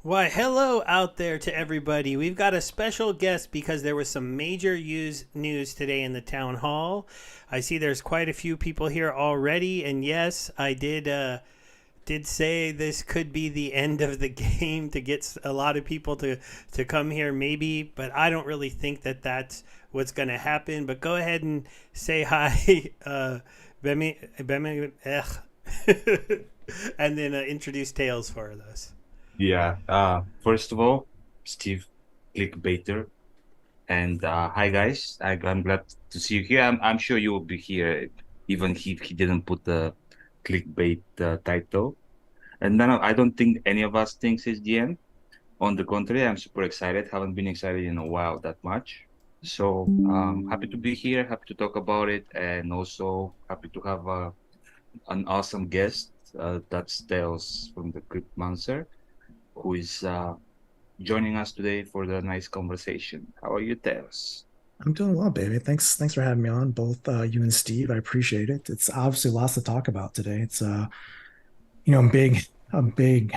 Why, hello out there to everybody. We've got a special guest because there was some major news today in the town hall. I see there's quite a few people here already, and yes, I did say this could be the end of the game to get a lot of people to come here, maybe, but I don't really think that that's what's going to happen. But go ahead and say hi, and then introduce Tails for us. Yeah. First of all, Steve, clickbaiter, and hi guys. I'm glad to see you here. I'm sure you will be here, even if he didn't put the clickbait title. And none of, I don't think any of us thinks it's the end. On the contrary, I'm super excited. Haven't been excited in a while that much. So happy to be here. Happy to talk about it, and also happy to have an awesome guest. That's Tales from the Crypt Monster, who is joining us today for the nice conversation. How are you, Teos? I'm doing well, baby. Thanks for having me on, both you and Steve. I appreciate it. It's obviously lots to talk about today. It's a big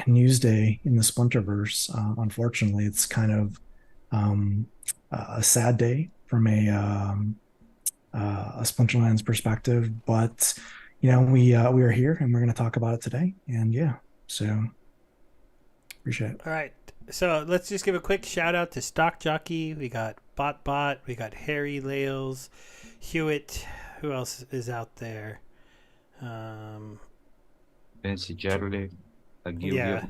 news day in the Splinterverse. Unfortunately, it's kind of a sad day from a Splinterlands perspective, but we are here and we're going to talk about it today. And yeah, so appreciate it. All right. So let's just give a quick shout out to Stock Jockey. We got Bot, we got Harry Lales, Hewitt. Who else is out there? Fancy Charlie, Yeah,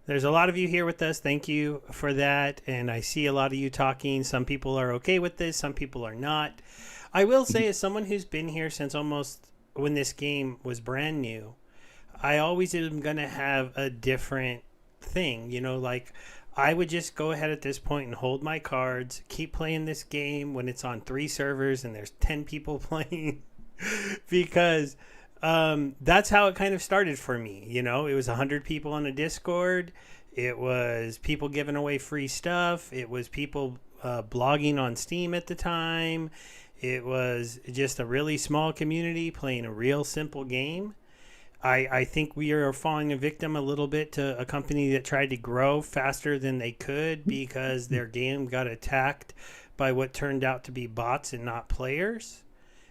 there's a lot of you here with us. Thank you for that. And I see a lot of you talking. Some people are okay with this, some people are not. I will say, as someone who's been here since almost when this game was brand new, I always am going to have a different thing. Like I would just go ahead at this point and hold my cards, keep playing this game when it's on 3 servers and there's 10 people playing because that's how it kind of started for me. It was 100 people on a Discord. It was people giving away free stuff. It was people blogging on Steam at the time. It was just a really small community playing a real simple game. I think we are falling a victim a little bit to a company that tried to grow faster than they could because their game got attacked by what turned out to be bots and not players.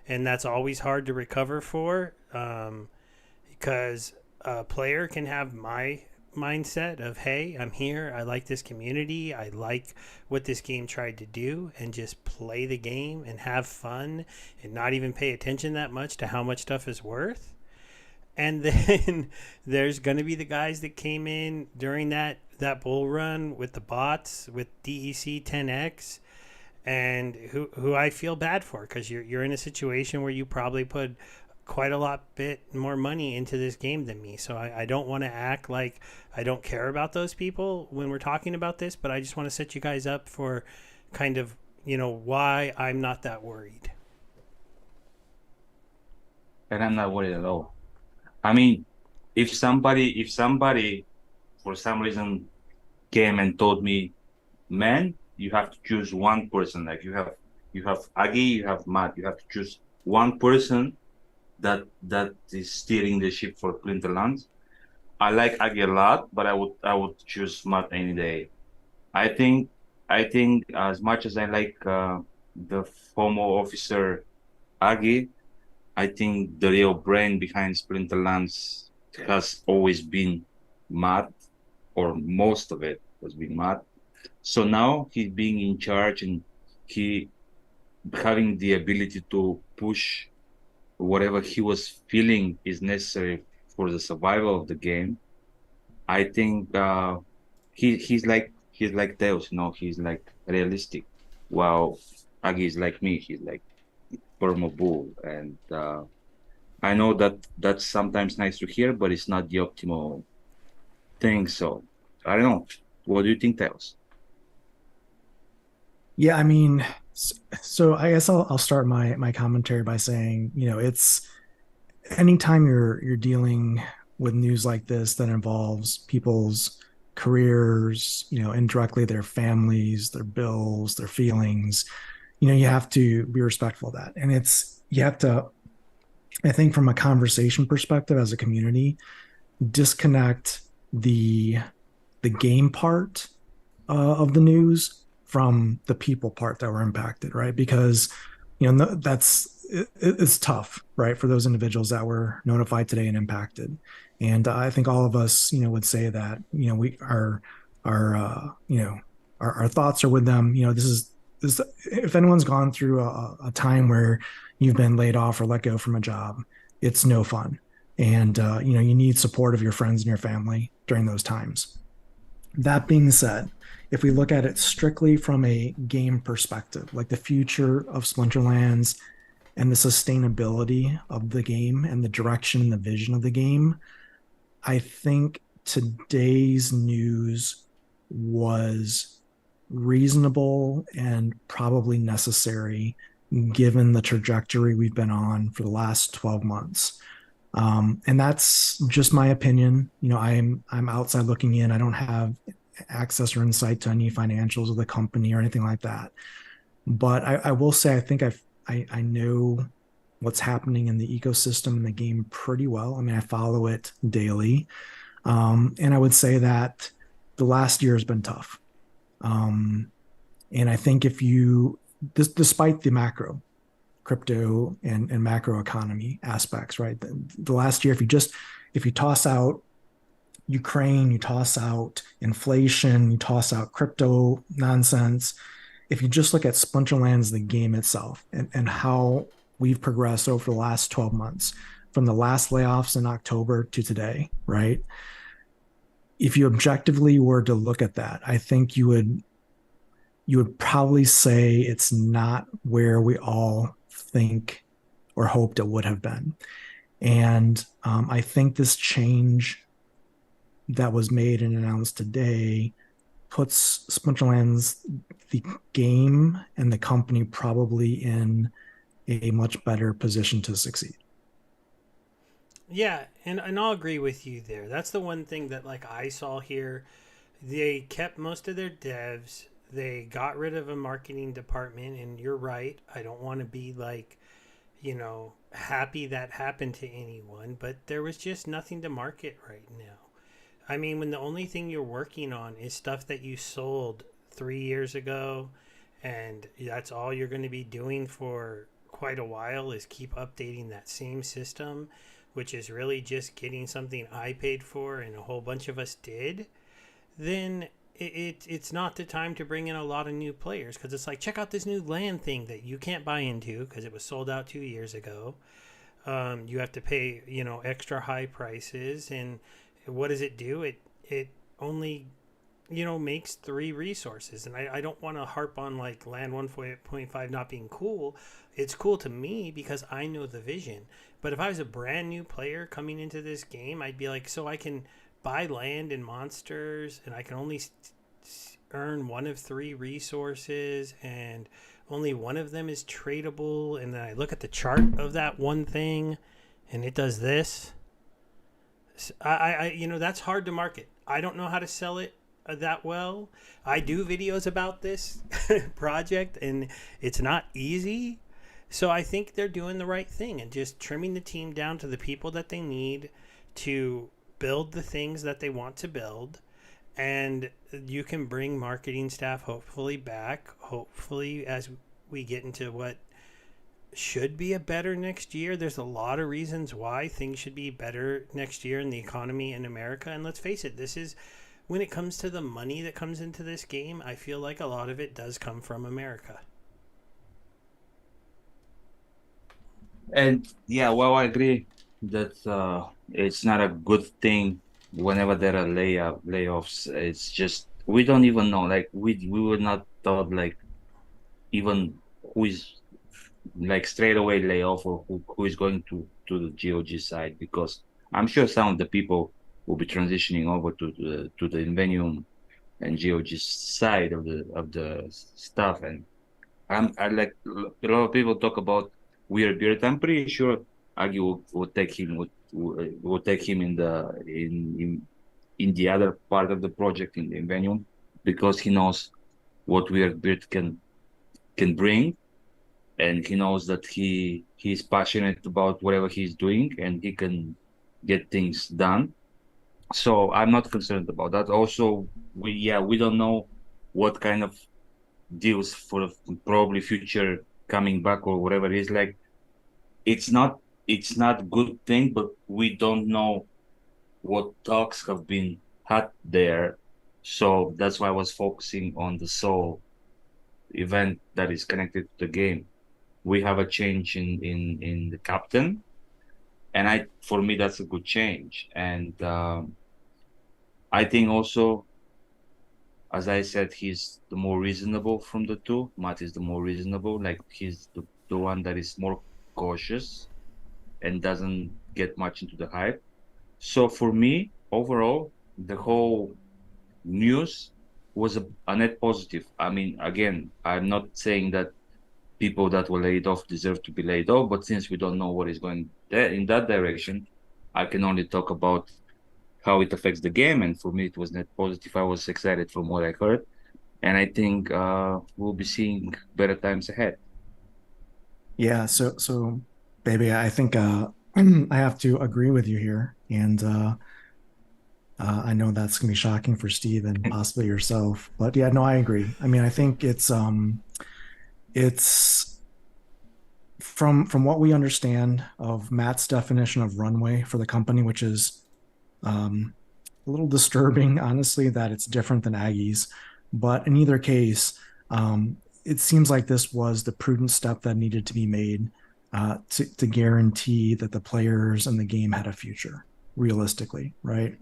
And that's always hard to recover for because a player can have my mindset of, hey, I'm here. I like this community. I like what this game tried to do, and just play the game and have fun and not even pay attention that much to how much stuff is worth. And then there's going to be the guys that came in during that bull run with the bots with DEC 10X, and who I feel bad for, because you're in a situation where you probably put quite a lot bit more money into this game than me. So I don't want to act like I don't care about those people when we're talking about this, but I just want to set you guys up for kind of why I'm not that worried. and I'm not worried at all. I mean, if somebody for some reason came and told me, man, you have to choose one person. Like you have Aggie, you have Matt. You have to choose one person that is steering the ship for Splinterlands. I like Aggie a lot, but I would choose Matt any day. I think I think as much as I like the former officer Aggie, I think the real brain behind Splinterlands has always been Matt, or most of it has been Matt. So now he's being in charge, and he having the ability to push whatever he was feeling is necessary for the survival of the game. I think he's like Deus, he's like realistic. While Agi is like me, he's like Burma Bull, and I know that that's sometimes nice to hear, but it's not the optimal thing. So I don't know. What do you think, Tails? Yeah, I mean, so I guess I'll start my commentary by saying, it's anytime you're dealing with news like this that involves people's careers, indirectly their families, their bills, their feelings, you have to be respectful of that. And you have to, I think from a conversation perspective as a community, disconnect the game part of the news from the people part that were impacted, right? Because it's tough, right, for those individuals that were notified today and impacted. And I think all of us, would say that we are our thoughts are with them. This if anyone's gone through a time where you've been laid off or let go from a job, it's no fun. And you need support of your friends and your family during those times. That being said, if we look at it strictly from a game perspective, like the future of Splinterlands and the sustainability of the game and the direction and the vision of the game, I think today's news was reasonable and probably necessary given the trajectory we've been on for the last 12 months. And that's just my opinion. I'm outside looking in. I don't have access or insight to any financials of the company or anything like that. But I will say I think I know what's happening in the ecosystem in the game pretty well. I mean, I follow it daily. And I would say that the last year has been tough. And I think despite the crypto and macro economy aspects, right? The last year, if you toss out Ukraine, you toss out inflation, you toss out crypto nonsense. If you just look at Splinterlands, the game itself, and how we've progressed over the last 12 months, from the last layoffs in October to today, right? If you objectively were to look at that, I think you would probably say it's not where we all think or hoped it would have been. And I think this change that was made and announced today puts Splinterlands, the game and the company, probably in a much better position to succeed. Yeah, and I'll agree with you there. That's the one thing that like I saw here. They kept most of their devs. They got rid of a marketing department, and you're right. I don't want to be like, happy that happened to anyone, but there was just nothing to market right now. I mean, when the only thing you're working on is stuff that you sold 3 years ago, and that's all you're going to be doing for quite a while is keep updating that same system, which is really just getting something I paid for and a whole bunch of us did, then it's not the time to bring in a lot of new players, because it's like, check out this new land thing that you can't buy into because it was sold out 2 years ago. You have to pay extra high prices, and what does it do? It only makes 3 resources, and I don't want to harp on like land 1.5 not being cool. It's cool to me because I know the vision. But if I was a brand new player coming into this game, I'd be like, so I can buy land and monsters, and I can only earn 1 of 3 resources, and only one of them is tradable. And then I look at the chart of that one thing, and it does this. That's hard to market. I don't know how to sell it that well. I do videos about this project, and it's not easy. So I think they're doing the right thing and just trimming the team down to the people that they need to build the things that they want to build. And you can bring marketing staff hopefully back, hopefully as we get into what should be a better next year. There's a lot of reasons why things should be better next year in the economy in America. And let's face it, this is, when it comes to the money that comes into this game, I feel like a lot of it does come from America. And yeah, well, I agree that it's not a good thing whenever there are layoffs. It's just we don't even know. Like we would not thought like even who is like straight away layoff or who is going to the GOG side, because I'm sure some of the people will be transitioning over to the Invenium and GOG side of the stuff. And I like a lot of people talk about Weird Beard. I'm pretty sure Agi will take him will take him in the other part of the project in the Invenium, because he knows what Weird Beard can bring, and he knows that he's passionate about whatever he's doing, and he can get things done. So I'm not concerned about that. Also, we don't know what kind of deals for probably future coming back or whatever it is. Like it's not good thing, but we don't know what talks have been had there. So that's why I was focusing on the soul event that is connected to the game. We have a change in the captain, and I for me that's a good change. And I think also, as I said, he's the more reasonable from the two. Matt is the more reasonable. Like he's the one that is more cautious and doesn't get much into the hype. So for me, overall, the whole news was a net positive. I mean, again, I'm not saying that people that were laid off deserve to be laid off, but since we don't know what is going there in that direction, I can only talk about how it affects the game. And for me, it was net positive. I was excited from what I heard, and I think we'll be seeing better times ahead. Yeah, so baby, I think I have to agree with you here, and I know that's gonna be shocking for Steve and possibly yourself, but yeah, no, I agree. I mean, I think it's from what we understand of Matt's definition of runway for the company, which is a little disturbing, honestly, that it's different than Aggie's. But in either case, it seems like this was the prudent step that needed to be made to guarantee that the players and the game had a future, realistically, right?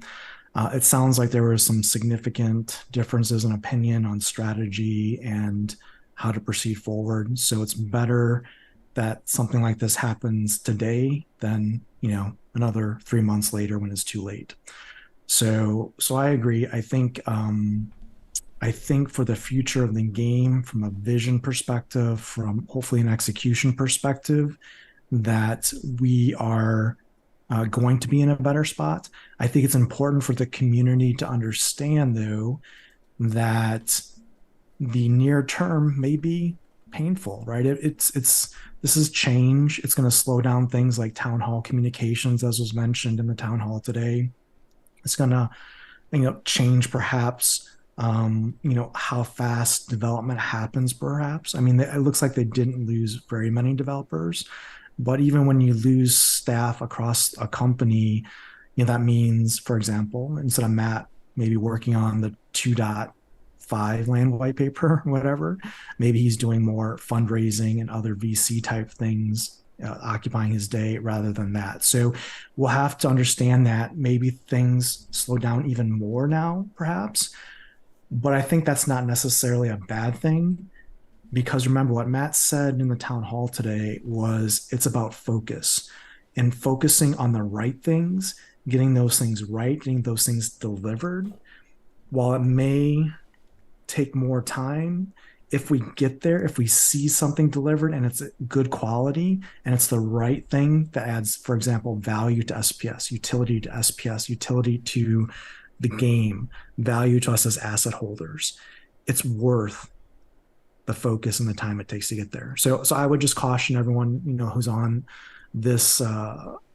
It sounds like there were some significant differences in opinion on strategy and how to proceed forward. So it's better that something like this happens today than, another 3 months later when it's too late. So I agree. I think for the future of the game, from a vision perspective, from hopefully an execution perspective, that we are going to be in a better spot. I think it's important for the community to understand, though, that the near term may be painful, right? It's this is change. It's going to slow down things like town hall communications, as was mentioned in the town hall today. It's going to, change perhaps, how fast development happens. Perhaps, I mean, it looks like they didn't lose very many developers, but even when you lose staff across a company, that means, for example, instead of Matt maybe working on the 2.5 land white paper, whatever, maybe he's doing more fundraising and other VC type things, occupying his day rather than that. So we'll have to understand that maybe things slow down even more now, perhaps. But I think that's not necessarily a bad thing, because remember what Matt said in the town hall today was it's about focus and focusing on the right things, getting those things right, getting those things delivered. While it may take more time, if we get there, if we see something delivered and it's good quality and it's the right thing that adds, for example, value to SPS, utility to SPS, utility to the game, value to us as asset holders, it's worth the focus and the time it takes to get there. So I would just caution everyone, who's on this,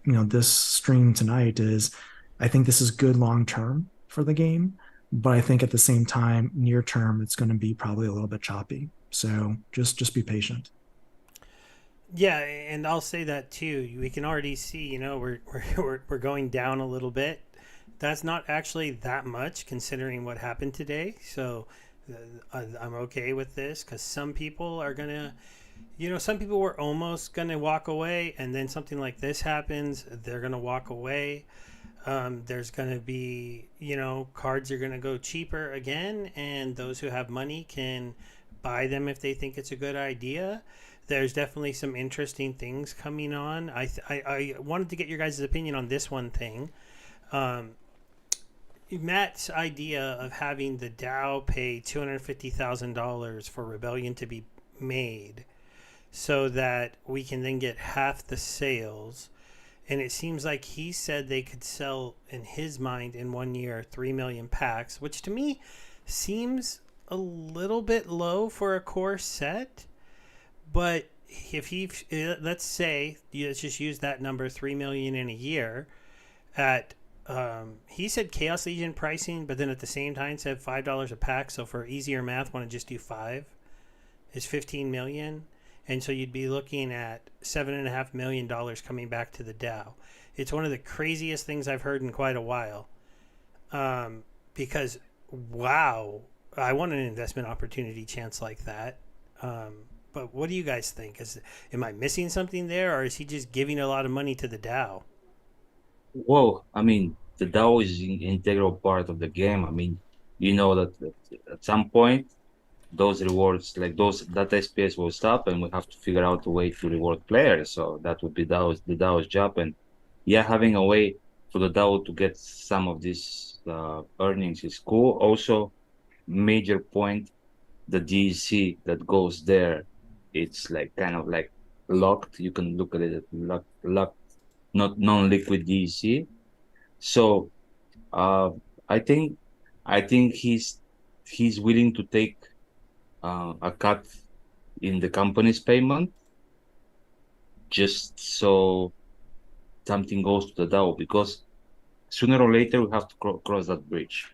this stream tonight, is I think this is good long term for the game, but I think at the same time, near term, it's going to be probably a little bit choppy. So just be patient. Yeah, and I'll say that too. We can already see, we're going down a little bit. That's not actually that much considering what happened today. So I'm okay with this, because some people are gonna, some people were almost gonna walk away, and then something like this happens, they're gonna walk away. There's going to be, cards are going to go cheaper again, and those who have money can buy them if they think it's a good idea. There's definitely some interesting things coming on. I wanted to get your guys' opinion on this one thing. Matt's idea of having the DAO pay $250,000 for Rebellion to be made so that we can then get half the sales. And it seems like he said they could sell, in his mind, in 1 year, 3 million packs, which to me seems a little bit low for a core set. But if let's say, let's just use that number, 3 million in a year, at he said Chaos Legion pricing, but then at the same time said $5 a pack. So for easier math, want to just do 5 is 15 million, and so you'd be looking at $7.5 million coming back to the DAO. It's one of the craziest things I've heard in quite a while. Because wow, I want an investment opportunity chance like that. But what do you guys think? Am I missing something there, or is he just giving a lot of money to the DAO? Well, I mean, the DAO is an integral part of the game. I mean, you know that at some point, those rewards, like that SPS will stop, and we have to figure out a way to reward players. So that would be the DAO's job. And yeah, having a way for the DAO to get some of these earnings is cool. Also, major point, the DEC that goes there, it's like kind of like locked. You can look at it locked, not non-liquid DEC. So uh, I think he's willing to take a cut in the company's payment just so something goes to the DAO, because sooner or later we have to cross that bridge.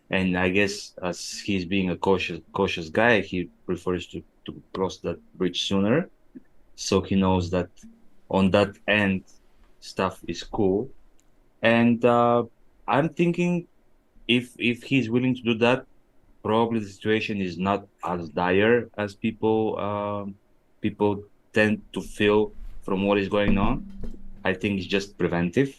And I guess as he's being a cautious guy, he prefers to cross that bridge sooner, so he knows that on that end stuff is cool. And I'm thinking if he's willing to do that, probably the situation is not as dire as people tend to feel from what is going on. I think it's just preventive.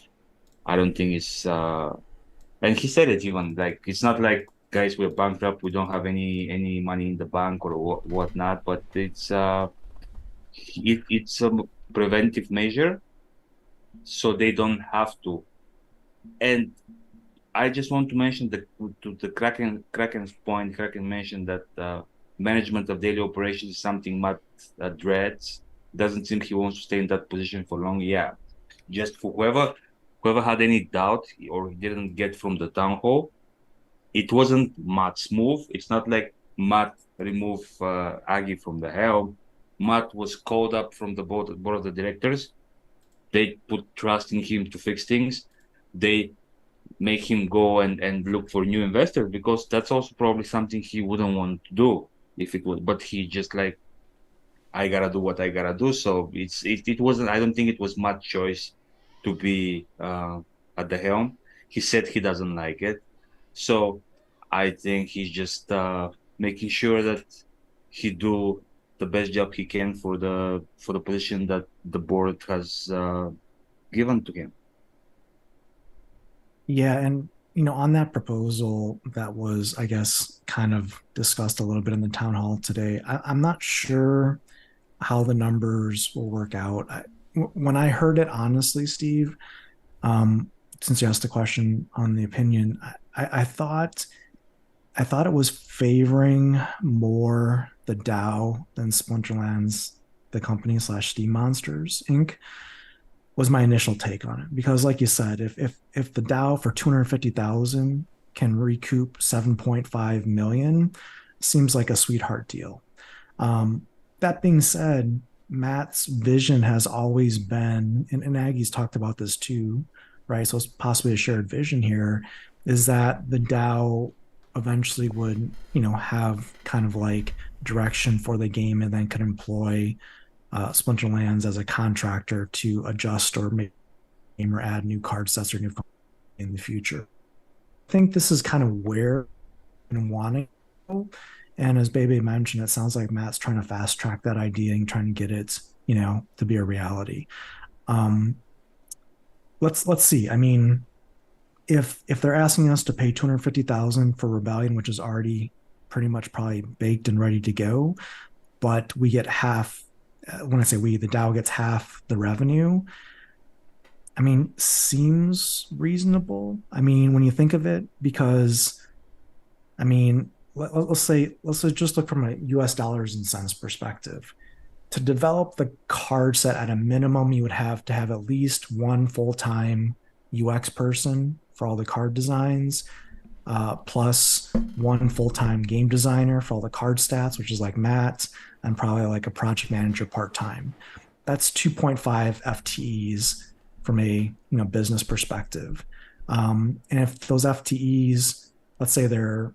I don't think it's and he said it even, like, it's not like, guys, we're bankrupt, we don't have any money in the bank or whatnot, but it's it's a preventive measure, so they don't have to. And I just want to mention to the Kraken's point. Kraken mentioned that management of daily operations is something Matt dreads. Doesn't seem he wants to stay in that position for long. Yeah, just for whoever had any doubt or he didn't get from the town hall, it wasn't Matt's move. It's not like Matt removed Aggie from the helm. Matt was called up from the board of the directors. They put trust in him to fix things. They make him go and look for new investors, because that's also probably something he wouldn't want to do if it was, but he just like, I gotta do what I gotta do. So it wasn't, I don't think it was Matt's choice to be at the helm. He said he doesn't like it. So I think he's just making sure that he do the best job he can for the position that the board has given to him. Yeah, and on that proposal that was, I guess, kind of discussed a little bit in the town hall today, I'm not sure how the numbers will work out. When I heard it, honestly, Steve, since you asked the question on the opinion, I thought it was favoring more the DAO than Splinterlands, the company / Steam Monsters Inc. was my initial take on it, because like you said, if the DAO for 250,000 can recoup 7.5 million, seems like a sweetheart deal. That being said, Matt's vision has always been, and Aggie's talked about this too, right? So it's possibly a shared vision here, is that the DAO eventually would, have kind of like direction for the game, and then could employ Splinterlands as a contractor to adjust or make or add new card sets or new in the future. I think this is kind of where I'm wanting to go. And as Bebe mentioned, it sounds like Matt's trying to fast track that idea and trying to get it, to be a reality. Let's see. I mean, if they're asking us to pay 250,000 for Rebellion, which is already pretty much probably baked and ready to go, but we get half. When I say we, the DAO gets half the revenue. I mean, seems reasonable. I mean, when you think of it, because, I mean, let's just look from a US dollars and cents perspective. To develop the card set at a minimum, you would have to have at least one full-time UX person for all the card designs, plus one full-time game designer for all the card stats, which is like Matt, and probably like a project manager part-time. That's 2.5 FTEs from a business perspective. And if those FTEs, let's say their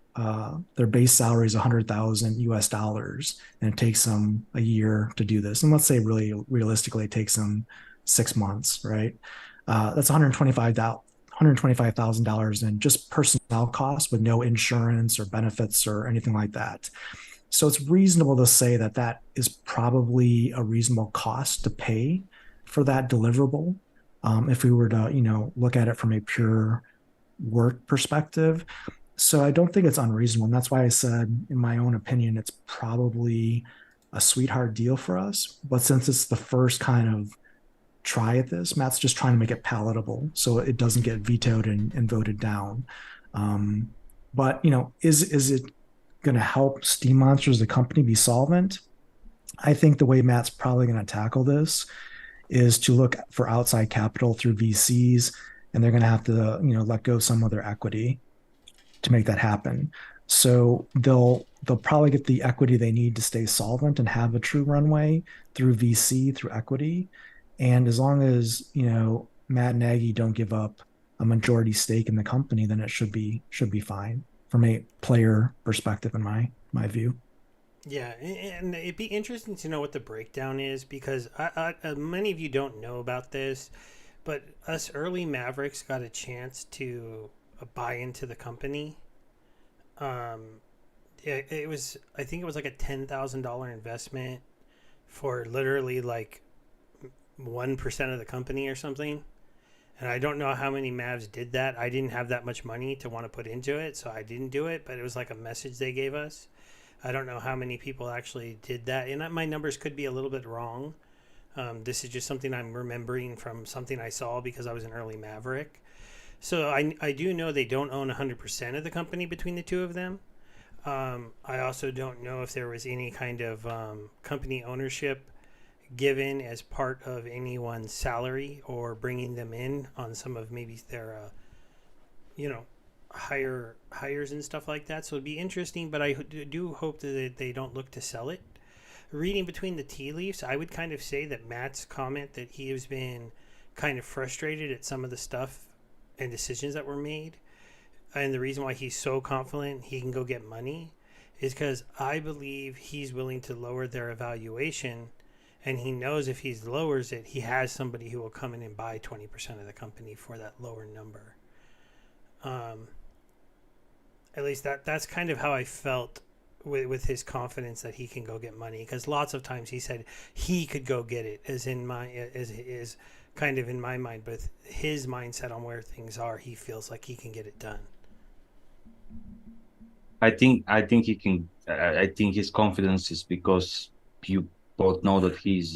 base salary is 100,000 US dollars, and it takes them a year to do this, and let's say really realistically it takes them 6 months, right? That's $125,000 in just personnel costs with no insurance or benefits or anything like that. So it's reasonable to say that that is probably a reasonable cost to pay for that deliverable. If we were to, look at it from a pure work perspective. So I don't think it's unreasonable. And that's why I said, in my own opinion, it's probably a sweetheart deal for us. But since it's the first kind of try at this, Matt's just trying to make it palatable so it doesn't get vetoed and voted down. But is it going to help Steam Monsters, the company, be solvent? I think the way Matt's probably going to tackle this is to look for outside capital through VCs, and they're going to have to, let go of some of their equity to make that happen. So they'll probably get the equity they need to stay solvent and have a true runway through VC, through equity. And as long as, Matt and Aggie don't give up a majority stake in the company, then it should be fine from a player perspective, in my view. Yeah, and it'd be interesting to know what the breakdown is, because many of you don't know about this, but us early Mavericks got a chance to buy into the company. It was, I think it was like a $10,000 investment for literally like 1% of the company or something. And I don't know how many Mavs did that. I didn't have that much money to want to put into it, so I didn't do it, but it was like a message they gave us. I don't know how many people actually did that. And my numbers could be a little bit wrong. This is just something I'm remembering from something I saw because I was an early Maverick. So I do know they don't own 100% of the company between the two of them. I also don't know if there was any kind of company ownership given as part of anyone's salary or bringing them in on some of maybe their, hires and stuff like that. So it'd be interesting, but I do hope that they don't look to sell it. Reading between the tea leaves, I would kind of say that Matt's comment that he has been kind of frustrated at some of the stuff and decisions that were made, and the reason why he's so confident he can go get money is because I believe he's willing to lower their evaluation, and he knows if he lowers it, he has somebody who will come in and buy 20% of the company for that lower number. At least that's kind of how I felt with his confidence that he can go get money, because lots of times he said he could go get it, as is kind of in my mind, but his mindset on where things are, he feels like he can get it done. I think he can. I think his confidence is because you both know that he's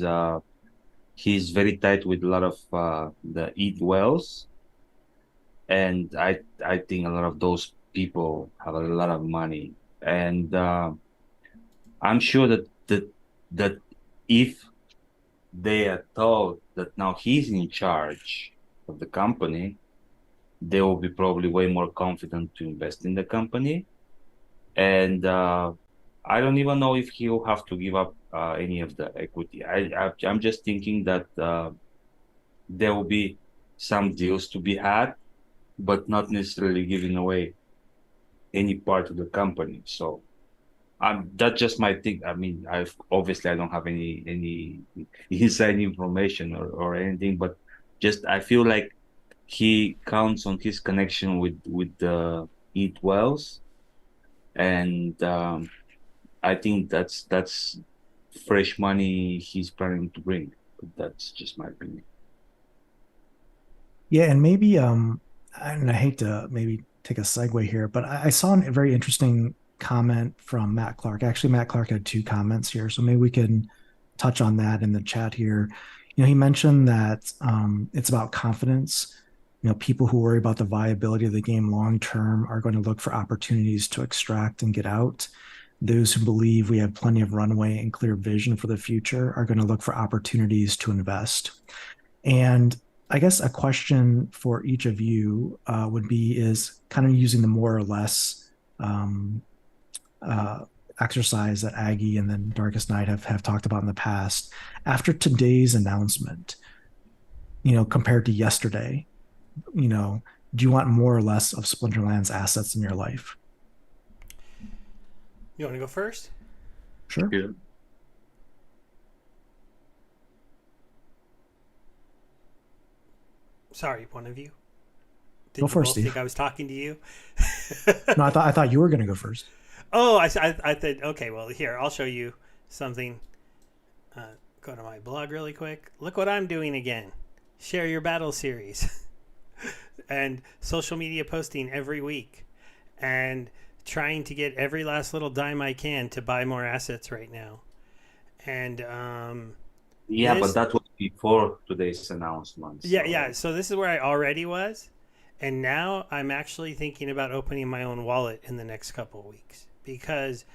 very tight with a lot of the eat wells, and I think a lot of those people have a lot of money, and I'm sure that if they are told that now he's in charge of the company, they will be probably way more confident to invest in the company. And I don't even know if he'll have to give up any of the equity. I'm just thinking that there will be some deals to be had, but not necessarily giving away any part of the company. So that's just my thing. I mean, I don't have any inside information or anything, but just I feel like he counts on his connection with the Eat Wells, and I think that's fresh money he's planning to bring. But that's just my opinion. Yeah, and maybe and I hate to maybe take a segue here, but I saw a very interesting comment from Matt Clark. Actually, Matt Clark had two comments here, so maybe we can touch on that in the chat here. He mentioned that it's about confidence. People who worry about the viability of the game long term are going to look for opportunities to extract and get out. Those who believe we have plenty of runway and clear vision for the future are going to look for opportunities to invest. And I guess a question for each of you is kind of using the more or less exercise that Aggie and then Darkest Night have talked about in the past. After today's announcement, compared to yesterday, do you want more or less of Splinterlands assets in your life? You want to go first? Sure. Yeah. Sorry, one of you. Did Go you first, both think Steve. I was talking to you? No, I thought you were going to go first. Oh, I thought, okay, well, here, I'll show you something. Go to my blog really quick. Look what I'm doing again. Share your battle series. And social media posting every week. And trying to get every last little dime I can to buy more assets right now. And Yeah, this, but that was before today's announcement. yeah. So this is where I already was. And now I'm actually thinking about opening my own wallet in the next couple of weeks because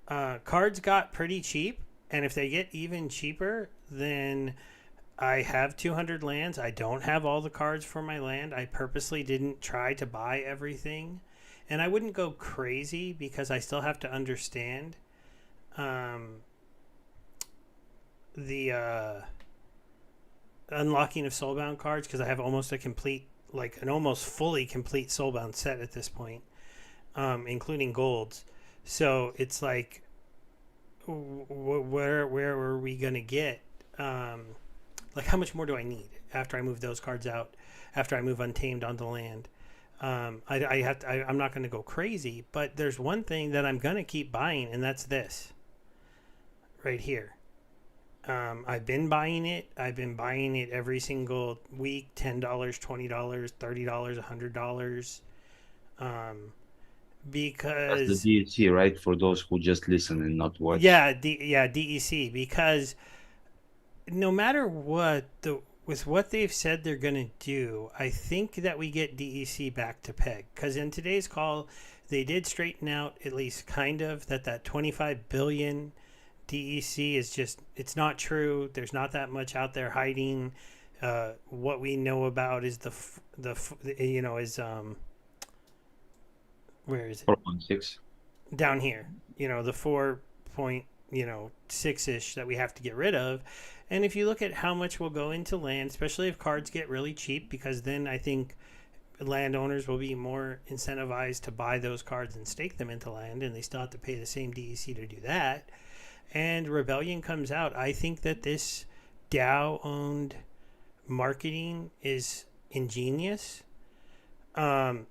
cards got pretty cheap. And if they get even cheaper, then I have 200 lands. I don't have all the cards for my land. I purposely didn't try to buy everything. And I wouldn't go crazy because I still have to understand the unlocking of soulbound cards because I have almost a complete, like an almost fully complete soulbound set at this point, including golds. So it's like, where are we gonna get? Like, how much more do I need after I move those cards out? After I move Untamed onto land, I'm not gonna go crazy, but there's one thing that I'm gonna keep buying, and that's this right here. I've been buying it. I've been buying it every single week. $10, $20, $30, $100. That's the Because DHC, right? For those who just listen and not watch. yeah, DEC. Because no matter what with what they've said they're gonna do, I think that we get DEC back to peg. Because in today's call, they did straighten out at least kind of that 25 billion DEC is just, it's not true. There's not that much out there hiding. What we know about is where is it? 4.6. Down here. The 4.6-ish that we have to get rid of. And if you look at how much will go into land, especially if cards get really cheap, because then I think landowners will be more incentivized to buy those cards and stake them into land, and they still have to pay the same DEC to do that. And Rebellion comes out, I think that this DAO-owned marketing is ingenious. I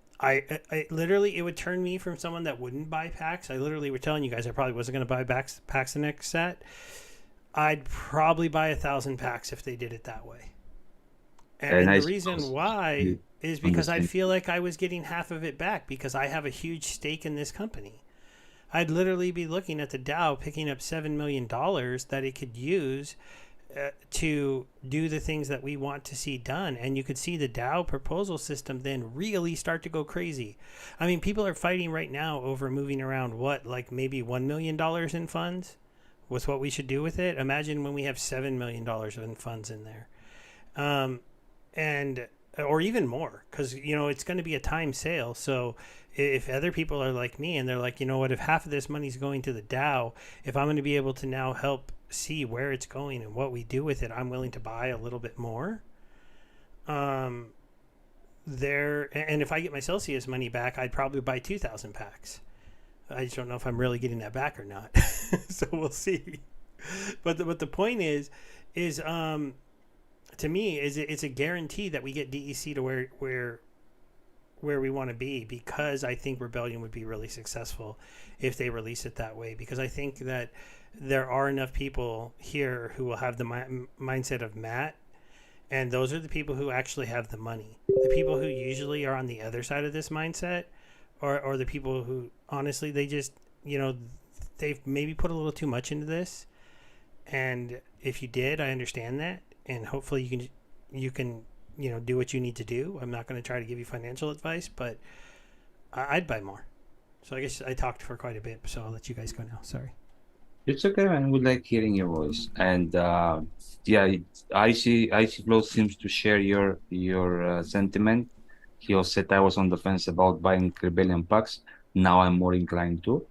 literally, it would turn me from someone that wouldn't buy packs. I literally were telling you guys I probably wasn't going to buy packs the next set. I'd probably buy 1,000 packs if they did it that way. And the reason why is because I'd feel like I was getting half of it back because I have a huge stake in this company. I'd literally be looking at the DAO picking up $7 million that it could use to do the things that we want to see done. And you could see the DAO proposal system then really start to go crazy. I mean, people are fighting right now over moving around like maybe $1 million in funds with what we should do with it. Imagine when we have $7 million in funds in there. Or even more, because it's going to be a time sale. So if other people are like me and they're like, you know what, if half of this money is going to the DAO, if I'm going to be able to now help see where it's going and what we do with it, I'm willing to buy a little bit more. And if I get my Celsius money back, I'd probably buy 2,000 packs. I just don't know if I'm really getting that back or not. So we'll see. But the point is to me, it's a guarantee that we get DEC to where we want to be, because I think Rebellion would be really successful if they release it that way, because I think that there are enough people here who will have the mindset of Matt, and those are the people who actually have the money. The people who usually are on the other side of this mindset or the people who honestly, they just, they've maybe put a little too much into this. And if you did, I understand that. And hopefully you can do what you need to do. I'm not going to try to give you financial advice, but I'd buy more. So I guess I talked for quite a bit, so I'll let you guys go now. Sorry. It's okay, man. We like hearing your voice. And Icy Flow seems to share your sentiment. He also said I was on the fence about buying Rebellion packs. Now I'm more inclined to.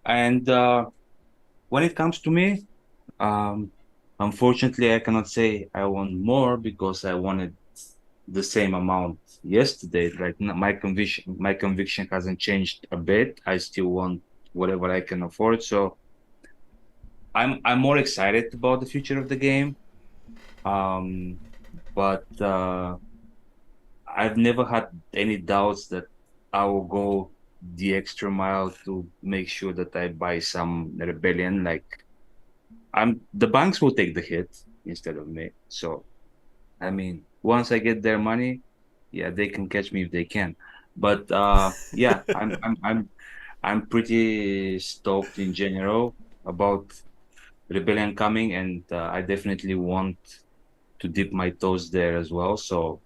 And when it comes to me, unfortunately, I cannot say I want more because I wanted the same amount yesterday. Like my conviction hasn't changed a bit. I still want whatever I can afford. So I'm more excited about the future of the game. Um, but I've never had any doubts that I will go the extra mile to make sure that I buy some rebellion. Like the banks will take the hit instead of me. So I mean, once I get their money, yeah, they can catch me if they can. But yeah, I'm pretty stoked in general about rebellion coming, and I definitely want to dip my toes there as well. So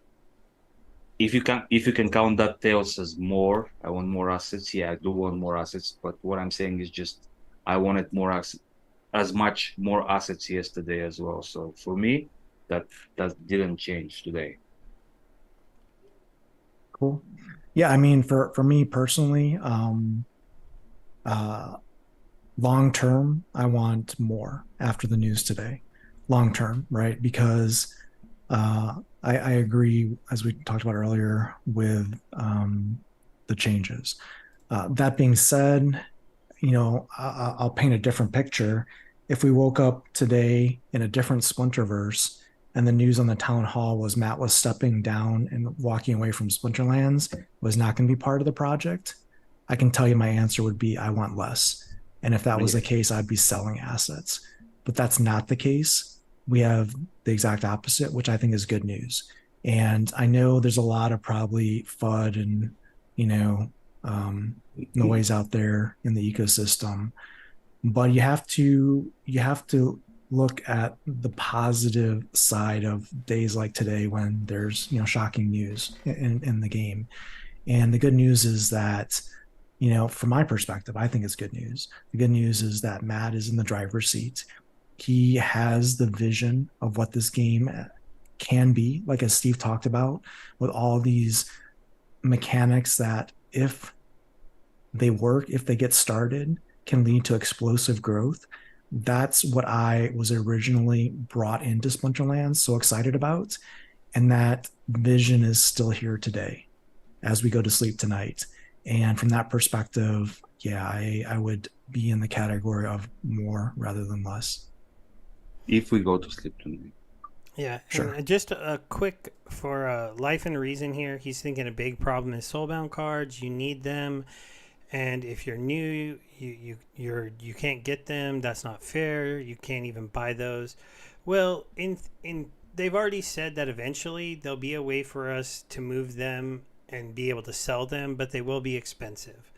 if you can count that tails as more, I want more assets. Yeah, I do want more assets. But what I'm saying is just I wanted more assets, as much more assets yesterday as well. So for me, that that didn't change today. Cool. Yeah, I mean, for me personally, uh, long term, I want more after the news today. Long term, right? Because I agree, as we talked about earlier, with the changes. That being said, I'll paint a different picture. If we woke up today in a different Splinterverse and the news on the town hall was Matt was stepping down and walking away from Splinterlands, was not going to be part of the project, I can tell you my answer would be I want less. And if that was the Yeah. case, I'd be selling assets. But that's not the case. We have the exact opposite, which I think is good news. And I know there's a lot of probably FUD and, you know, noise out there in the ecosystem, but you have to look at the positive side of days like today when there's shocking news in the game. And the good news is that, from my perspective, I think it's good news. The good news is that Matt is in the driver's seat. He has the vision of what this game can be, like as Steve talked about, with all these mechanics that, if they work, if they get started, can lead to explosive growth. That's what I was originally brought into Splinterlands so excited about. And that vision is still here today as we go to sleep tonight. And from that perspective, yeah, I would be in the category of more rather than less. If we go to sleep tonight. Yeah, Sure. and just a quick for life and reason here. He's thinking a big problem is soulbound cards. You need them, and if you're new, you can't get them. That's not fair. You can't even buy those. Well, in they've already said that eventually there'll be a way for us to move them and be able to sell them, but they will be expensive.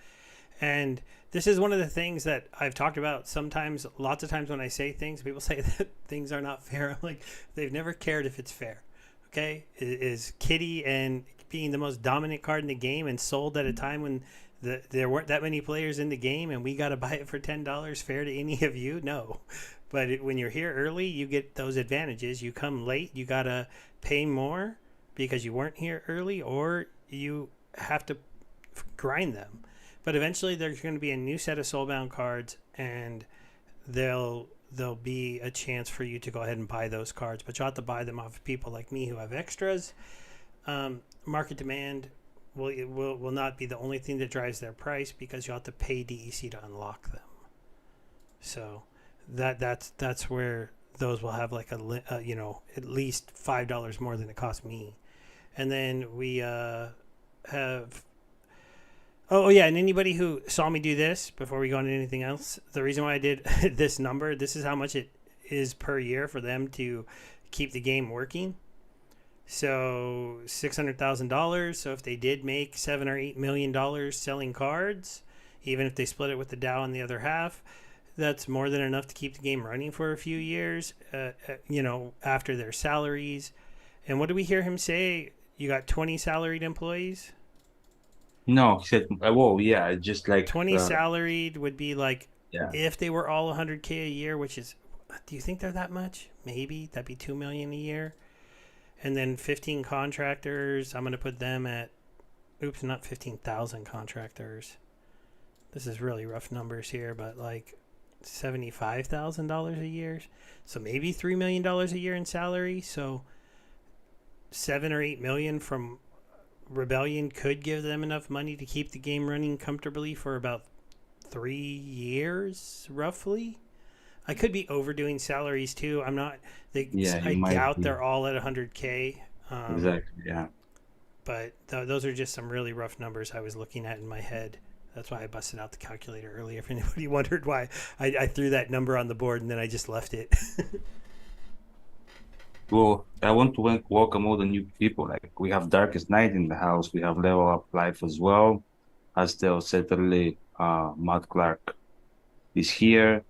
And this is one of the things that I've talked about sometimes, lots of times when I say things, people say that things are not fair. I'm like, they've never cared if it's fair. Okay? Is Kitty and being the most dominant card in the game and sold at a time when there weren't that many players in the game and we got to buy it for $10 fair to any of you? No. But when you're here early, you get those advantages. You come late, you got to pay more because you weren't here early, or you have to grind them. But eventually, there's going to be a new set of soulbound cards, and there'll be a chance for you to go ahead and buy those cards. But you'll have to buy them off of people like me who have extras. Market demand will not be the only thing that drives their price, because you'll have to pay DEC to unlock them. So that's where those will have like at least $5 more than it cost me. And then we have. Oh, yeah, and anybody who saw me do this before we go into anything else, the reason why I did this number, this is how much it is per year for them to keep the game working. So $600,000. So if they did make $7 or $8 million selling cards, even if they split it with the DAO on the other half, that's more than enough to keep the game running for a few years, after their salaries. And what did we hear him say? You got 20 salaried employees? No, he said, "Whoa, yeah, just like 20 salaried would be like, yeah, if they were all 100K a year, which is, do you think they're that much? Maybe that'd be 2 million a year. And then 15 contractors, I'm going to put them at, oops, not 15,000 contractors. This is really rough numbers here, but like $75,000 a year. So maybe $3 million a year in salary. So $7 or $8 million from Rebellion could give them enough money to keep the game running comfortably for about 3 years, roughly. I could be overdoing salaries too. I'm not. Yeah, I you might doubt be. they're all at 100K. Exactly. Yeah. But those are just some really rough numbers I was looking at in my head. That's why I busted out the calculator earlier. If anybody wondered why I threw that number on the board and then I just left it. Well, I want to welcome all the new people. Like we have Darkest Night in the house. We have Level Up Life as well. Astel Setterly, Matt Clark is here.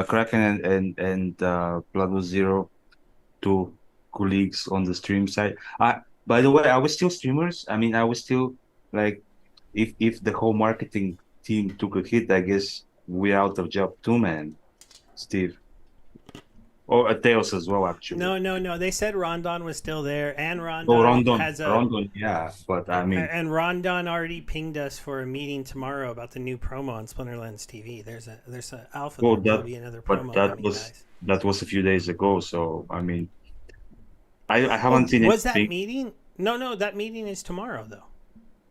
Kraken and Blood Zero, two colleagues on the stream side. By the way, I was still streamers. I mean, I was still like, if the whole marketing team took a hit, I guess we're out of job too, man. Steve. Or Tails as well, actually. No. They said Rondon was still there, and Oh, Rondon has a Rondon, yeah. But I mean, and Rondon already pinged us for a meeting tomorrow about the new promo on Splinterlands TV. There's a alpha. well, There'll be another promo coming, guys. that was a few days ago. So I mean, I haven't seen Was that anything. meeting? No, that meeting is tomorrow though.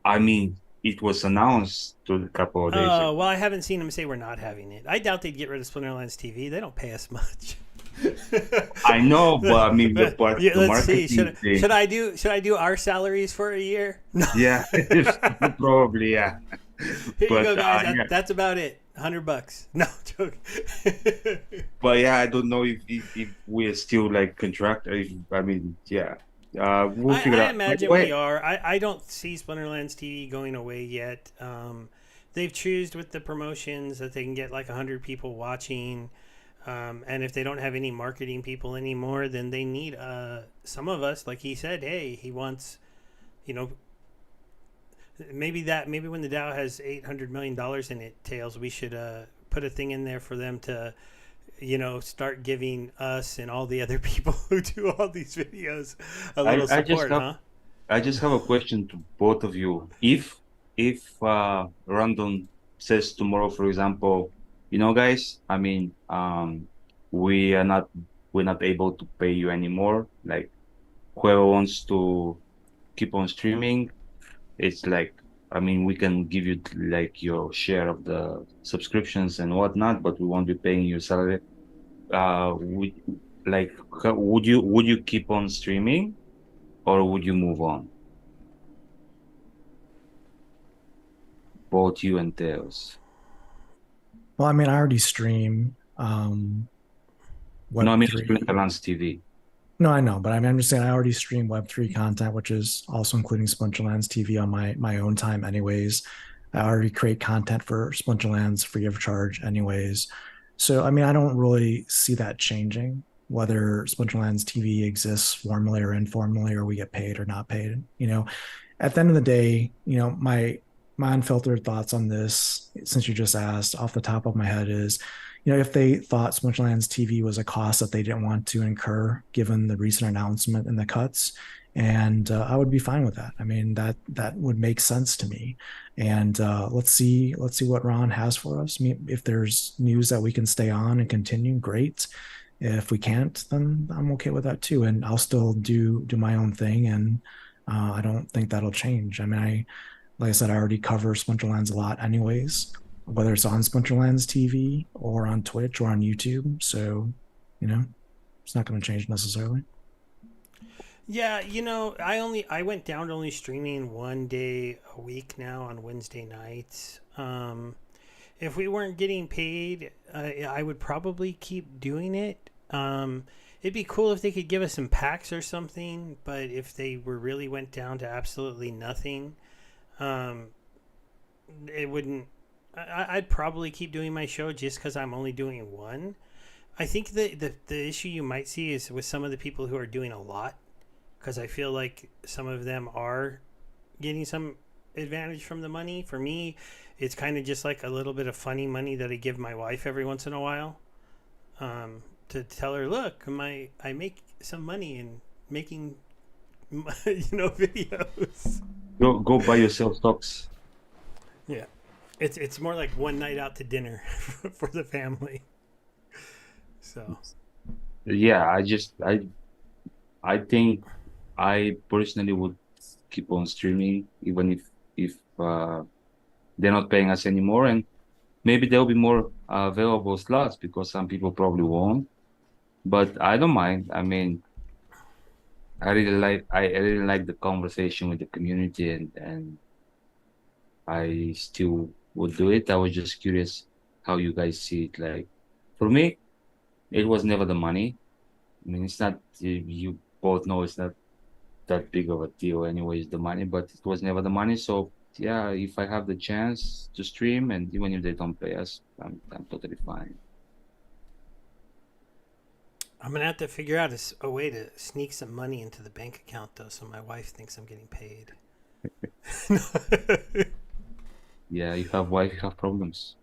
I mean, it was announced a couple of days Oh, ago. well, I haven't seen them say we're not having it. I doubt they'd get rid of Splinterlands TV. They don't pay us much. I know, but I mean, the Let's marketing see. thing. Should I do our salaries for a year? No. Yeah, probably, yeah. Here But, you go, guys. yeah. That's about it. $100. No joke. But yeah, I don't know if we're still like contractor. I mean, yeah. We'll figure I out. imagine we are. I don't see Splinterlands TV going away yet. They've choosed with the promotions that they can get like 100 people watching. And if they don't have any marketing people anymore, then they need some of us. Like he said, hey, he wants, maybe when the Dow has $800 million in it, Tails, we should put a thing in there for them to, start giving us and all the other people who do all these videos a little support, huh? I just have a question to both of you. If Random says tomorrow, for example, guys, I mean, we're not able to pay you anymore. Like, whoever wants to keep on streaming, it's like, I mean, we can give you like your share of the subscriptions and whatnot, but we won't be paying your salary. Would you keep on streaming, or would you move on? Both you and Tails. Well, I mean, I already stream. No, I mean Web3. Splinterlands TV. No, I know, but I mean, I'm just saying I already stream Web3 content, which is also including Splinterlands TV on my own time anyways. I already create content for Splinterlands free of charge anyways. So, I mean, I don't really see that changing, whether Splinterlands TV exists formally or informally, or we get paid or not paid. At the end of the day, my unfiltered thoughts on this, since you just asked, off the top of my head is, if they thought Splinterlands TV was a cost that they didn't want to incur, given the recent announcement and the cuts, and I would be fine with that. I mean, that would make sense to me. And let's see what Ron has for us. I mean, if there's news that we can stay on and continue, great. If we can't, then I'm okay with that too. And I'll still do my own thing, and I don't think that'll change. I mean, like I said, I already cover Splinterlands a lot anyways, whether it's on Splinterlands TV or on Twitch or on YouTube. So, it's not going to change necessarily. Yeah, I went down to only streaming 1 day a week now on Wednesday nights. If we weren't getting paid, I would probably keep doing it. It'd be cool if they could give us some packs or something, but if they really went down to absolutely nothing, it wouldn't. I'd probably keep doing my show just because I'm only doing one. I think the issue you might see is with some of the people who are doing a lot, because I feel like some of them are getting some advantage from the money. For me, it's kind of just like a little bit of funny money that I give my wife every once in a while, to tell her, look, I make some money in making videos. Go buy yourself stocks. Yeah, it's more like one night out to dinner for the family. So Yeah, I think I personally would keep on streaming even if they're not paying us anymore, and maybe there'll be more available slots because some people probably won't. But I don't mind. I mean, I really like the conversation with the community, and I still would do it. I was just curious how you guys see it. Like for me, it was never the money. I mean, it's not, you both know it's not that big of a deal anyways, the money, but it was never the money. So yeah, if I have the chance to stream and even if they don't pay us, I'm totally fine. I'm gonna have to figure out a way to sneak some money into the bank account though, so my wife thinks I'm getting paid. Yeah, you have wife, you have problems.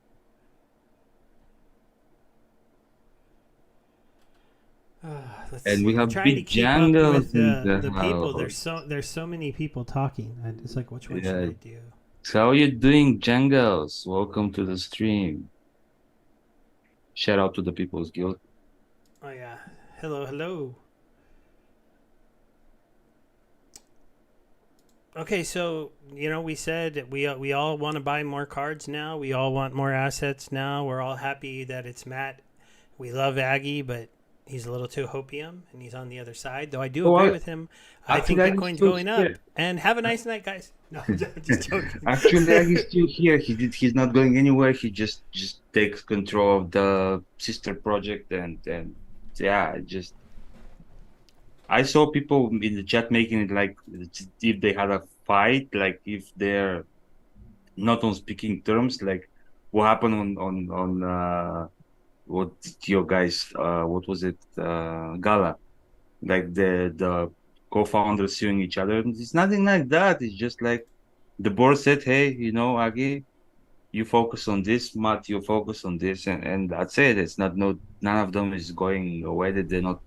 Let's And see. we I'm have trying to big keep up with jungles in the the people. house. There's so many people talking. It's like, which one should Yeah. I do? So how are you doing, jungles? Welcome to the stream. Shout out to the People's Guild. Oh yeah. Hello, hello. Okay, so we said we all want to buy more cards now. We all want more assets now. We're all happy that it's Matt. We love Aggie, but he's a little too hopium, and he's on the other side. Though I do Oh, agree with him. I think actually, I'm Bitcoin's still going up. here. And have a nice night, guys. No, I'm just joking. Actually, he's still here. He's not going anywhere. He just takes control of the sister project, and yeah, I saw people in the chat making it like if they had a fight, like if they're not on speaking terms, like what happened on what your guys what was it, Gala, like the co-founders suing each other. It's nothing like that. It's just like the board said, hey, Agi, you focus on this, Matt, you focus on this, and that's it. It's not, no, none of them is going away, that they're not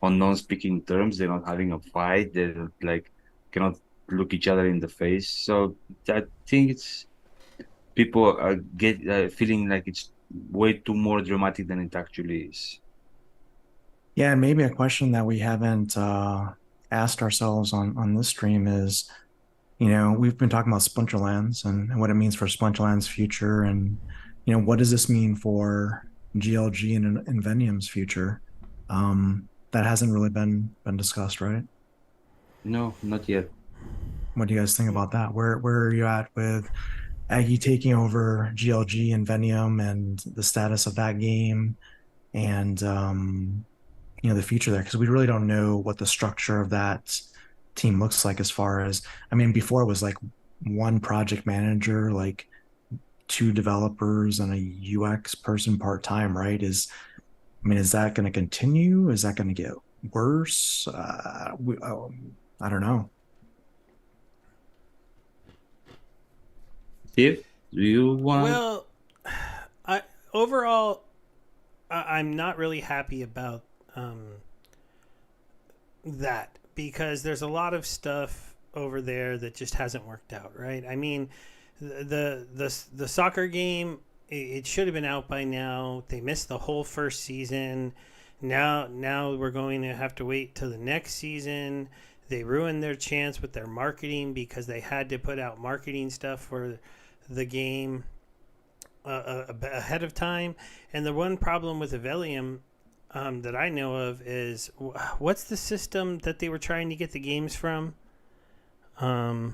on non-speaking terms, they're not having a fight, they're not, like, cannot look each other in the face. So I think it's people are feeling like it's way too more dramatic than it actually is. Yeah, and maybe a question that we haven't asked ourselves on this stream is, we've been talking about Splinterlands and what it means for Splinterlands' future, and what does this mean for GLG and Inveniam's future? That hasn't really been discussed, right? No, not yet. What do you guys think about that? Where are you at with Aggie taking over GLG and Inveniam and the status of that game, and the future there? Because we really don't know what the structure of that team looks like, as far as, I mean, before it was like one project manager, like two developers and a UX person part-time, right? Is that going to continue? Is that going to get worse? I don't know. Steve, do you want? Well, overall, I'm not really happy about that, because there's a lot of stuff over there that just hasn't worked out, right? I mean, the soccer game, it should have been out by now. They missed the whole first season. Now we're going to have to wait till the next season. They ruined their chance with their marketing because they had to put out marketing stuff for the game ahead of time. And the one problem with Viability that I know of is, what's the system that they were trying to get the games from? I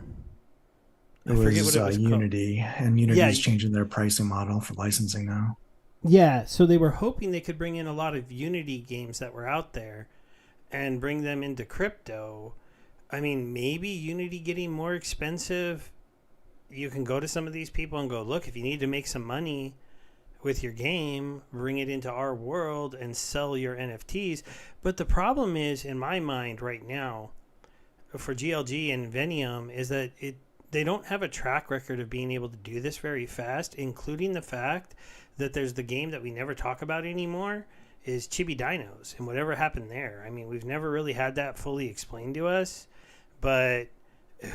forget what it was Unity, called. and Unity's changing their pricing model for licensing now. Yeah, so they were hoping they could bring in a lot of Unity games that were out there and bring them into crypto. I mean, maybe Unity getting more expensive, you can go to some of these people and go, look, if you need to make some money with your game, bring it into our world and sell your NFTs. But the problem is, in my mind right now, for GLG and Inveniam, is that they don't have a track record of being able to do this very fast, including the fact that there's the game that we never talk about anymore is Chibi Dinos, and whatever happened there. I mean, we've never really had that fully explained to us, but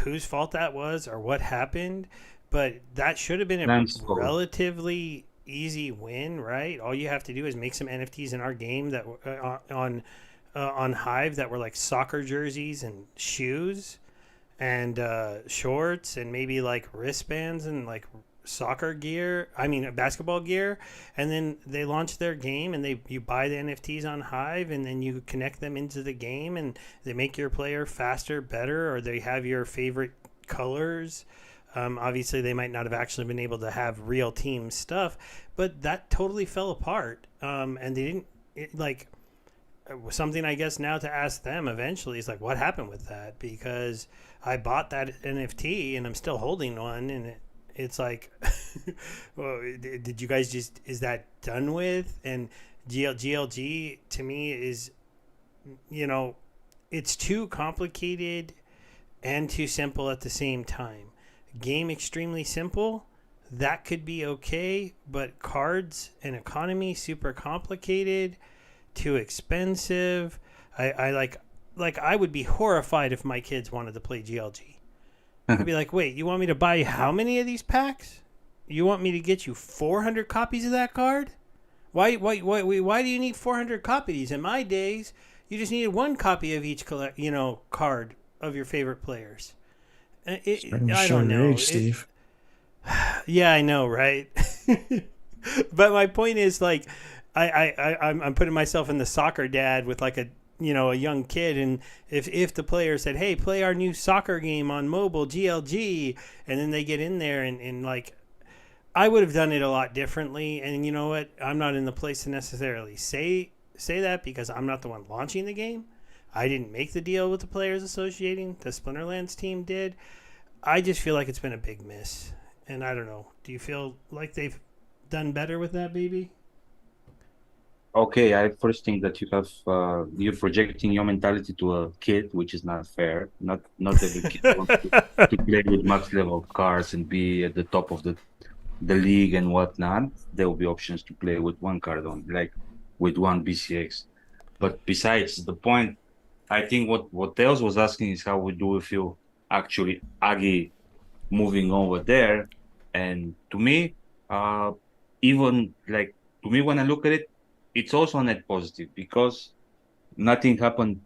whose fault that was or what happened. But that should have been a relatively easy win, right? All you have to do is make some NFTs in our game that on on Hive that were like soccer jerseys and shoes and shorts and maybe like wristbands and like soccer gear. I mean, basketball gear. And then they launch their game and you buy the NFTs on Hive and then you connect them into the game and they make your player faster, better, or they have your favorite colors. Obviously, they might not have actually been able to have real team stuff, but that totally fell apart. And they didn't like something. I guess now to ask them eventually is like, what happened with that? Because I bought that NFT and I'm still holding one, and it's like, well, did you guys just is that done with? And GLG to me is, it's too complicated and too simple at the same time. Game extremely simple, that could be okay, but cards and economy super complicated, too expensive. I like I would be horrified if my kids wanted to play GLG. I'd be like, wait, you want me to buy how many of these packs? You want me to get you 400 copies of that card? Why do you need 400 copies? In my days, you just needed one copy of each card of your favorite players. I don't know. Age, Steve. Yeah, I know, right? But my point is, like, I'm putting myself in the soccer dad with like a young kid, and if the player said, hey, play our new soccer game on mobile GLG, and then they get in there and like, I would have done it a lot differently. And you know what? I'm not in the place to necessarily say that because I'm not the one launching the game. I didn't make the deal with the Players Associating. The Splinterlands team did. I just feel like it's been a big miss. And I don't know. Do you feel like they've done better with that, baby? Okay, I first think that you're projecting your mentality to a kid, which is not fair. Not every kid wants to play with max level cards and be at the top of the league and whatnot. There will be options to play with one card on, like with one BCX. But besides the point, I think what Tails was asking is how do we feel actually Aggie moving over there. And to me, even like to me when I look at it, it's also a net positive because nothing happened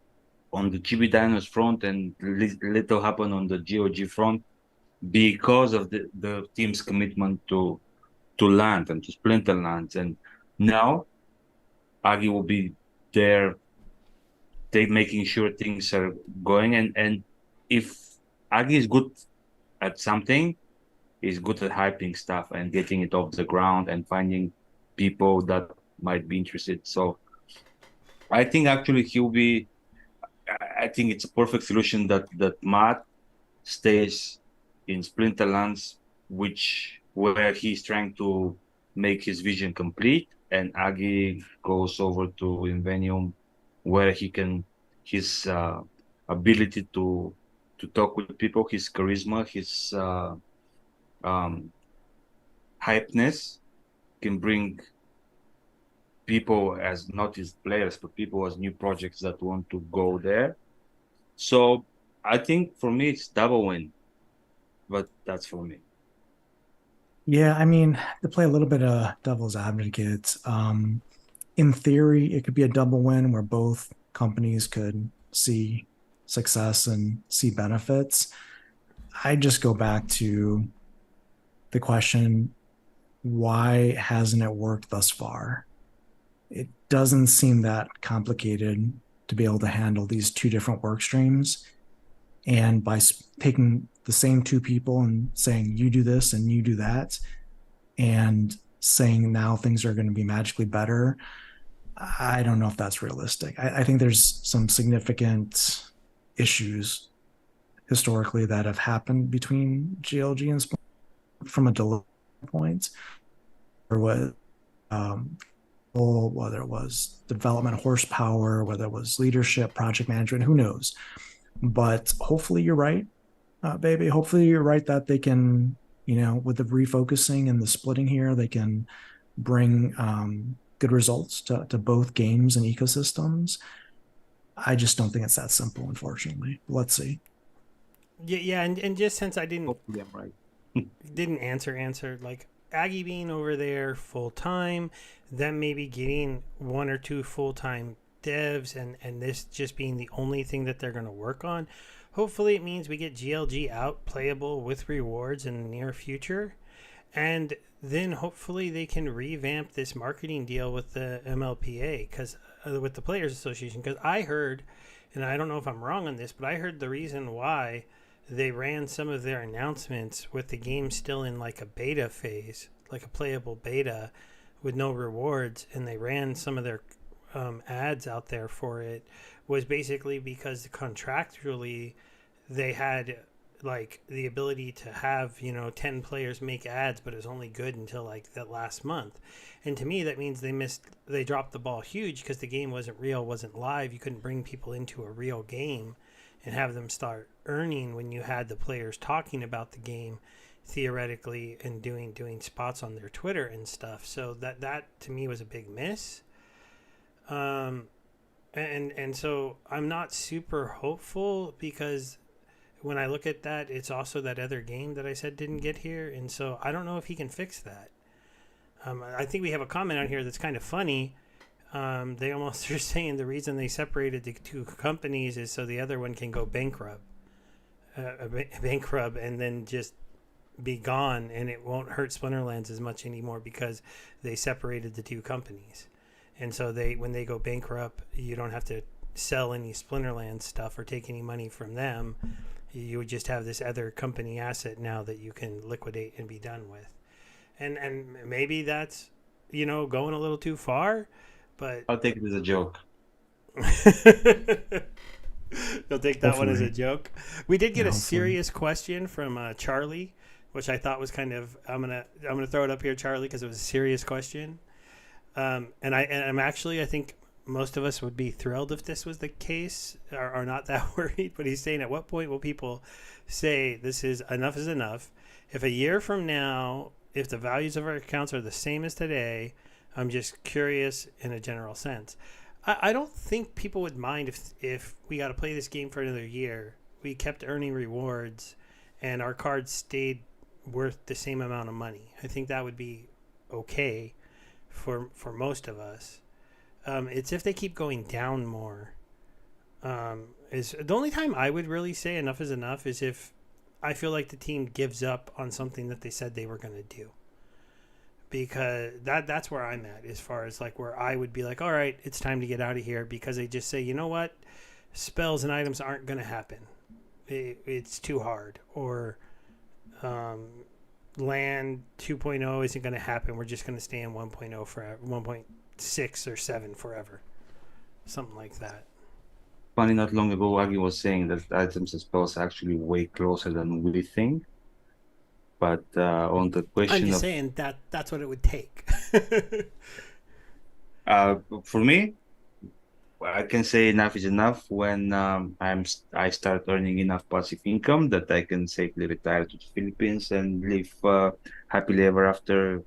on the GB Dinos front and little happened on the GOG front because of the team's commitment to land and to Splinterlands. And now Aggie will be there, making sure things are going. And if Aggie is good at something, he's good at hyping stuff and getting it off the ground and finding people that might be interested. So I think actually I think it's a perfect solution that Matt stays in Splinterlands, where he's trying to make his vision complete, and Aggie goes over to Inveniam, where his ability to talk with people, his charisma, his hypeness can bring people as not as players, but people as new projects that want to go there. So I think for me, it's double win, but that's for me. Yeah, I mean, to play a little bit of devil's advocate, in theory, it could be a double win where both companies could see success and see benefits. I just go back to the question, why hasn't it worked thus far? It doesn't seem that complicated to be able to handle these two different work streams. And by taking the same two people and saying, you do this and you do that, and saying now things are going to be magically better, I don't know if that's realistic. I think there's some significant issues historically that have happened between GLG and Splinterlands from a delivery point, or what, whether it was development horsepower, whether it was leadership, project management, who knows. But hopefully you're right, baby. Hopefully you're right that they can, with the refocusing and the splitting here, they can bring good results to both games and ecosystems. I just don't think it's that simple, unfortunately. Let's see. Yeah, and just since I didn't Hopefully I'm right. didn't answer like Aggie being over there full time, then maybe getting one or two full time devs and this just being the only thing that they're going to work on. Hopefully it means we get GLG out playable with rewards in the near future. And then hopefully they can revamp this marketing deal with the MLPA, because with the Players Association, because I heard, and I don't know if I'm wrong on this, but I heard the reason why they ran some of their announcements with the game still in like a beta phase, like a playable beta with no rewards, and they ran some of their ads out there for it, was basically because contractually they had like the ability to have 10 players make ads, but it was only good until like that last month. And to me that means they dropped the ball huge, because the game wasn't real, wasn't live. You couldn't bring people into a real game and have them start earning when you had the players talking about the game theoretically and doing spots on their Twitter and stuff. So that to me was a big miss. And so I'm not super hopeful, because when I look at that, it's also that other game that I said didn't get here. And so I don't know if he can fix that. I think we have a comment on here that's kind of funny. They almost are saying the reason they separated the two companies is so the other one can go bankrupt and then just be gone, and it won't hurt Splinterlands as much anymore because they separated the two companies. And so when they go bankrupt, you don't have to sell any Splinterlands stuff or take any money from them. You would just have this other company asset now that you can liquidate and be done with. And maybe that's, going a little too far, but I'll take it as a joke. You'll take that one as a joke. We did get a serious question from Charlie, which I thought was kind of, I'm gonna throw it up here, Charlie, because it was a serious question. And I think most of us would be thrilled if this was the case, or not that worried. But he's saying, at what point will people say this is enough? If a year from now, if the values of our accounts are the same as today, I'm just curious in a general sense. I don't think people would mind if we got to play this game for another year. We kept earning rewards and our cards stayed worth the same amount of money. I think that would be okay for most of us. It's if they keep going down more. Is the only time I would really say enough is enough is if I feel like the team gives up on something that they said they were going to do. Because that's where I'm at, as far as like where I would be like, all right, it's time to get out of here, because they just say, you know what, spells and items aren't going to happen. It's too hard. Or land 2.0 isn't going to happen. We're just going to stay in 1.0 forever, 1.6 or 7 forever. Something like that. Funny, not long ago, Aggie was saying that items and spells are actually way closer than we think. But on the question, I'm just saying that's what it would take. For me, I can say enough is enough when I start earning enough passive income that I can safely retire to the Philippines and live happily ever after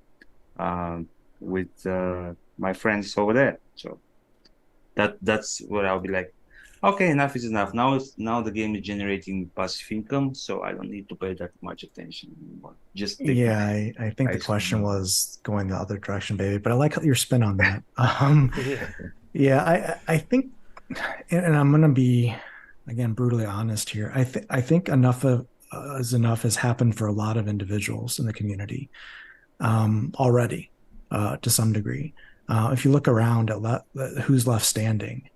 with my friends over there. So that's where I'll be like, okay, enough is enough. Now the game is generating passive income, so I don't need to pay that much attention anymore. Just I think the question was going the other direction, baby. But I like your spin on that. I think, and I'm gonna be again brutally honest here. I think enough is enough has happened for a lot of individuals in the community already, to some degree. If you look around at who's left standing.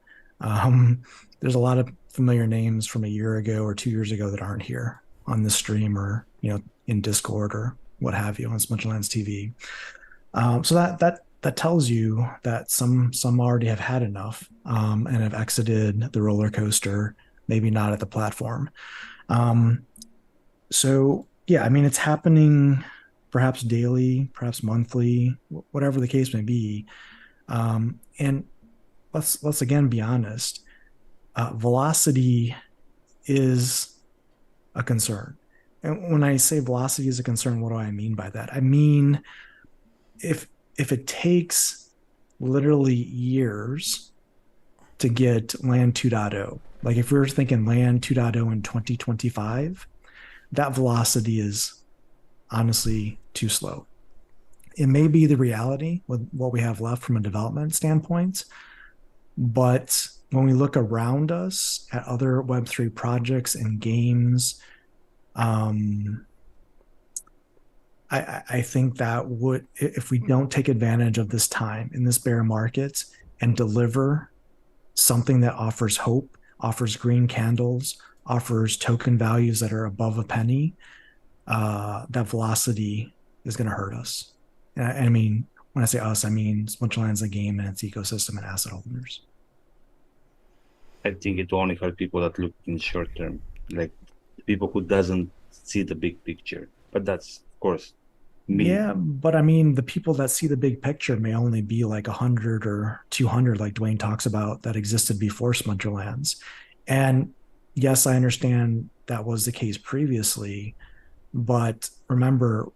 There's a lot of familiar names from a year ago or 2 years ago that aren't here on the stream or, in Discord or what have you on Splinterlands TV. So that tells you that some already have had enough and have exited the roller coaster, maybe not at the platform. So yeah, I mean, it's happening perhaps daily, perhaps monthly, whatever the case may be. And let's again be honest. Velocity is a concern. And when I say velocity is a concern, what do I mean by that? I mean, if it takes literally years to get Land 2.0, like if we were thinking Land 2.0 in 2025, that velocity is honestly too slow. It may be the reality with what we have left from a development standpoint, But when we look around us at other Web3 projects and games, um, I think that would, if we don't take advantage of this time in this bear market and deliver something that offers hope, offers green candles, offers token values that are above a penny, that velocity is going to hurt us. And I mean, when I say us, I mean Splinterlands, the game and its ecosystem and asset holders. I think it will only help people that look in short term, like people who doesn't see the big picture. But that's, of course, me. Yeah, but I mean, the people that see the big picture may only be like 100 or 200, like Dwayne talks about, that existed before Splinterlands. And yes, I understand that was the case previously, but remember,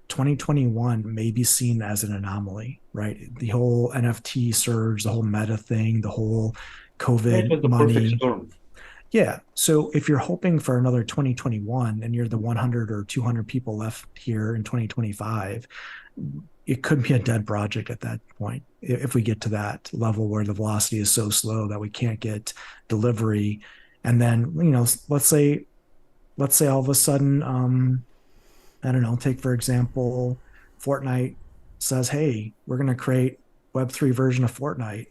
2021 may be seen as an anomaly, right? The whole NFT surge, the whole meta thing, the whole It was COVID the perfect money. storm. Yeah. So if you're hoping for another 2021 and you're the 100 or 200 people left here in 2025, it could be a dead project at that point. If we get to that level where the velocity is so slow that we can't get delivery. And then, let's say all of a sudden, I don't know, take for example, Fortnite says, hey, we're going to create Web3 version of Fortnite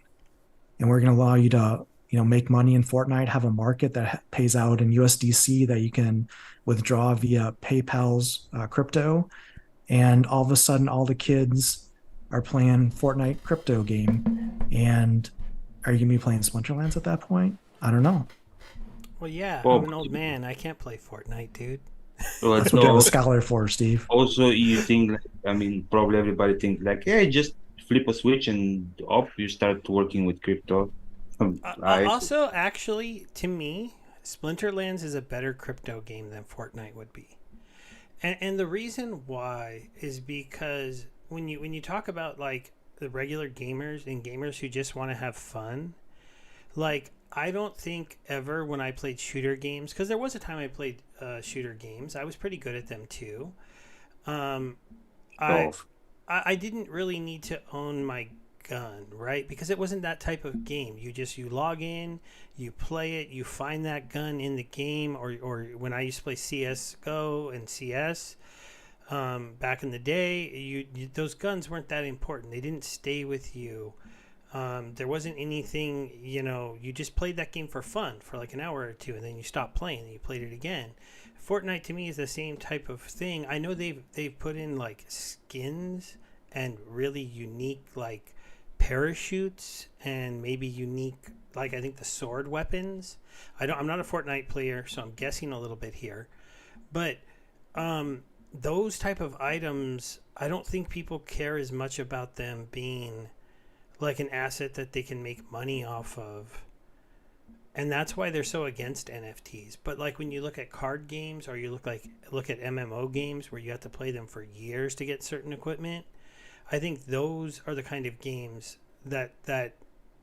and we're going to allow you to make money in Fortnite, have a market that pays out in USDC that you can withdraw via PayPal's crypto, and all of a sudden all the kids are playing Fortnite crypto game. And are you gonna be playing Splinterlands at that point? I don't know. Well, yeah, Well, I'm an old man. I can't play Fortnite, dude. but That's what you have a no, scholar for, Steve. also you think like, I mean, probably everybody think like, yeah, just flip a switch and up you start working with crypto. I Also, actually, to me, Splinterlands is a better crypto game than Fortnite would be. And the reason why is because when you talk about like the regular gamers and gamers who just want to have fun, like I don't think ever when I played shooter games, because there was a time I played shooter games, I was pretty good at them too. Um, I oh, I didn't really need to own my gun, right? Because it wasn't that type of game. You log in, you play it, you find that gun in the game, or when I used to play CS:GO and CS back in the day, those guns weren't that important. They didn't stay with you. There wasn't anything, you just played that game for fun for like an hour or two, and then you stopped playing and you played it again. Fortnite to me is the same type of thing. I know they've put in like skins and really unique like parachutes and maybe unique, like I think the sword weapons. I'm not a Fortnite player, so I'm guessing a little bit here, but those type of items, I don't think people care as much about them being like an asset that they can make money off of. And that's why they're so against NFTs. But like when you look at card games, or you look at MMO games where you have to play them for years to get certain equipment, I think those are the kind of games that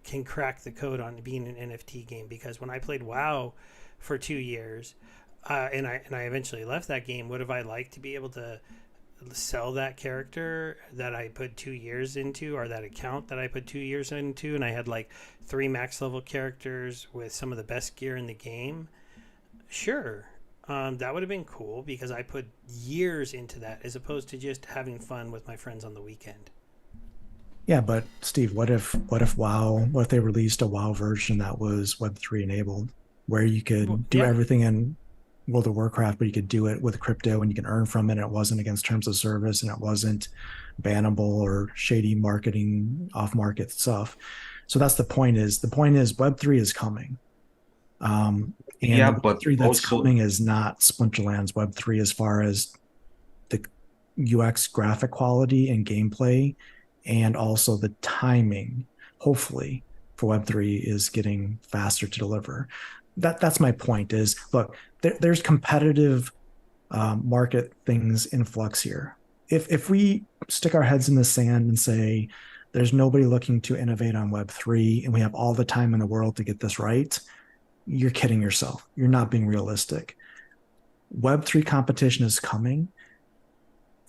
can crack the code on being an NFT game. Because when I played WoW for 2 years, and I eventually left that game, would have I liked to be able to sell that character that I put 2 years into, or that account that I put 2 years into, and I had like 3 max level characters with some of the best gear in the game? Sure. That would have been cool because I put years into that as opposed to just having fun with my friends on the weekend. Yeah, but Steve, what if they released a WoW version that was Web3 enabled, where you Well, could do yeah. everything in World of Warcraft, but you could do it with crypto and you can earn from it. It wasn't against terms of service and it wasn't bannable or shady marketing, off market stuff. So that's the point is Web3 is coming. And yeah, the but Web3 that's also coming is not Splinterlands Web3 as far as the UX graphic quality and gameplay, and also the timing, hopefully, for Web3 is getting faster to deliver. That's my point is, look, there's competitive market things in flux here. If we stick our heads in the sand and say there's nobody looking to innovate on Web3 and we have all the time in the world to get this right, you're kidding yourself. You're not being realistic. Web3 competition is coming.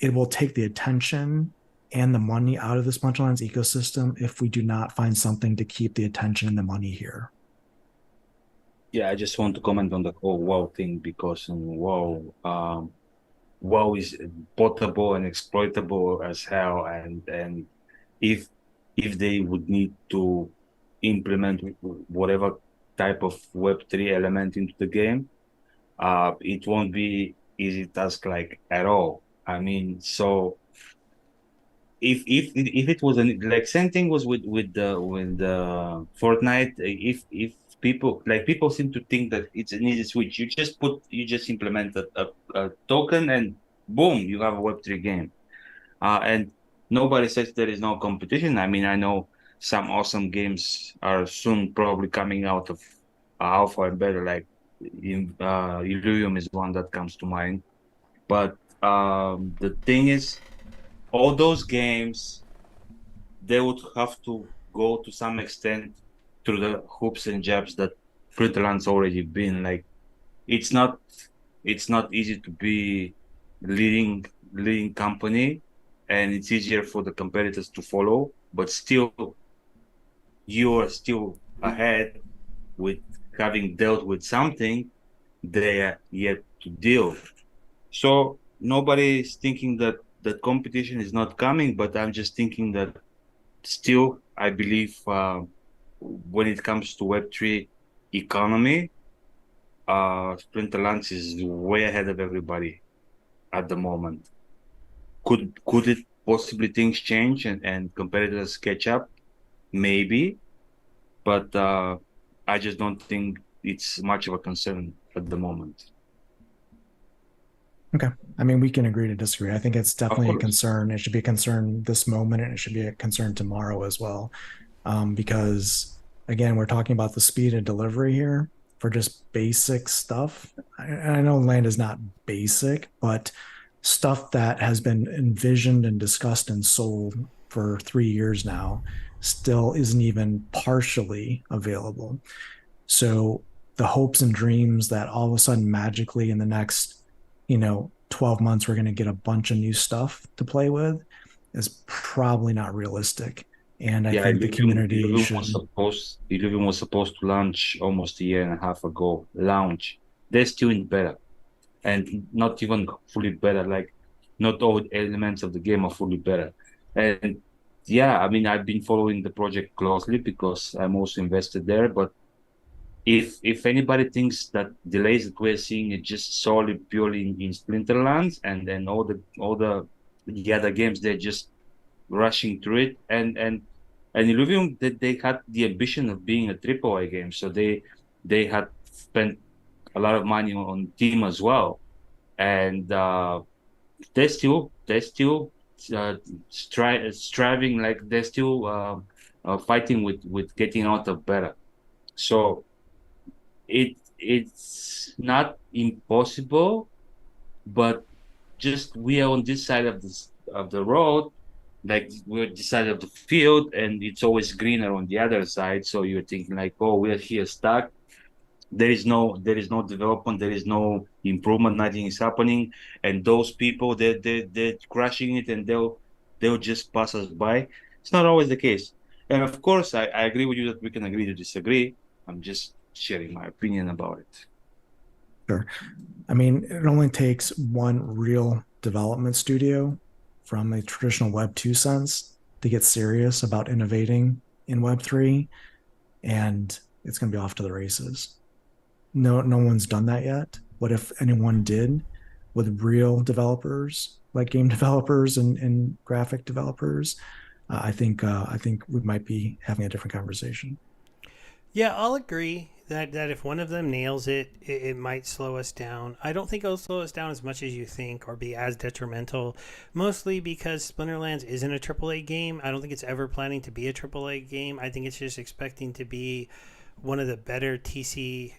It will take the attention and the money out of the Splinterlands ecosystem if we do not find something to keep the attention and the money here. Yeah, I just want to comment on the whole WoW thing because in WoW is potable and exploitable as hell, and if if they would need to implement whatever type of Web3 element into the game, it won't be easy task like at all. I mean, so if it was like same thing was with the Fortnite. If people seem to think that it's an easy switch, you just implement a token and boom, you have a Web3 game. And nobody says there is no competition. I mean, I know some awesome games are soon probably coming out of alpha and beta, like Illuvium is one that comes to mind. But the thing is, all those games, they would have to go to some extent through the hoops and jabs that Splinterlands already been. Like it's not it's not easy to be leading company, and it's easier for the competitors to follow, but still you are still ahead with having dealt with something they are yet to deal. So nobody is thinking that competition is not coming, but I'm just thinking that still, I believe when it comes to Web3 economy, Splinterlands is way ahead of everybody at the moment. Could it possibly things change and competitors catch up? Maybe, but I just don't think it's much of a concern at the moment. Okay. I mean, we can agree to disagree. I think it's Of definitely a course. concern. It should be a concern this moment, and it should be a concern tomorrow as well. Because again, we're talking about the speed of delivery here for just basic stuff. I know land is not basic, but stuff that has been envisioned and discussed and sold for 3 years now still isn't even partially available. So the hopes and dreams that all of a sudden magically in the next, 12 months, we're going to get a bunch of new stuff to play with is probably not realistic. And I Yeah, think the community should. Illuvium was supposed to launch almost a year and a half ago. Launch. They're still in beta, and not even fully beta. Like, not all elements of the game are fully beta. And yeah, I mean, I've been following the project closely because I'm also invested there. But if anybody thinks that delays that we're seeing is just solely purely in Splinterlands, and then the other games, they're just rushing through it, and Illuvium, they had the ambition of being a triple A game, so they had spent a lot of money on team as well, and they're still striving, like they're still fighting with getting out of beta. So it's not impossible, but just we are on this side of the road, like we're this side of the field, and it's always greener on the other side. So you're thinking like, oh, we're here stuck. There is no development, there is no improvement, nothing is happening, and those people they're crushing it, and they'll just pass us by. It's not always the case, and of course, I agree with you that we can agree to disagree. I'm just sharing my opinion about it. Sure. I mean, it only takes one real development studio from a traditional Web 2 sense to get serious about innovating in Web 3, and it's going to be off to the races. No one's done that yet. What if anyone did with real developers, like game developers and graphic developers? I think we might be having a different conversation. Yeah, I'll agree that if one of them nails it, it might slow us down. I don't think it'll slow us down as much as you think or be as detrimental, mostly because Splinterlands isn't a AAA game. I don't think it's ever planning to be a AAA game. I think it's just expecting to be one of the better TCG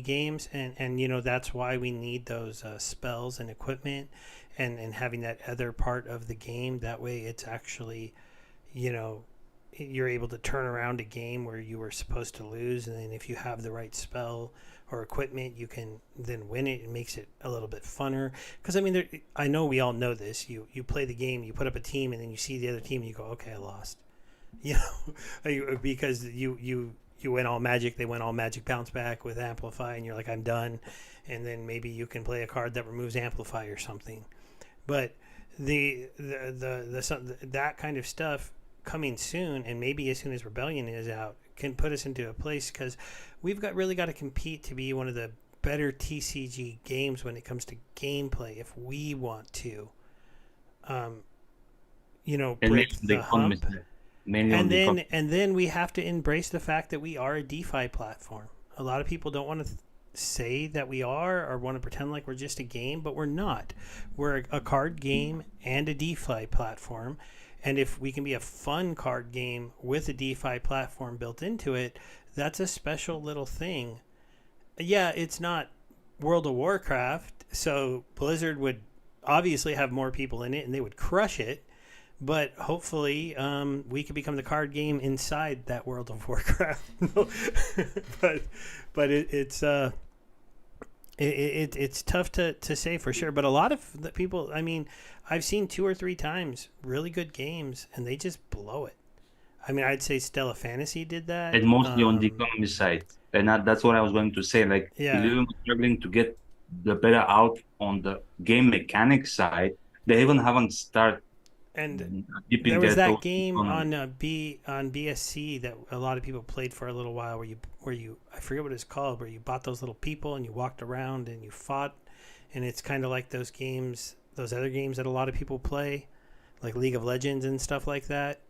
games, and that's why we need those spells and equipment, and having that other part of the game. That way, it's actually, you know, you're able to turn around a game where you were supposed to lose, and then if you have the right spell or equipment, you can then win it. It makes it a little bit funner. Because I mean, I know we all know this. You play the game, you put up a team, and then you see the other team, and you go, okay, I lost. You know, because you went all magic, they went all magic bounce back with amplify, and you're like, I'm done. And then maybe you can play a card that removes amplify or something. But that kind of stuff coming soon, and maybe as soon as Rebellion is out, can put us into a place, because we've really got to compete to be one of the better TCG games when it comes to gameplay if we want to, break the hump. And then we have to embrace the fact that we are a DeFi platform. A lot of people don't want to say that we are, or want to pretend like we're just a game, but we're not. We're a card game and a DeFi platform. And if we can be a fun card game with a DeFi platform built into it, that's a special little thing. Yeah, it's not World of Warcraft, so Blizzard would obviously have more people in it and they would crush it. But hopefully, we could become the card game inside that World of Warcraft. but it's tough to say for sure. But a lot of the people, I mean, I've seen 2 or 3 times really good games, and they just blow it. I mean, I'd say Stella Fantasy did that, and mostly on the economy side, and that's what I was going to say. Like, yeah, Illuvium is struggling to get the better out on the game mechanics side. They even haven't started. And there was that game on BSC that a lot of people played for a little while, where you I forget what it's called, where you bought those little people and you walked around and you fought, and it's kind of like those games, those other games that a lot of people play, like League of Legends and stuff like that.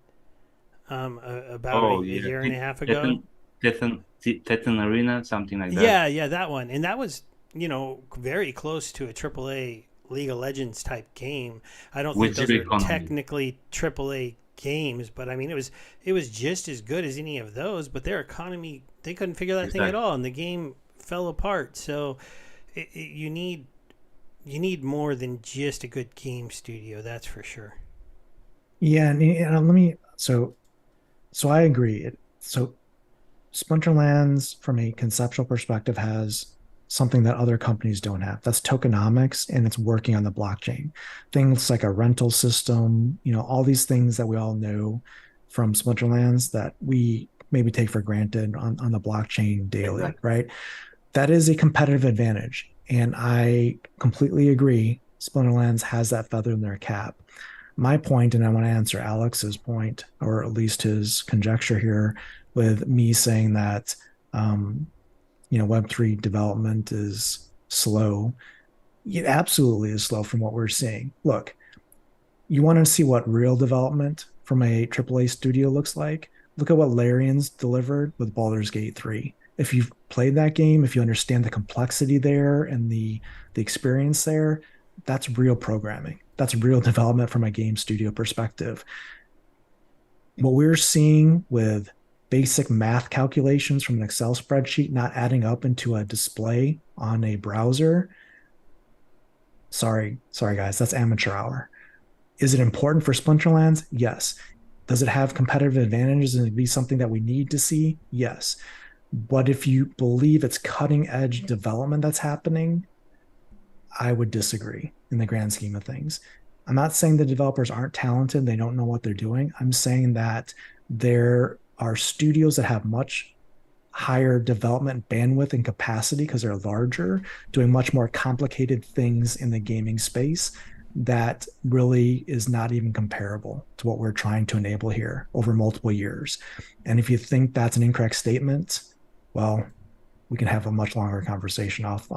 About a year and a half ago, Titan Arena, something like that. Yeah, that one, and that was very close to a AAA League of Legends type game. I don't think those are technically AAA games, but I mean it was just as good as any of those. But their economy, they couldn't figure that thing at all, and the game fell apart. So you need more than just a good game studio, that's for sure. Yeah, and let me so I agree. So Splinterlands, from a conceptual perspective, has something that other companies don't have. That's tokenomics, and it's working on the blockchain. Things like a rental system, all these things that we all know from Splinterlands that we maybe take for granted on the blockchain daily, right? That is a competitive advantage. And I completely agree. Splinterlands has that feather in their cap. My point, and I want to answer Alex's point, or at least his conjecture here, with me saying that Web3 development is slow. It absolutely is slow from what we're seeing. Look, you want to see what real development from a AAA studio looks like? Look at what Larian's delivered with Baldur's Gate 3. If you've played that game, if you understand the complexity there and the experience there, that's real programming. That's real development from a game studio perspective. What we're seeing with basic math calculations from an Excel spreadsheet not adding up into a display on a browser, sorry guys, that's amateur hour. Is it important for Splinterlands? Yes. Does it have competitive advantages and be something that we need to see? Yes. But if you believe it's cutting edge development that's happening, I would disagree in the grand scheme of things. I'm not saying the developers aren't talented, they don't know what they're doing. I'm saying that there are studios that have much higher development bandwidth and capacity because they're larger, doing much more complicated things in the gaming space that really is not even comparable to what we're trying to enable here over multiple years. And if you think that's an incorrect statement, well, we can have a much longer conversation off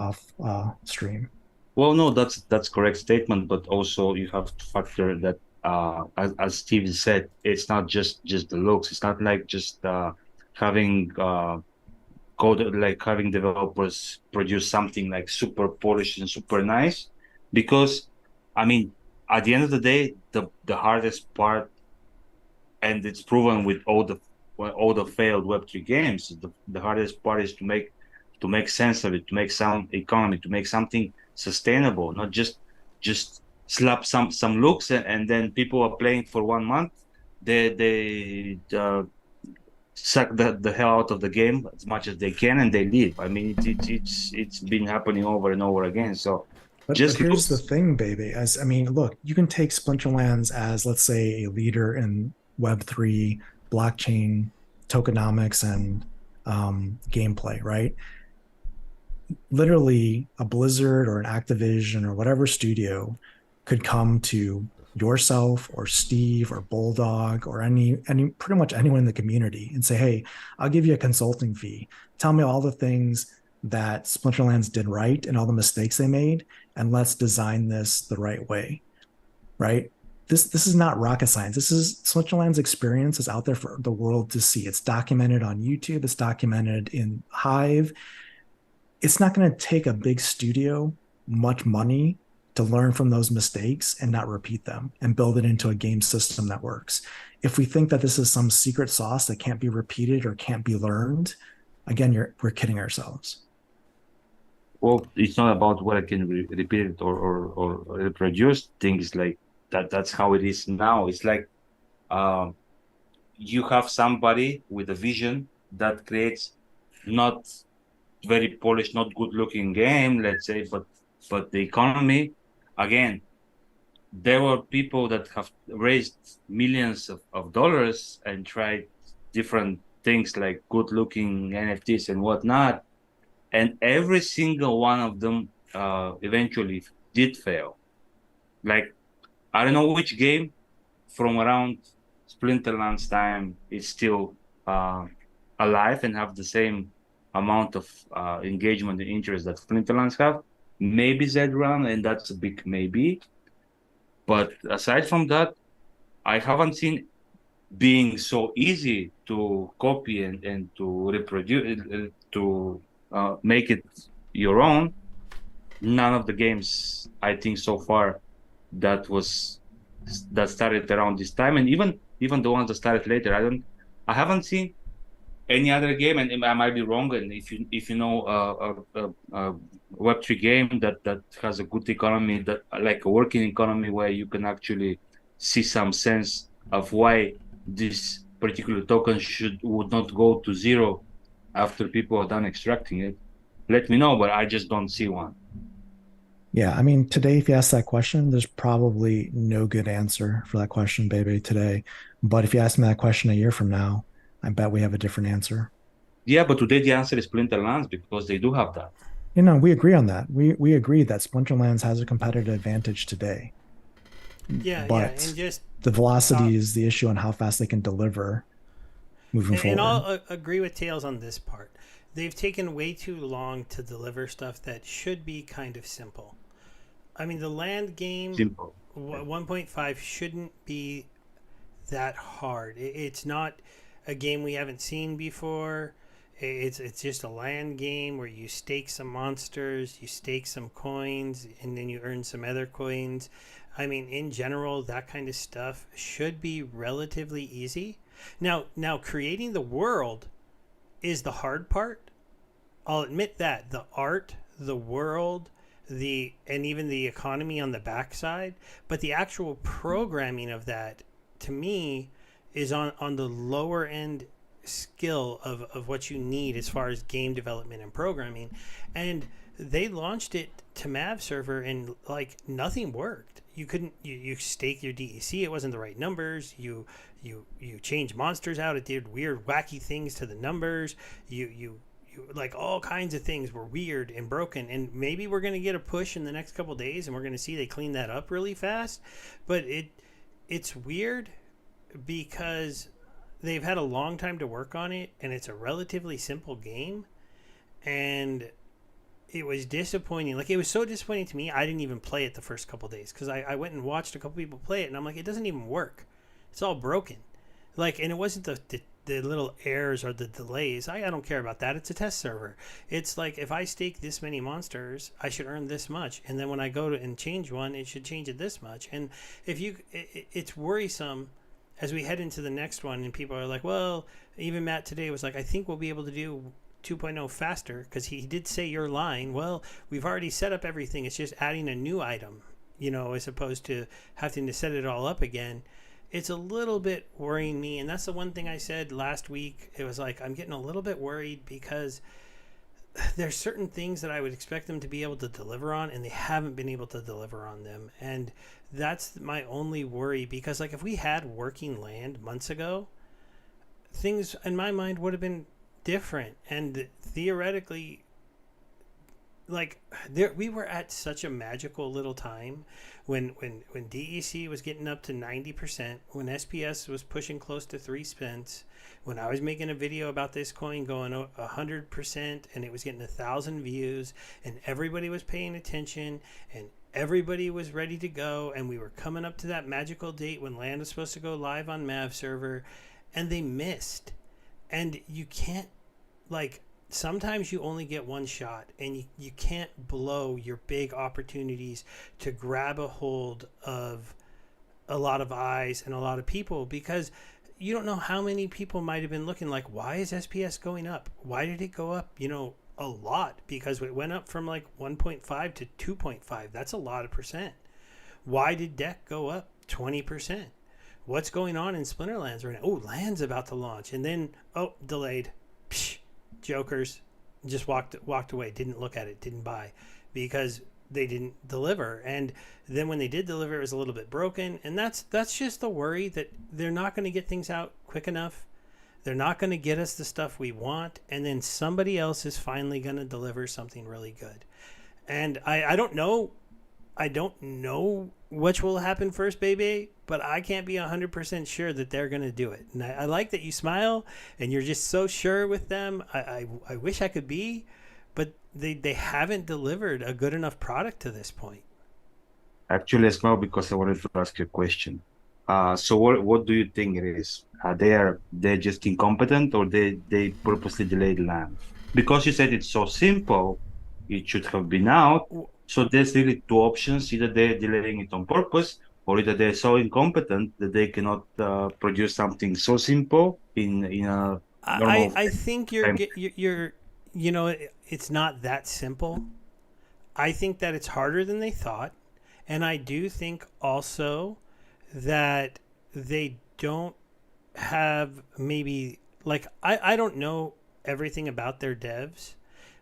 stream. Well, no, that's correct statement, but also you have to factor that as Steven said, it's not just the looks. It's not like just having having developers produce something like super polished and super nice, because I mean, at the end of the day, the hardest part, and it's proven with all the failed Web3 games, the hardest part is to make sense of it, to make some economy, to make something sustainable, not just slap some looks and then people are playing for 1 month. They suck the hell out of the game as much as they can, and they leave. I mean, it's been happening over and over again. So But just here's the lose. thing, baby. As I mean, look, you can take Splinterlands as, let's say, a leader in Web3, blockchain, tokenomics, and gameplay, right? Literally, a Blizzard or an Activision or whatever studio could come to yourself or Steve or Bulldog or any pretty much anyone in the community and say, "Hey, I'll give you a consulting fee. Tell me all the things that Splinterlands did right and all the mistakes they made, and let's design this the right way." Right? This is not rocket science. This is Splinterlands experience is out there for the world to see. It's documented on YouTube. It's documented in Hive. It's not going to take a big studio much money to learn from those mistakes and not repeat them and build it into a game system that works. If we think that this is some secret sauce that can't be repeated or can't be learned, again, we're kidding ourselves. Well, it's not about what I can repeat it or reproduce things like that. That's how it is now. It's like um, you have somebody with a vision that creates not very polished, not good looking game, let's say, but the economy, again, there were people that have raised millions of dollars and tried different things like good looking NFTs and whatnot. And every single one of them eventually did fail. Like, I don't know which game from around Splinterlands time is still uh, alive and have the same amount of engagement and interest that Splinterlands have. Maybe Z-Run, and that's a big maybe. But aside from that, I haven't seen being so easy to copy and to reproduce, to make it your own. None of the games, I think, so far that was that started around this time, and even the ones that started later, I haven't seen any other game, and I might be wrong. And if you know a Web3 game that has a good economy, that like a working economy where you can actually see some sense of why this particular token would not go to zero after people are done extracting it, let me know. But I just don't see one. Yeah, I mean, today, if you ask that question, there's probably no good answer for that question, baby, today. But if you ask me that question a year from now, I bet we have a different answer. Yeah, but today the answer is Splinterlands because they do have that. You know, we agree on that. We agree that Splinterlands has a competitive advantage today. Yeah, But and just the velocity is the issue on how fast they can deliver moving forward. and I'll agree with Tails on this part. They've taken way too long to deliver stuff that should be kind of simple. I mean, the land game Simple. 1.5 shouldn't be that hard. It's not a game we haven't seen before. It's just a land game where you stake some monsters, you stake some coins, and then you earn some other coins. I mean, in general, that kind of stuff should be relatively easy. Now creating the world is the hard part. I'll admit that the art, the world, the and even the economy on the backside, but the actual programming of that, to me, is on the lower end skill of what you need as far as game development and programming. And they launched it to Mav server and like nothing worked. You couldn't you stake your DEC, it wasn't the right numbers. You change monsters out, it did weird wacky things to the numbers. You like all kinds of things were weird and broken, and maybe we're going to get a push in the next couple days and we're going to see they clean that up really fast. But it's weird because they've had a long time to work on it and it's a relatively simple game, and it was disappointing. Like, it was so disappointing to me, I didn't even play it the first couple days because I went and watched a couple people play it and I'm like, it doesn't even work. It's all broken. Like, and it wasn't the little errors or the delays. I don't care about that. It's a test server. It's like, if I stake this many monsters, I should earn this much. And then when I go to and change one, it should change it this much. And it's worrisome as we head into the next one. And people are like, well, even Matt today was like, I think we'll be able to do 2.0 faster, because he did say you're lying. Well, we've already set up everything. It's just adding a new item, as opposed to having to set it all up again. it's a little bit worrying me. And that's the one thing I said last week. It was like, I'm getting a little bit worried because there's certain things that I would expect them to be able to deliver on, and they haven't been able to deliver on them. And that's my only worry, because like if we had working land months ago, things in my mind would have been different. And theoretically, like there, we were at such a magical little time when DEC was getting up to 90%, when SPS was pushing close to 3 cents, when I was making a video about this coin going 100% and it was getting 1,000 views and everybody was paying attention and everybody was ready to go, and we were coming up to that magical date when land was supposed to go live on Mav server, and they missed. And you can't, like, sometimes you only get one shot, and you can't blow your big opportunities to grab a hold of a lot of eyes and a lot of people, because you don't know how many people might have been looking like, why is SPS going up? Why did it go up, a lot? Because it went up from like 1.5 to 2.5. That's a lot of percent. Why did deck go up 20%? What's going on in Splinterlands right now? Oh, land's about to launch, and then delayed. Psh, jokers. Just walked away, didn't look at it, didn't buy, because they didn't deliver. And then when they did deliver, it was a little bit broken, and that's just the worry, that they're not going to get things out quick enough. They're not going to get us the stuff we want, and then somebody else is finally going to deliver something really good. And I don't know which will happen first, baby, but I can't be 100% sure that they're going to do it. And I like that you smile and you're just so sure with them. I wish I could be, but they haven't delivered a good enough product to this point. Actually, as well, because I wanted to ask you a question. So what do you think it is? They're just incompetent, or they purposely delayed land? Because you said it's so simple, it should have been out. So there's really two options: either they're delaying it on purpose, or either they're so incompetent that they cannot produce something so simple in a normal. I think you're it's not that simple. I think that it's harder than they thought, and I do think also that they don't have, maybe, like, I don't know everything about their devs,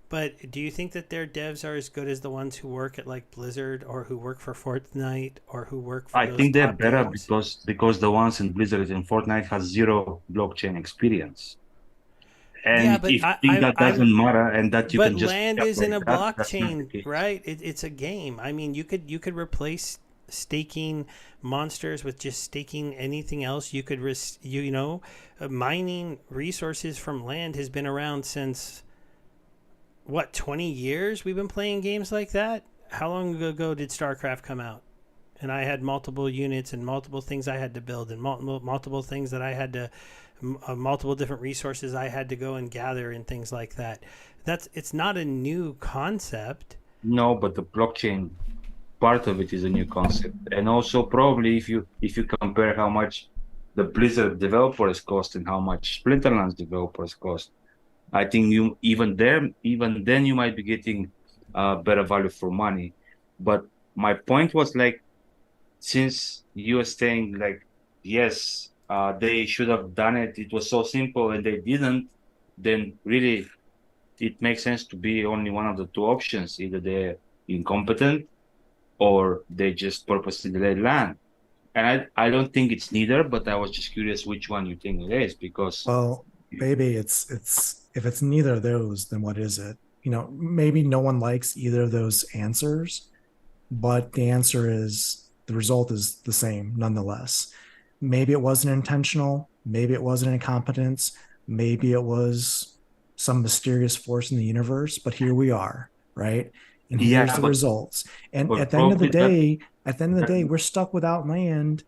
but do you think that their devs are as good as the ones who work at like Blizzard, or who work for Fortnite, or who work for I think they're better because the ones in Blizzard and Fortnite has zero blockchain experience. And yeah, but that doesn't matter, and that you but can just land isn't a blockchain, case. right? It's a game. I mean, you could replace staking monsters with just staking anything else. You could mining resources from land has been around since, what, 20 years we've been playing games like that? How long ago did StarCraft come out? And I had multiple units and multiple things I had to build, and multiple things that I had to, multiple different resources I had to go and gather and things like that. It's not a new concept. No, but the blockchain part of it is a new concept. And also probably if you compare how much the Blizzard developers cost and how much Splinterlands developers cost, I think even then you might be getting better value for money. But my point was, like, since you were saying like, yes, they should have done it, it was so simple, and they didn't, then really it makes sense to be only one of the two options: either they're incompetent or they just purposely delayed land. And I don't think it's neither, but I was just curious which one you think it is, because baby, it's if it's neither of those, then what is it? Maybe no one likes either of those answers, but the answer is, the result is the same nonetheless. Maybe it wasn't intentional, maybe it wasn't incompetence, maybe it was some mysterious force in the universe, but here we are, right? And here's the results. And at the end of the day, we're stuck without land,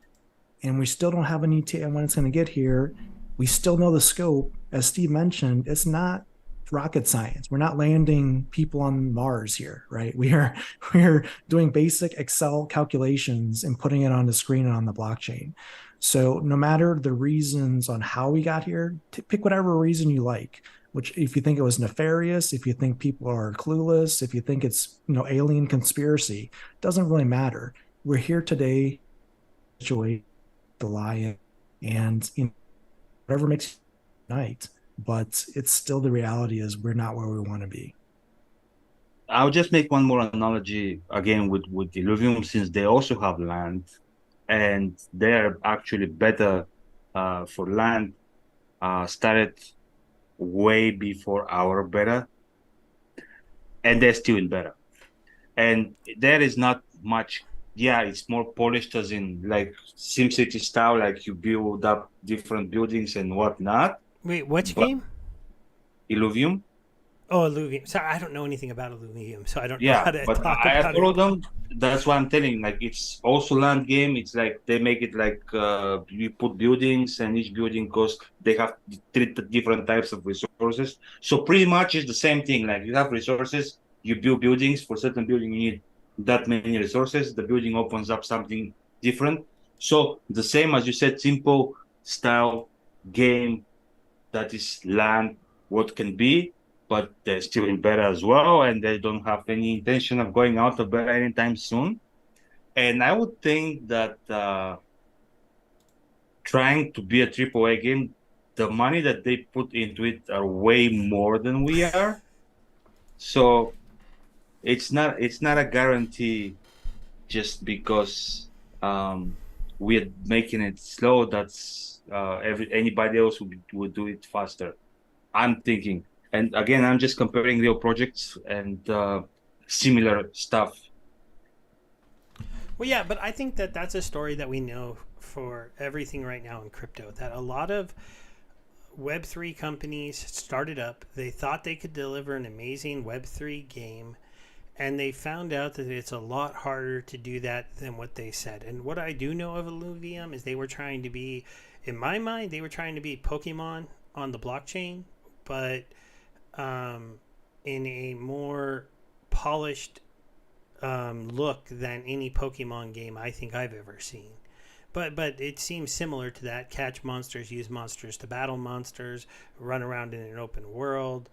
and we still don't have any ETA when it's going to get here. We still know the scope. As Steve mentioned, it's not rocket science. We're not landing people on Mars here, right? We're doing basic Excel calculations and putting it on the screen and on the blockchain. So no matter the reasons on how we got here, pick whatever reason you like. Which, if you think it was nefarious, if you think people are clueless, if you think it's alien conspiracy, doesn't really matter. We're here today. the lie and whatever makes you night. But it's still the reality is we're not where we want to be. I'll just make one more analogy again with Illuvium, since they also have land, and they're actually better for land. Started way before our beta, and they're still in beta. And there is not much. Yeah, it's more polished, as in like SimCity style, like you build up different buildings and whatnot. Wait, which But game? Illuvium, Oh, Illuvium. Sorry, I don't know anything about Illuvium, so I don't know yeah, how to but talk I about follow it. them. That's why I'm telling. Like it's also land game. It's like they make it like you put buildings, and each building costs. They have three different types of resources. So pretty much it's the same thing. Like you have resources, you build buildings. For certain building, you need that many resources. The building opens up something different. So the same as you said, simple style game that is land what can be, but they're still in beta as well, and they don't have any intention of going out of beta anytime soon. And I would think that trying to be a AAA game, the money that they put into it are way more than we are. So it's not a guarantee just because we're making it slow. That's anybody else would do it faster. I'm thinking. And again, I'm just comparing real projects and similar stuff. Well, yeah, but I think that that's a story that we know for everything right now in crypto. That a lot of Web3 companies started up. They thought they could deliver an amazing Web3 game, and they found out that it's a lot harder to do that than what they said. And what I do know of Illuvium is they were trying to be, in my mind, they were trying to be Pokemon on the blockchain, but in a more polished look than any Pokemon game I think I've ever seen. But it seems similar to that. Catch monsters, use monsters to battle monsters, run around in an open world.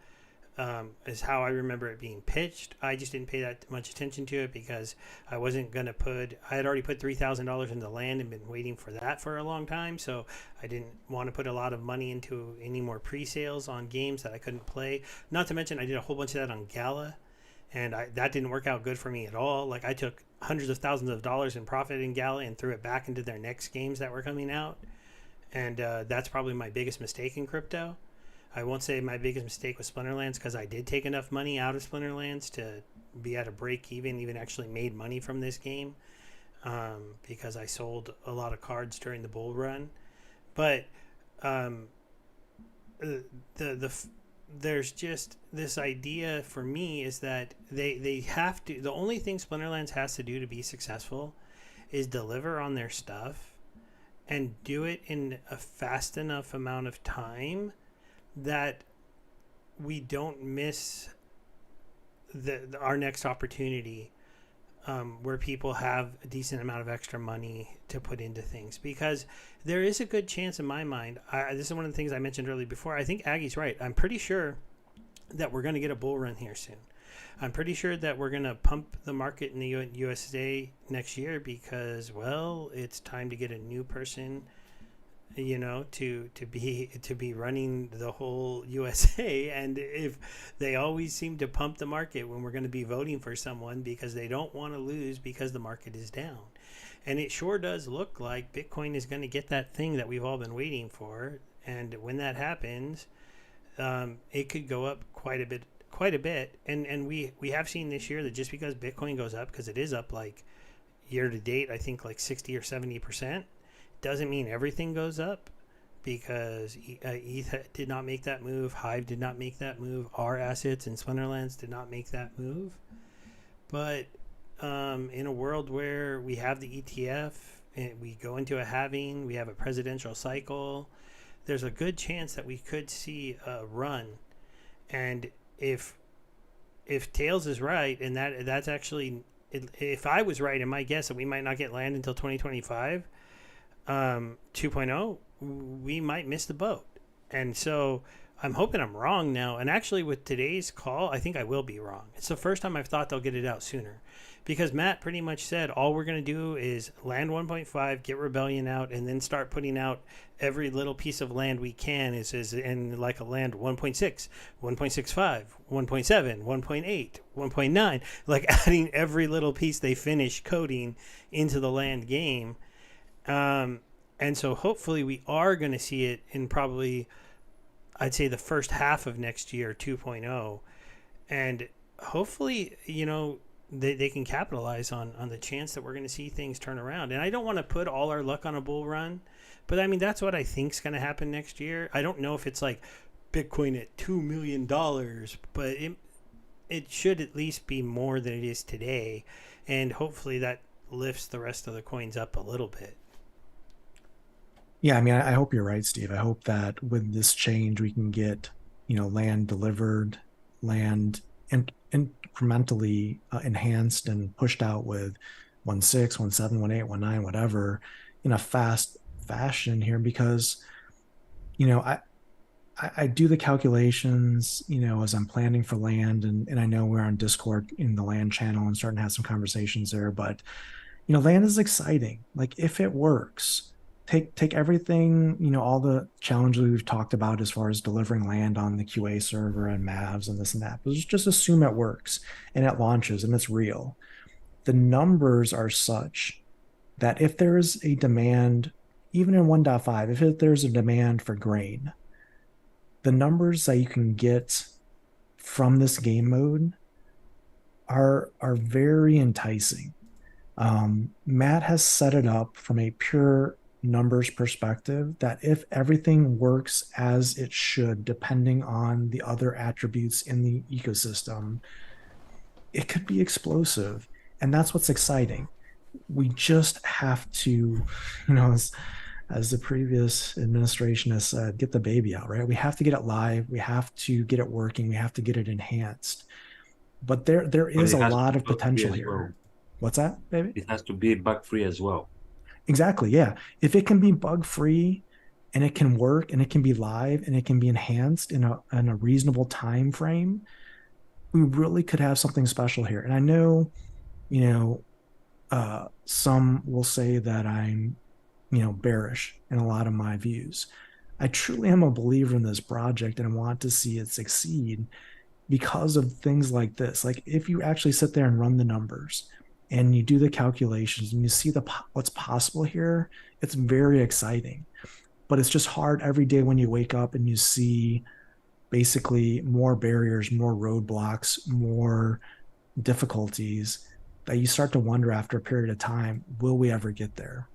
Is how I remember it being pitched. I just didn't pay that much attention to it because I wasn't going to put, I had already put $3,000 into land and been waiting for that for a long time. So I didn't want to put a lot of money into any more pre-sales on games that I couldn't play. Not to mention I did a whole bunch of that on Gala, and that didn't work out good for me at all. Like I took hundreds of thousands of dollars in profit in Gala and threw it back into their next games that were coming out. And that's probably my biggest mistake in crypto. I won't say my biggest mistake was Splinterlands because I did take enough money out of Splinterlands to be at a break even actually made money from this game because I sold a lot of cards during the bull run. But there's just this idea for me is that they have to, the only thing Splinterlands has to do to be successful is deliver on their stuff and do it in a fast enough amount of time that we don't miss our next opportunity where people have a decent amount of extra money to put into things, because there is a good chance in my mind, this is one of the things I mentioned earlier before, I think Aggie's right. I'm pretty sure that we're going to get a bull run here soon. I'm pretty sure that we're going to pump the market in the USA next year because, well, it's time to get a new person, you know, to be running the whole USA. And if they always seem to pump the market when we're going to be voting for someone because they don't want to lose because the market is down. And it sure does look like Bitcoin is going to get that thing that we've all been waiting for. And when that happens, it could go up quite a bit. And we have seen this year that just because Bitcoin goes up, because it is up like year to date, I think like 60 or 70%, doesn't mean everything goes up, because ETH did not make that move. Hive did not make that move. Our assets in Splinterlands did not make that move. But in a world where we have the ETF and we go into a halving, we have a presidential cycle, there's a good chance that we could see a run. And if Tails is right, and that's actually, if I was right in my guess that we might not get land until 2025, 2.0, we might miss the boat. And so I'm hoping I'm wrong now. And actually, with today's call, I think I will be wrong. It's the first time I've thought they'll get it out sooner. Because Matt pretty much said all we're going to do is land 1.5, get Rebellion out, and then start putting out every little piece of land we can is in like a land 1.6, 1.65, 1.7, 1.8, 1.9, like adding every little piece they finish coding into the land game. And so hopefully we are going to see it in probably, I'd say, the first half of next year, 2.0. And hopefully, they can capitalize on the chance that we're going to see things turn around. And I don't want to put all our luck on a bull run, but I mean, that's what I think is going to happen next year. I don't know if it's like Bitcoin at $2 million, but it should at least be more than it is today. And hopefully that lifts the rest of the coins up a little bit. Yeah, I mean, I hope you're right, Steve. I hope that with this change, we can get, land delivered, land incrementally enhanced and pushed out with 1.6, 1.7, 1.8, 1.9, whatever, in a fast fashion here, because, I do the calculations, as I'm planning for land, and I know we're on Discord in the land channel and starting to have some conversations there, but, land is exciting. Like, if it works, take everything, all the challenges we've talked about as far as delivering land on the QA server and Mavs and this and that, but just assume it works and it launches and it's real. The numbers are such that if there's a demand, even in 1.5, if there's a demand for grain, the numbers that you can get from this game mode are very enticing. Matt has set it up from a pure numbers perspective that if everything works as it should, depending on the other attributes in the ecosystem, it could be explosive. And that's what's exciting. We just have to, as the previous administration has said, get the baby out, right? We have to get it live. We have to get it working. We have to get it enhanced. But there is a lot of potential here. Well. What's that, baby? It has to be bug-free as well. Exactly, yeah. If it can be bug-free and it can work and it can be live and it can be enhanced in a reasonable time frame, we really could have something special here. And I know, some will say that I'm, bearish in a lot of my views. I truly am a believer in this project and I want to see it succeed because of things like this. Like, if you actually sit there and run the numbers and you do the calculations and you see what's possible here, it's very exciting. But it's just hard every day when you wake up and you see basically more barriers, more roadblocks, more difficulties, that you start to wonder after a period of time, will we ever get there?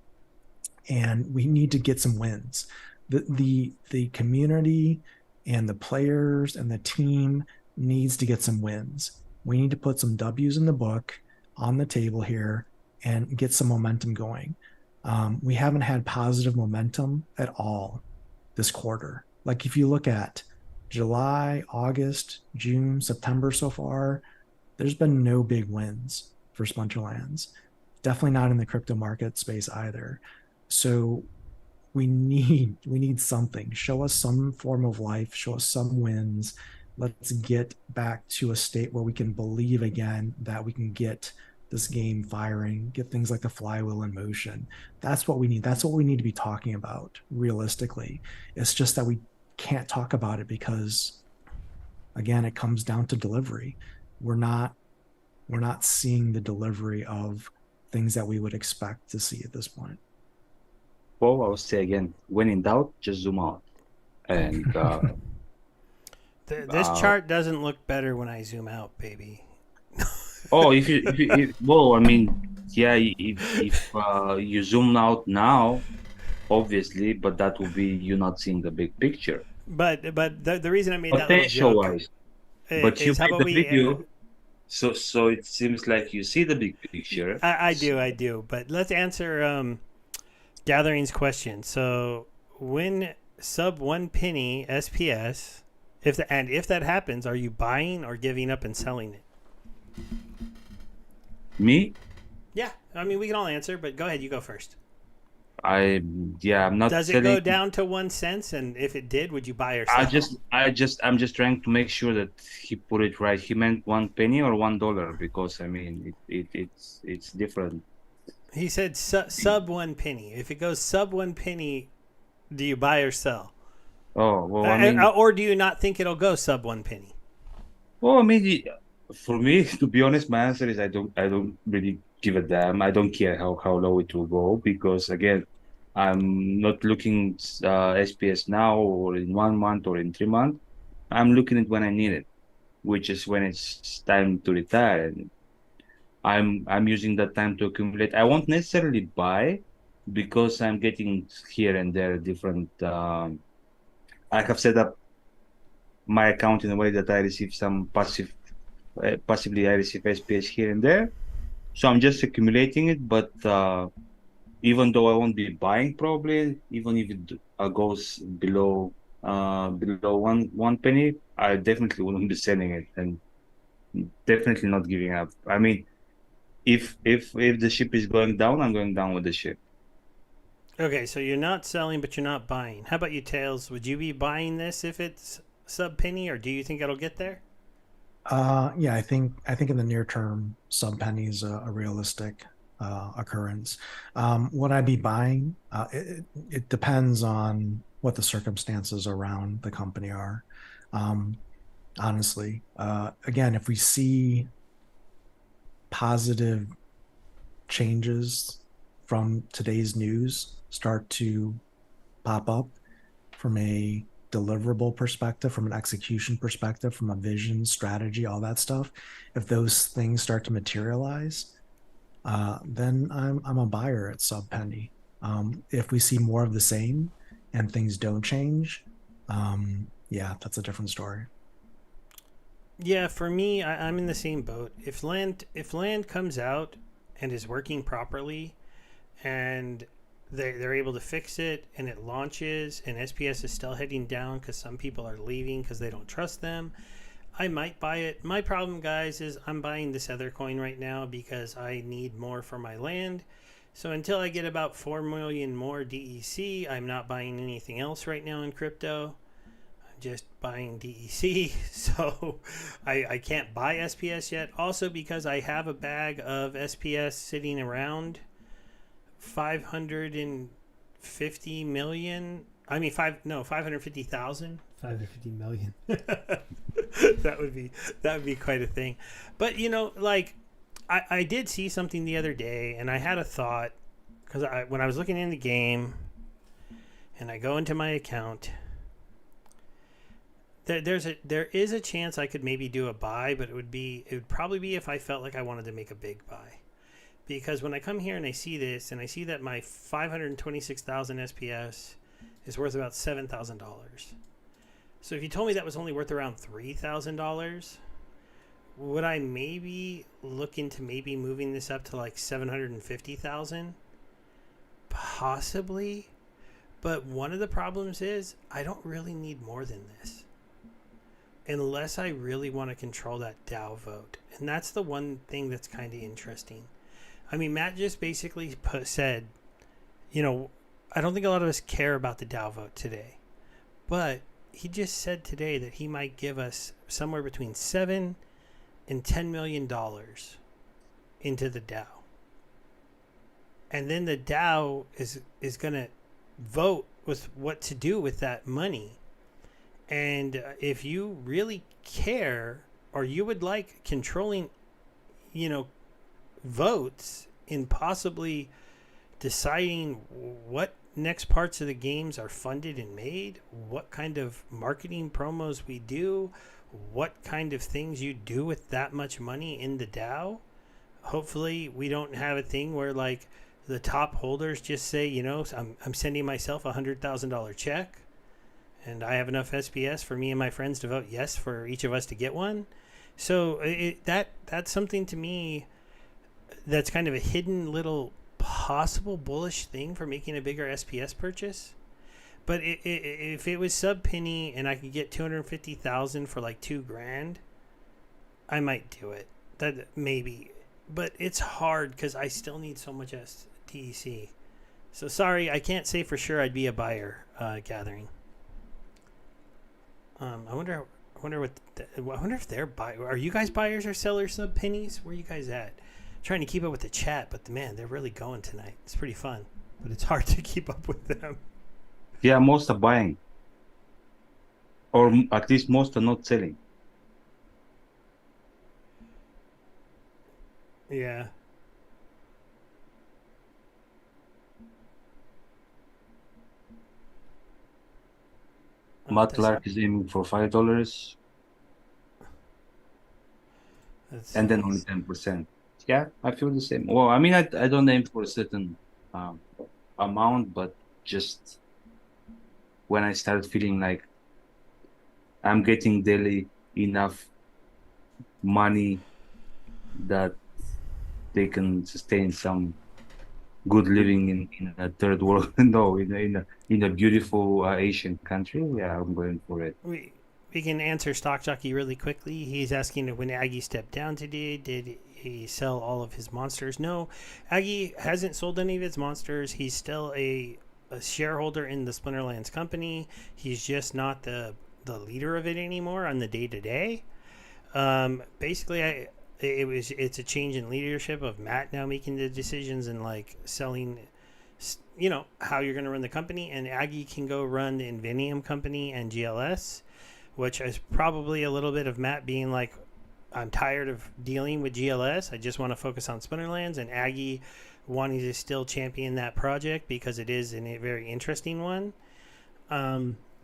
And we need to get some wins. The community and the players and the team needs to get some wins. We need to put some W's in the book on the table here and get some momentum going. We haven't had positive momentum at all this quarter. Like, if you look at July, August, June, September so far, there's been no big wins for Splinterlands. Definitely not in the crypto market space either. So we need something. Show us some form of life. Show us some wins. Let's get back to a state where we can believe again that we can get this game firing, get things like the flywheel in motion. That's what we need. That's what we need to be talking about realistically. It's just that we can't talk about it because, again, it comes down to delivery. We're not seeing the delivery of things that we would expect to see at this point. Well, I would say again, when in doubt, just zoom out. And this chart doesn't look better when I zoom out, baby. Well, I mean, yeah, if you zoom out now, obviously, but that will be you not seeing the big picture. But the reason I made that potential little joke wise, but you made the video, so it seems like you see the big picture. I do. But let's answer Gathering's question. So when sub 1 penny SPS, if that happens, are you buying or giving up and selling it? Me? Yeah, I mean, we can all answer, but go ahead. You go first. I'm not Does it selling. go down to 1 cent? And if it did, would you buy or I sell? just, I'm just trying to make sure that he put it right. He meant 1 penny or $1 because I mean, it's different. He said sub 1 penny. If it goes sub 1 penny, do you buy or sell? Oh, well, I mean, Or do you not think it'll go sub 1 penny? well, I mean, for me, to be honest, my answer is I don't really give a damn. I don't care how low it will go because again, I'm not looking SPS now or in 1 month or in 3 months. I'm looking at when I need it, which is when it's time to retire. And I'm using that time to accumulate. I won't necessarily buy because I'm getting here and there different. I have set up my account in a way that I receive some passively I receive SPS here and there. So I'm just accumulating it, but even though I won't be buying probably, even if it goes below one penny, I definitely wouldn't be selling it and definitely not giving up. I mean, if the ship is going down, I'm going down with the ship. Okay, so you're not selling, but you're not buying. How about you, Tails? Would you be buying this if it's sub penny, or do you think it'll get there? Yeah, I think in the near term, sub penny is a realistic occurrence. Would I be buying? It depends on what the circumstances around the company are. Um, Honestly, again, if we see positive changes from today's news start to pop up from a deliverable perspective, from an execution perspective, from a vision, strategy, all that stuff, if those things start to materialize, then I'm a buyer at sub penny. If we see more of the same and things don't change, yeah, that's a different story. Yeah, for me, I'm in the same boat. If land comes out and is working properly, and they're able to fix it, and it launches, and SPS is still heading down because some people are leaving because they don't trust them, I might buy it. My problem, guys, is I'm buying this other coin right now because I need more for my land. So until I get about 4 million more DEC, I'm not buying anything else right now in crypto. Just buying DEC, so I can't buy SPS yet. Also, because I have a bag of SPS sitting around 550 million. I mean, 550,000. 550 million. that would be quite a thing. But like I did see something the other day, and I had a thought because when I was looking in the game, and I go into my account. There is a chance I could maybe do a buy, but it would probably be if I felt like I wanted to make a big buy. Because when I come here and I see this, and I see that my 526,000 SPS is worth about $7,000. So if you told me that was only worth around $3,000, would I maybe look into maybe moving this up to like 750,000? Possibly. But one of the problems is I don't really need more than this, unless I really want to control that DAO vote. And that's the one thing that's kind of interesting. I mean, Matt just basically said, I don't think a lot of us care about the DAO vote today. But he just said today that he might give us somewhere between $7 and $10 million into the DAO. And then the DAO is going to vote with what to do with that money. And if you really care, or you would like controlling, votes in possibly deciding what next parts of the games are funded and made, what kind of marketing promos we do, what kind of things you do with that much money in the DAO, hopefully we don't have a thing where like the top holders just say, I'm sending myself $100,000 check, and I have enough SPS for me and my friends to vote yes for each of us to get one. So that's something to me that's kind of a hidden little possible bullish thing for making a bigger SPS purchase. But if it was sub penny and I could get 250,000 for like $2,000, I might do it. That maybe, but it's hard because I still need so much DEC So sorry, I can't say for sure I'd be a buyer gathering. I wonder if they're Are you guys buyers or sellers of pennies? Where are you guys at? Trying to keep up with the chat, but man, they're really going tonight. It's pretty fun, but it's hard to keep up with them. Yeah, most are buying, or at least most are not selling. Yeah. Matt Clark is aiming for $5, and then only 10%. Yeah, I feel the same. Well, I mean, I don't aim for a certain amount, but just when I start feeling like I'm getting daily enough money that they can sustain some good living in a third world, no, in a beautiful Asian country, yeah, I'm going for it. We can answer Stock Jockey really quickly. He's asking when Aggie stepped down today, did he sell all of his monsters? No, Aggie hasn't sold any of his monsters. He's still a shareholder in the Splinterlands company. He's just not the leader of it anymore on the day-to-day. Basically, it's a change in leadership of Matt now making the decisions and like selling, how you're going to run the company, and Aggie can go run the Inveniam company and GLS, which is probably a little bit of Matt being like, I'm tired of dealing with GLS. I just want to focus on Splinterlands, and Aggie wanting to still champion that project because it is a very interesting one.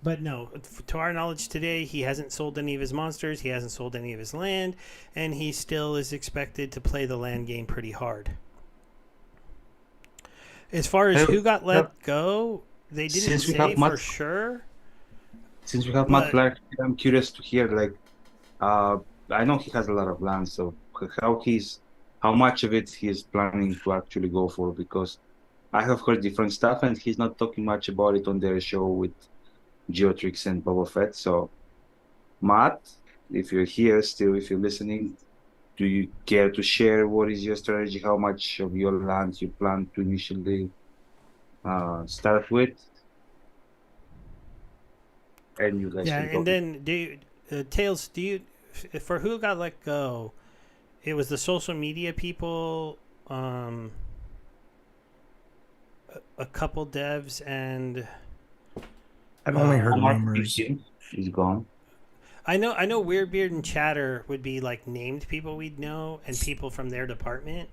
But no, to our knowledge today, he hasn't sold any of his monsters. He hasn't sold any of his land, and he still is expected to play the land game pretty hard. As far as who got let go, they didn't say for sure. Since we have Matt Clark, I'm curious to hear, like, I know he has a lot of land, so how much of it he is planning to actually go for, because I have heard different stuff, and he's not talking much about it on their show with Geotrix and Boba Fett. So, Matt, if you're here still, if you're listening, do you care to share what is your strategy? How much of your land you plan to initially start with? And you guys and then Tails, for who got let go, it was the social media people, a couple devs, and I've only heard rumors. He's gone. I know Weirdbeard and Chatter would be like named people we'd know and people from their department.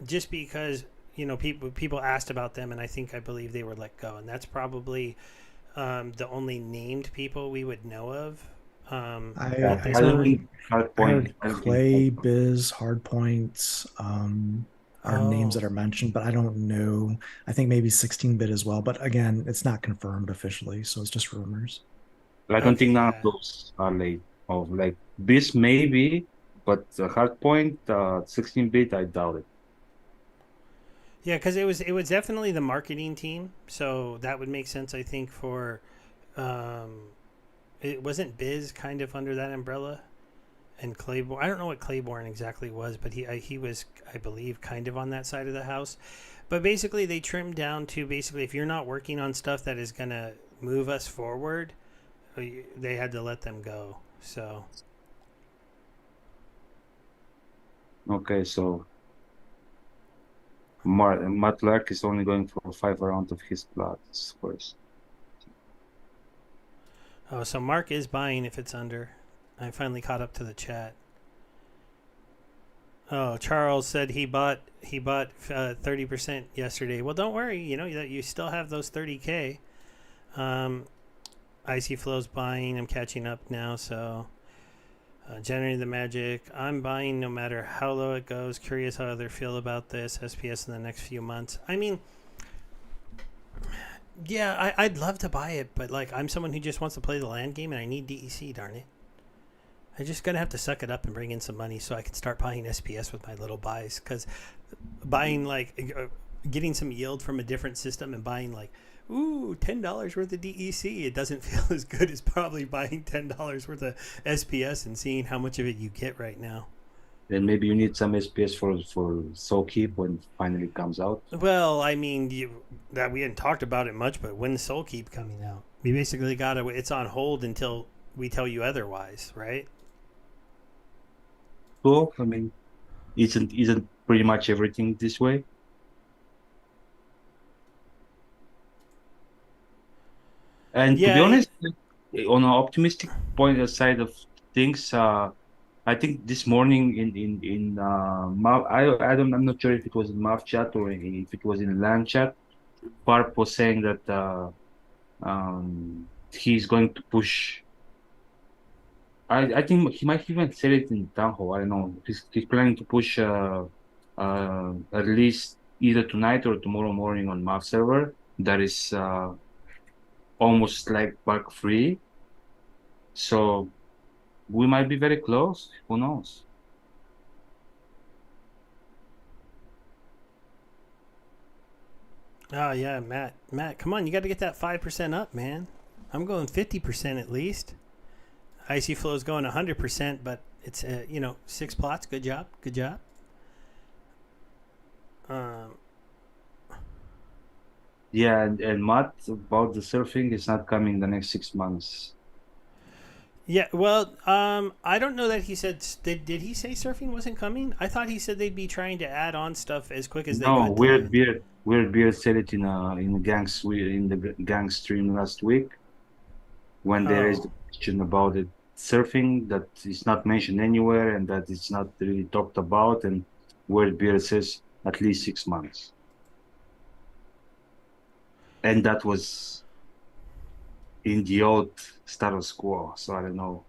Just because, people asked about them, and I believe they were let go, and that's probably the only named people we would know of. I heard Clay, Biz, Hardpoint are names that are mentioned, but I don't know. I think maybe 16-bit as well, but again, it's not confirmed officially, so it's just rumors. I don't think none of those are late. Of like Biz maybe, but Hardpoint, 16-bit, I doubt it. Yeah, because it was definitely the marketing team, so that would make sense. I think for, it wasn't Biz kind of under that umbrella, and Claiborne. I don't know what Claiborne exactly was, but he was, I believe, kind of on that side of the house. But basically, they trimmed down to if you're not working on stuff that is gonna move us forward, they had to let them go. So. Okay, so Matt Lark is only going for 5 rounds of his plots first. Oh, so Mark is buying if it's under. I finally caught up to the chat. Oh, Charles said he bought 30% yesterday. Well, don't worry. You still have those 30K. Icy Flow's buying. I'm catching up now. So, generating the magic. I'm buying no matter how low it goes. Curious how they feel about this SPS in the next few months. I mean, yeah, I'd love to buy it, but I'm someone who just wants to play the land game, and I need DEC. Darn it! I'm just gonna have to suck it up and bring in some money so I can start buying SPS with my little buys. Because buying getting some yield from a different system and buying $10 worth of DEC, it doesn't feel as good as probably buying $10 worth of SPS and seeing how much of it you get right now. then maybe you need some SPS for Soul Keep when it finally comes out. Well, I mean, that we hadn't talked about it much, but when's Soul Keep coming out? We basically got to. It's on hold until we tell you otherwise, right? So I mean, isn't pretty much everything this way? And to be Yeah. honest, on an optimistic point side of things, I think this morning I'm not sure if it was in Mav chat or if it was in LAN chat. Parp was saying that he's going to push. I think he might even say it in town hall. I don't know. He's planning to push at least either tonight or tomorrow morning on Mav server. That is almost like bug free. So we might be very close. Who knows? Oh yeah, Matt, come on, you got to get that 5% up, man. I'm going 50% at least. Icy Flow's going 100%, but it's 6 plots. Good job, good job. Um, Yeah, and Matt about the surfing is not coming the next 6 months. yeah, well, I don't know that he said. Did he say surfing wasn't coming? I thought he said they'd be trying to add on stuff as quick as they No, could to the. Weird Beard said it in the gang stream last week when they raised Oh, the question about it surfing that is not mentioned anywhere and that it's not really talked about, and Weird Beard says at least 6 months, and that was in the old status quo. So I don't know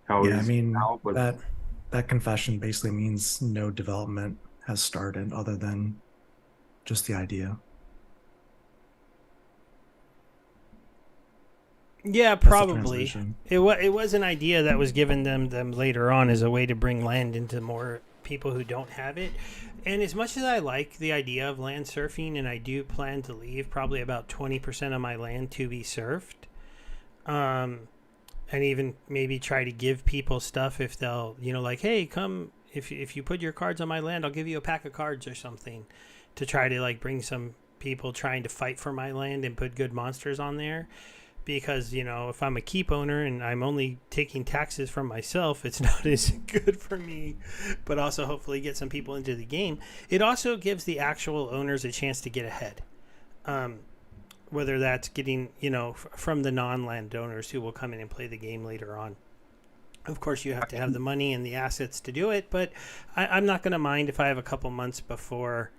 how it Yeah, I is mean now, but that confession basically means no development has started other than just the idea. yeah, That's the probably. translation. It was an idea that was given them later on as a way to bring land into more people who don't have it. And as much as I like the idea of land surfing, and I do plan to leave probably about 20% of my land to be surfed, um, and even maybe try to give people stuff if they'll, like, hey, come if you put your cards on my land, I'll give you a pack of cards or something, to try to like bring some people trying to fight for my land and put good monsters on there. Because if I'm a keep owner and I'm only taking taxes from myself, it's not as good for me. But also hopefully get some people into the game. It also gives the actual owners a chance to get ahead, um, whether that's getting from the non-landowners who will come in and play the game later on. Of course, you have to have the money and the assets to do it, but I'm not going to mind if I have a couple months before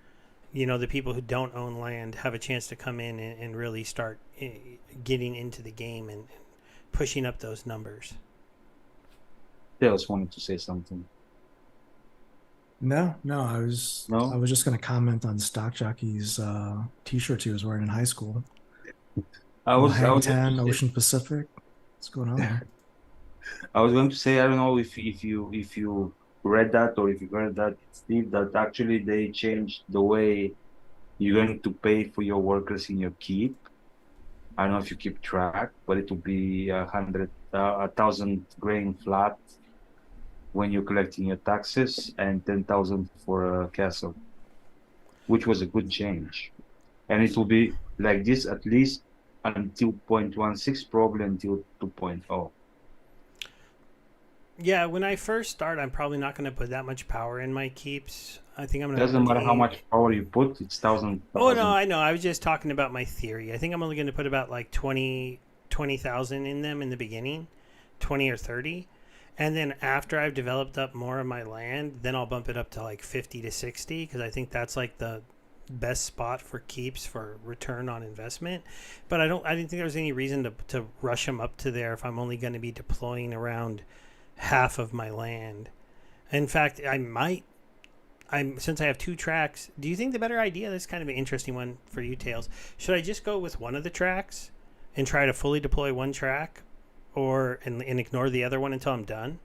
the people who don't own land have a chance to come in and really start getting into the game and pushing up those numbers. Tails wanted to say something. No, I was No? just going to comment on Stock Jockey's t-shirts he was wearing in high school. I Little was I Hang was going to 10, say Ocean Pacific. What's going on there? I was going to say, I don't know if you read that or if you heard that, Steve, that actually they changed the way you're going to pay for your workers in your keep. I don't know if you keep track, but it will be 1,000 grain flat when you're collecting your taxes and 10,000 for a castle, which was a good change. And it will be like this at least until 0.16, probably until 2.0. Yeah, when I first start, I'm probably not going to put that much power in my keeps. I think I'm going to Doesn't matter how pay. much power you put, it's thousand Oh no, thousand. I know. I was just talking about my theory. I think I'm only going to put about like 20,000 in them in the beginning, 20 or 30. And then after I've developed up more of my land, then I'll bump it up to like 50 to 60, because I think that's like the best spot for keeps for return on investment. But I didn't think there was any reason to rush them up to there if I'm only going to be deploying around half of my land. In fact, since I have 2 tracks, do you think the better idea, this is kind of an interesting one for you, Tails, should I just go with one of the tracks and try to fully deploy one track, or and ignore the other one until I'm done?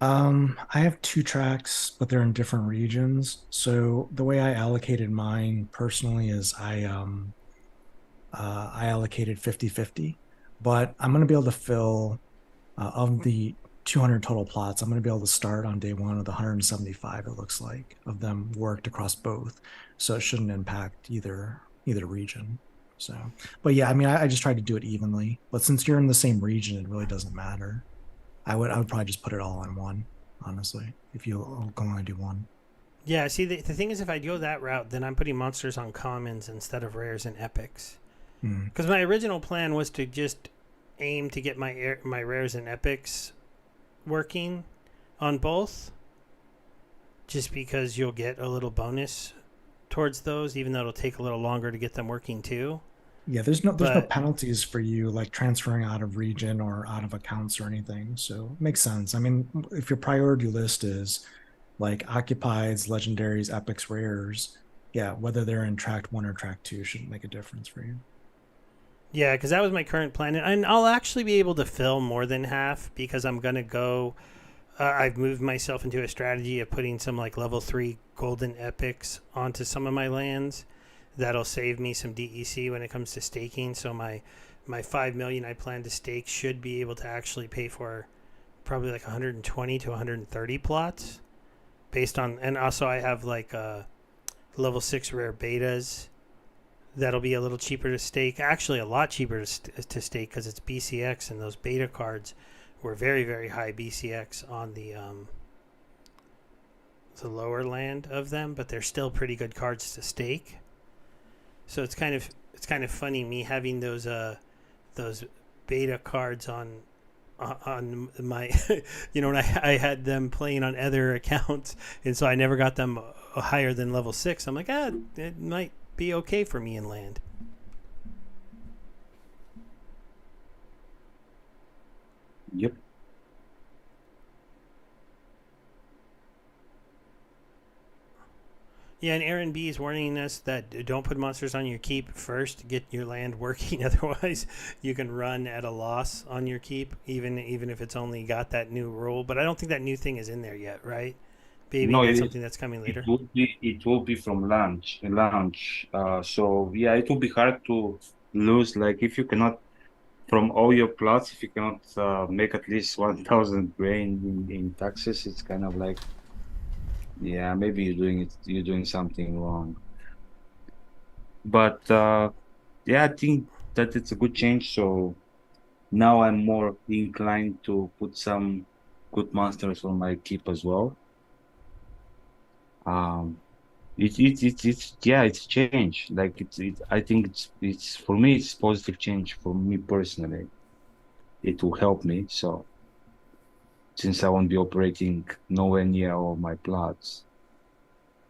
I have 2 tracks, but they're in different regions. So the way I allocated mine personally is I allocated 50-50, but I'm going to be able to fill of the 200 total plots. I'm going to be able to start on day one with 175. It looks like of them worked across both, so it shouldn't impact either region. So, but yeah, I mean, I just tried to do it evenly. But since you're in the same region, it really doesn't matter. I would probably just put it all on one, honestly, if you can only do one. Yeah, see, the thing is, if I go that route, then I'm putting monsters on commons instead of rares and epics. Because my original plan was to just aim to get my rares and epics working on both, just because you'll get a little bonus towards those, even though it'll take a little longer to get them working too. Yeah, there's no penalties for you like transferring out of region or out of accounts or anything. So it makes sense. I mean, if your priority list is like occupieds, legendaries, epics, rares, yeah, whether they're in track 1 or track 2 shouldn't make a difference for you. Yeah, because that was my current plan, and I'll actually be able to fill more than half because I'm gonna go. I've moved myself into a strategy of putting some like level 3 golden epics onto some of my lands. That'll save me some DEC when it comes to staking. So my 5 million I plan to stake should be able to actually pay for probably like 120 to 130 plots, based on, and also I have like level 6 rare betas. That'll be a little cheaper to stake. Actually, a lot cheaper to stake because it's BCX, and those beta cards were very, very high BCX on the lower land of them, but they're still pretty good cards to stake. So it's kind of funny me having those beta cards on my when I had them playing on other accounts, and so I never got them higher than level 6. I'm like, it might be okay for me in land. Yep. Yeah, and Aaron B is warning us that don't put monsters on your keep first. Get your land working, otherwise you can run at a loss on your keep, even if it's only got that new rule. But I don't think that new thing is in there yet, right? Baby, No, that's something that's coming later. It will be from launch. So yeah, it will be hard to lose. Like if you cannot from all your plots, if you cannot make at least 1,000 grain in taxes, it's kind of like, yeah, maybe you're doing something wrong. But yeah, I think that it's a good change. So now I'm more inclined to put some good monsters on my keep as well. It's yeah, it's change. Like I think it's for me, it's positive change for me personally. It will help me. So since I won't be operating nowhere near all my plots,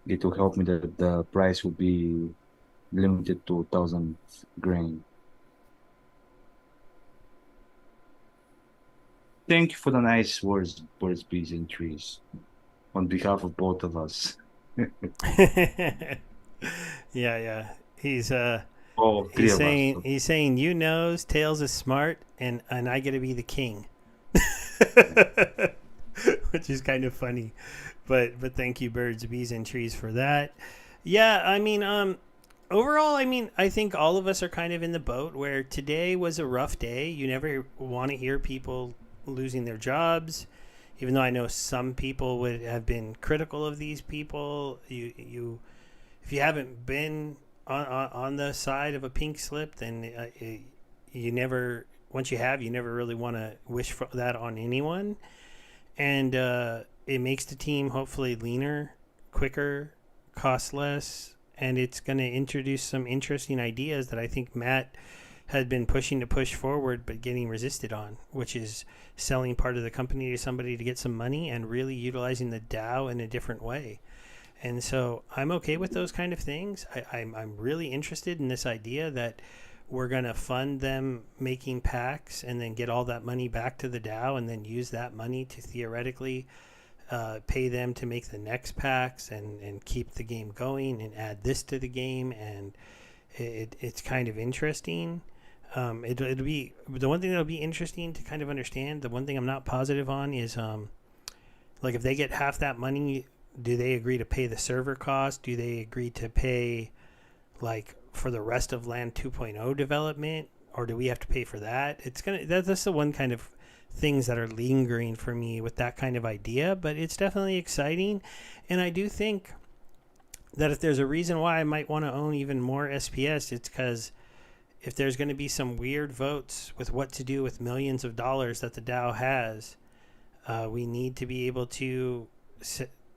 it will help me that the price will be limited to 1,000 grain. Thank you for the nice words, birds, bees, and trees, on behalf of both of us. Yeah. He's Oh, three of us. he's saying you knows Tails is smart, and I get to be the king. Which is kind of funny. But thank you, birds, bees, and trees, for that. Yeah, I mean, overall, I mean, I think all of us are kind of in the boat where today was a rough day. You never want to hear people losing their jobs, even though I know some people would have been critical of these people. You if you haven't been on the side of a pink slip, then you never, once you have, you never really want to wish for that on anyone. And it makes the team hopefully leaner, quicker, cost less, and it's going to introduce some interesting ideas that I think Matt had been pushing to push forward but getting resisted on, which is selling part of the company to somebody to get some money and really utilizing the DAO in a different way. And so I'm okay with those kind of things. I'm really interested in this idea that we're going to fund them making packs and then get all that money back to the DAO and then use that money to theoretically pay them to make the next packs and keep the game going and add this to the game. And it's kind of interesting. It'll be the one thing that'll be interesting to kind of understand. The one thing I'm not positive on is like if they get half that money, do they agree to pay the server cost? Do they agree to pay like for the rest of Land 2.0 development, or do we have to pay for that? That's the one kind of things that are lingering for me with that kind of idea, but it's definitely exciting. And I do think that if there's a reason why I might want to own even more SPS, it's because if there's going to be some weird votes with what to do with millions of dollars that the DAO has, we need to be able to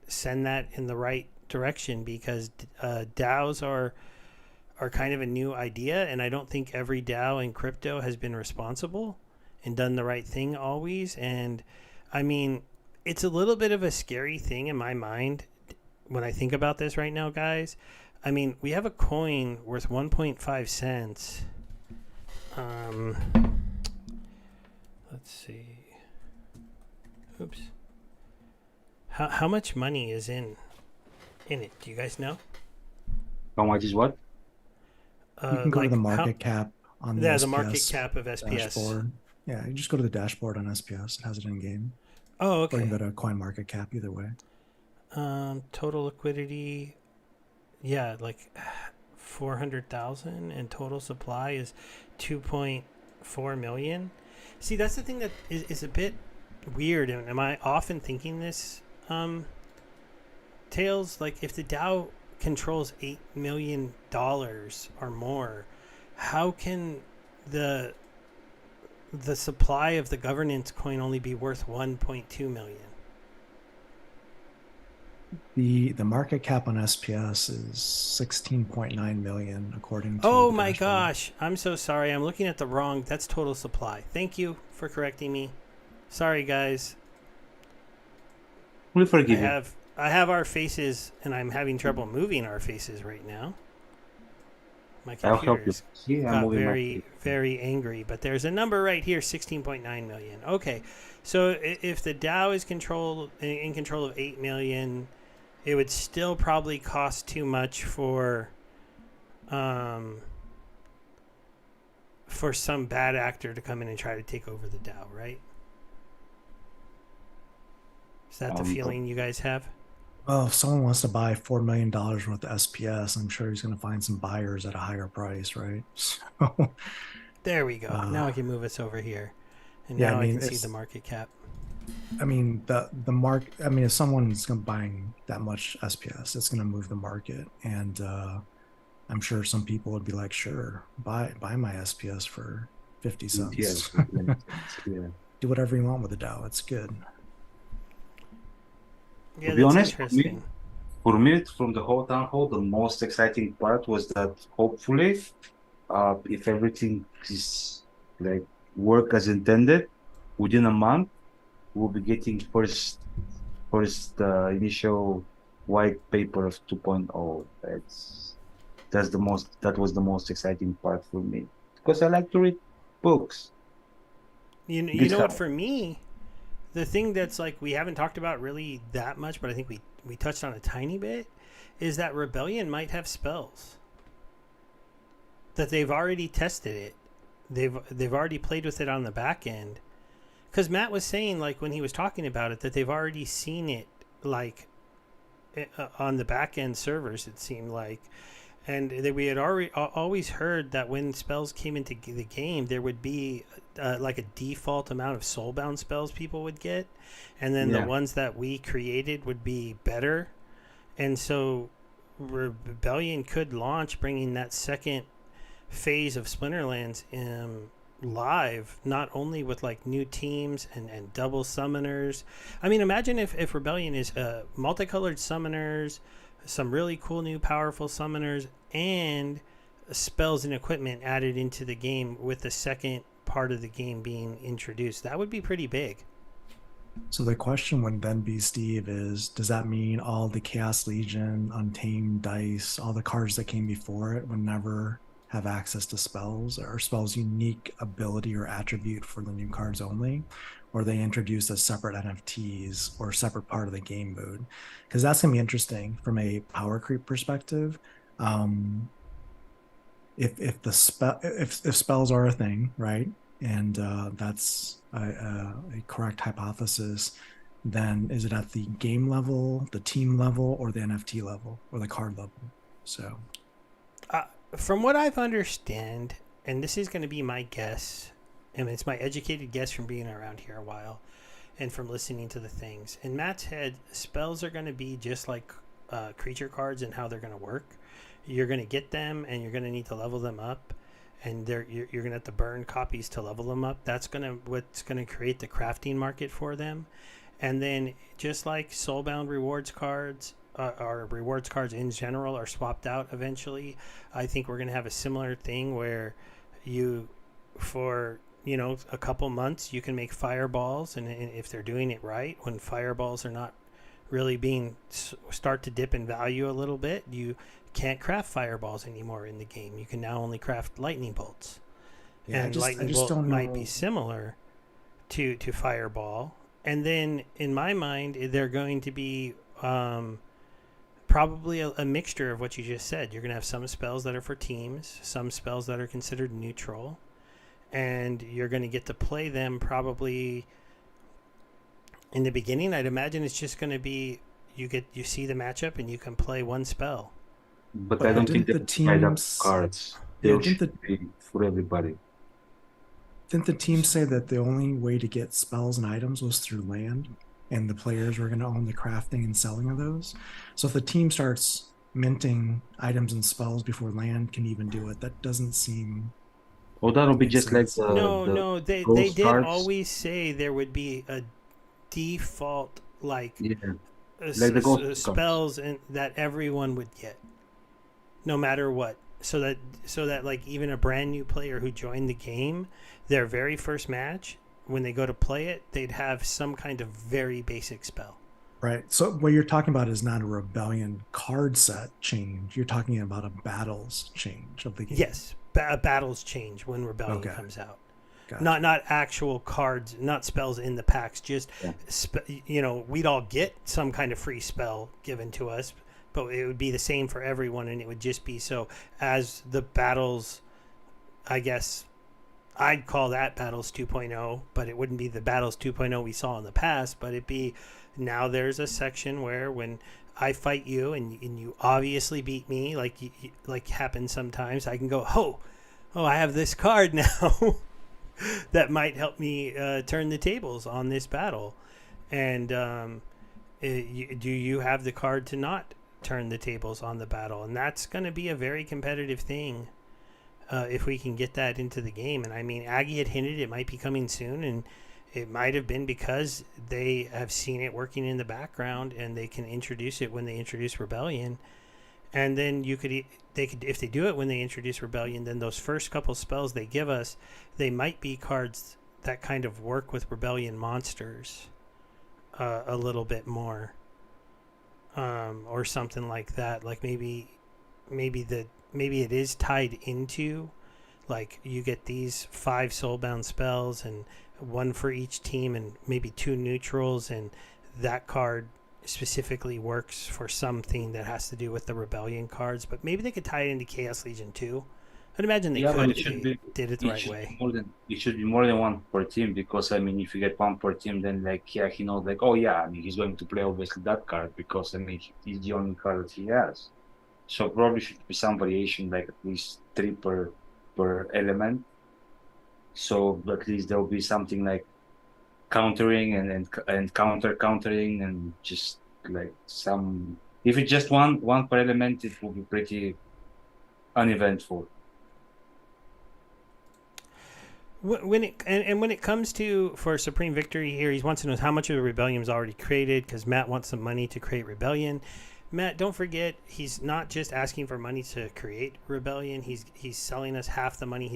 send that in the right direction, because DAOs are kind of a new idea, and I don't think every DAO in crypto has been responsible and done the right thing always. And I mean, it's a little bit of a scary thing in my mind when I think about this right now, guys. I mean, we have a coin worth 1.5 cents. Let's see. Oops. How much money is in it? Do you guys know? How much is what? You can go to the market cap on the SPS the market cap of SPS. dashboard. Yeah, you just go to the dashboard on SPS. It has it in game. Oh, okay. Or you can go to coin market cap, either way. Total liquidity, yeah, like 400,000, and total supply is 2.4 million. See, that's the thing that is a bit weird. And am I often thinking this, Tails? Like, if the DAO controls $8 million or more, how can the supply of the governance coin only be worth 1.2 million? The market cap on SPS is 16.9 million according to Oh the my dashboard. gosh, I'm so sorry. I'm looking at the wrong. That's total supply. Thank you for correcting me. Sorry, guys. We forgive you. I have our faces, and I'm having trouble moving our faces right now. My I'll help you. computer's Yeah, I'm got moving very, very angry, but there's a number right here, 16.9 million. Okay, so if the DAO is in control of 8 million, it would still probably cost too much for some bad actor to come in and try to take over the DAO, right? Is that the feeling you guys have? Well, if someone wants to buy $4 million worth of SPS, I'm sure he's going to find some buyers at a higher price, right? So, there we go. Now I can move us over here, and yeah, now I mean, I can see the market cap. I mean, the market. I mean, if someone's buying that much SPS, it's going to move the market, and I'm sure some people would be like, "Sure, buy my SPS for 50 cents. Yeah. Do whatever you want with the DAO. It's good." Yeah, To be that's honest, interesting. for me, from the whole town hall, the most exciting part was that hopefully, if everything is like work as intended, within a month, we'll be getting first initial white paper of 2.0. That was the most exciting part for me, because I like to read books. You know what, for me, the thing that's like we haven't talked about really that much, but I think we touched on a tiny bit, is that Rebellion might have spells. That they've already tested it. They've already played with it on the back end. Because Matt was saying, like, when he was talking about it, that they've already seen it, like, on the back end servers, it seemed like. And we had always heard that when spells came into the game, there would be like a default amount of soulbound spells people would get, and then the ones that we created would be better. And so Rebellion could launch, bringing that second phase of Splinterlands live, not only with like new teams and double summoners. I mean, imagine if Rebellion is multicolored summoners, some really cool new powerful summoners, and spells and equipment added into the game, with the second part of the game being introduced. That would be pretty big. So the question would then be, Steve, is does that mean all the Chaos Legion, Untamed Dice, all the cards that came before it would never have access to spells, or spells unique ability or attribute for the new cards only? Or they introduce as separate NFTs or separate part of the game mode? Because that's going to be interesting from a power creep perspective. If spells are a thing, right, and that's a correct hypothesis, then is it at the game level, the team level, or the NFT level, or the card level? So, from what I've understand, and this is going to be my guess, and it's my educated guess from being around here a while and from listening to the things. In Matt's head, spells are going to be just like creature cards and how they're going to work. You're going to get them, and you're going to need to level them up, and you're going to have to burn copies to level them up. That's what's going to create the crafting market for them. And then just like Soulbound rewards cards, or rewards cards in general are swapped out eventually, I think we're going to have a similar thing where you, for a couple months, you can make fireballs, and if they're doing it right, when fireballs are not really start to dip in value a little bit, you can't craft fireballs anymore in the game. You can now only craft lightning bolts. Yeah, And lightning bolt might be similar to fireball. And then in my mind, they're going to be probably a mixture of what you just said. You're going to have some spells that are for teams, some spells that are considered neutral, and you're going to get to play them probably in the beginning. I'd imagine it's just going to be you see the matchup and you can play one spell. But I don't think the teams cards. They should be for everybody. Didn't the team say that the only way to get spells and items was through land, and the players were going to own the crafting and selling of those? So if the team starts minting items and spells before land can even do it, that doesn't seem. Well, that'll be just like they did always say there would be a default like the spells and that everyone would get, no matter what. So that like even a brand new player who joined the game, their very first match, when they go to play it, they'd have some kind of very basic spell. Right. So what you're talking about is not a Rebellion card set change. You're talking about a battles change of the game. Yes, battles change when Rebellion comes out. Gotcha. Not actual cards, not spells in the packs. Just we'd all get some kind of free spell given to us, but it would be the same for everyone, and it would just be so as the battles. I guess I'd call that Battles 2.0, but it wouldn't be the Battles 2.0 we saw in the past. But it'd be now there's a section where when I fight you and you obviously beat me, like happens sometimes, I can go, oh, I have this card now that might help me turn the tables on this battle. And do you have the card to not turn the tables on the battle? And that's going to be a very competitive thing if we can get that into the game. And I mean, Aggie had hinted it might be coming soon, and it might have been because they have seen it working in the background and they can introduce it when they introduce Rebellion. And then they could if they do it when they introduce Rebellion, then those first couple spells they give us, they might be cards that kind of work with Rebellion monsters a little bit more, or something like that. Like maybe it is tied into, like you get these 5 soulbound spells and one for each team and maybe 2 neutrals, and that card specifically works for something that has to do with the Rebellion cards. But maybe they could tie it into Chaos Legion too. I'd imagine they could if they did it the right way. It should be more than one per team, because I mean, if you get one per team, then he knows he's going to play obviously that card, because I mean he's the only card that he has. So probably should be some variation, like at least 3 per element. So at least there will be something like countering and countering, and just like some. If it's just one per element, it will be pretty uneventful. When it comes to for Supreme Victory here, he wants to know how much of the Rebellion is already created, because Matt wants some money to create Rebellion. Matt, don't forget, he's not just asking for money to create Rebellion. He's selling us half the money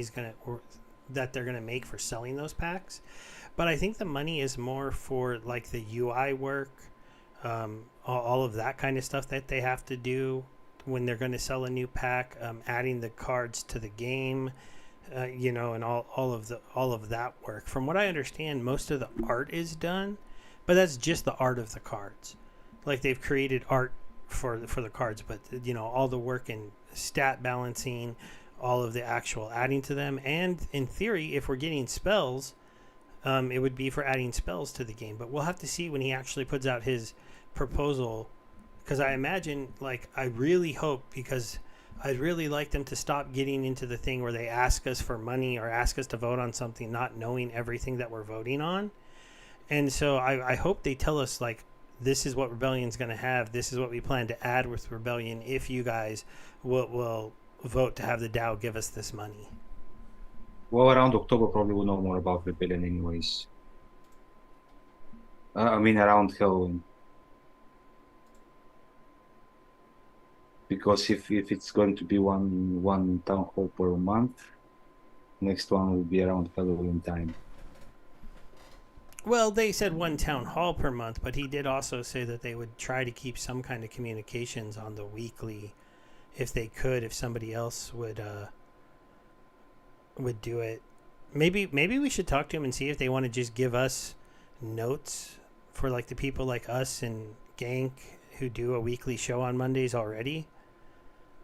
that they're gonna make for selling those packs. But I think the money is more for like the UI work, all of that kind of stuff that they have to do when they're going to sell a new pack, adding the cards to the game, and all of that work. From what I understand, most of the art is done, but that's just the art of the cards. Like they've created art for the cards, but all the work in stat balancing, all of the actual adding to them, and in theory, if we're getting spells, it would be for adding spells to the game. But we'll have to see when he actually puts out his proposal, because I imagine, I really hope, because I'd really like them to stop getting into the thing where they ask us for money or ask us to vote on something not knowing everything that we're voting on. And so I hope they tell us, like, this is what Rebellion's going to have. This is what we plan to add with Rebellion if you guys will vote to have the DAO give us this money. Well, around October, probably we'll know more about Rebellion anyways. I mean, around Halloween. Because if it's going to be one town hall per month, next one will be around Halloween time. Well, they said one town hall per month, but he did also say that they would try to keep some kind of communications on the weekly, if they could, if somebody else would do it. Maybe we should talk to him and see if they want to just give us notes for, like, the people like us and Gank who do a weekly show on Mondays already.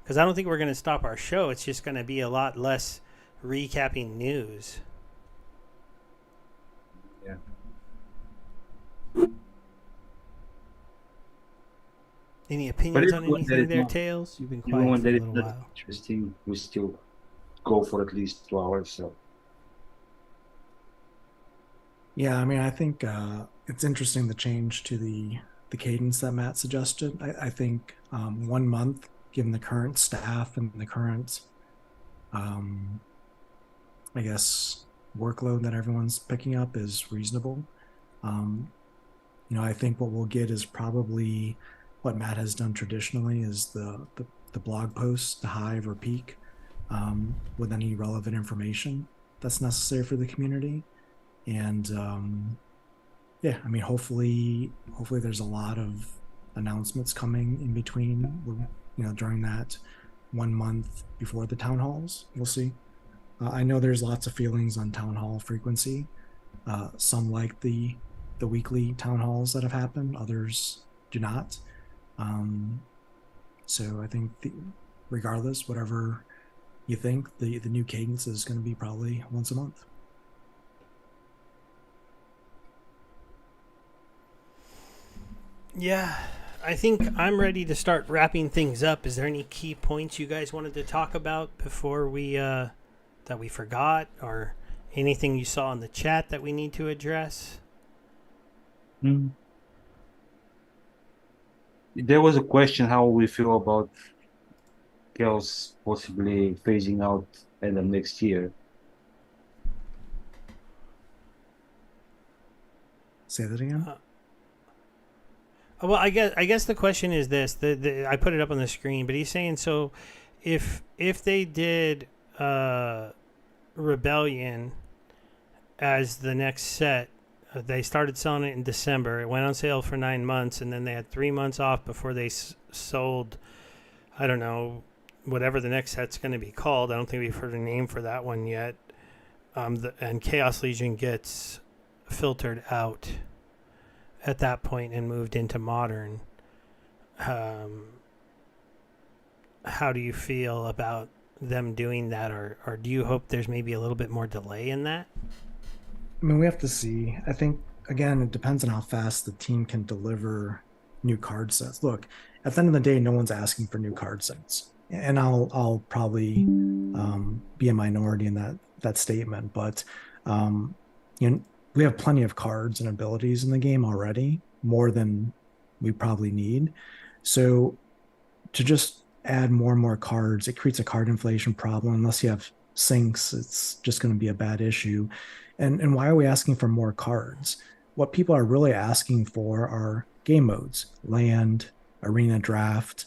Because I don't think we're going to stop our show. It's just going to be a lot less recapping news. Yeah. Any opinions on anything there, Tails? You've been quiet for a little while. Interesting. We still go for at least 2 hours. So. Yeah, I mean, I think it's interesting the change to the cadence that Matt suggested. I think 1 month, given the current staff and the current, I guess, workload that everyone's picking up is reasonable. I think what we'll get is probably what Matt has done traditionally is the blog posts, the hive or peak, with any relevant information that's necessary for the community. And yeah, I mean, hopefully there's a lot of announcements coming in between, during that 1 month before the town halls. We'll see. I know there's lots of feelings on town hall frequency. Some like the weekly town halls that have happened, others do not. So I think regardless, whatever you think, the new cadence is going to be probably once a month. Yeah, I think I'm ready to start wrapping things up. Is there any key points you guys wanted to talk about before we that we forgot, or anything you saw in the chat that we need to address? There was a question how we feel about Chaos possibly phasing out end of next year. Say that again. Well, I guess the question is this. I put it up on the screen, but he's saying, so if they did Rebellion as the next set, they started selling it in December. It went on sale for 9 months, and then they had 3 months off before they sold, I don't know, whatever the next set's going to be called. I don't think we've heard a name for that one yet. And Chaos Legion gets filtered out at that point and moved into Modern. How do you feel about them doing that, or do you hope there's maybe a little bit more delay in that? I mean, we have to see. I think, again, it depends on how fast the team can deliver new card sets. Look, at the end of the day, no one's asking for new card sets. And I'll probably be a minority in that statement. But, we have plenty of cards and abilities in the game already, more than we probably need. So to just add more and more cards, it creates a card inflation problem. Unless you have sinks, it's just going to be a bad issue. And why are we asking for more cards? What people are really asking for are game modes, land, arena draft,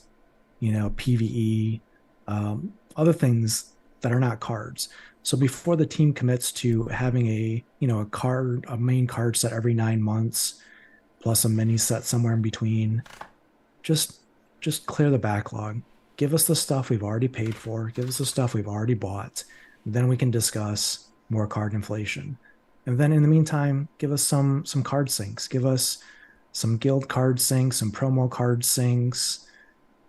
PvE, other things that are not cards. So before the team commits to having a main card set every 9 months, plus a mini set somewhere in between, just clear the backlog. Give us the stuff we've already paid for. Give us the stuff we've already bought. Then we can discuss more card inflation. And then in the meantime, give us some card syncs. Give us some guild card syncs, some promo card syncs.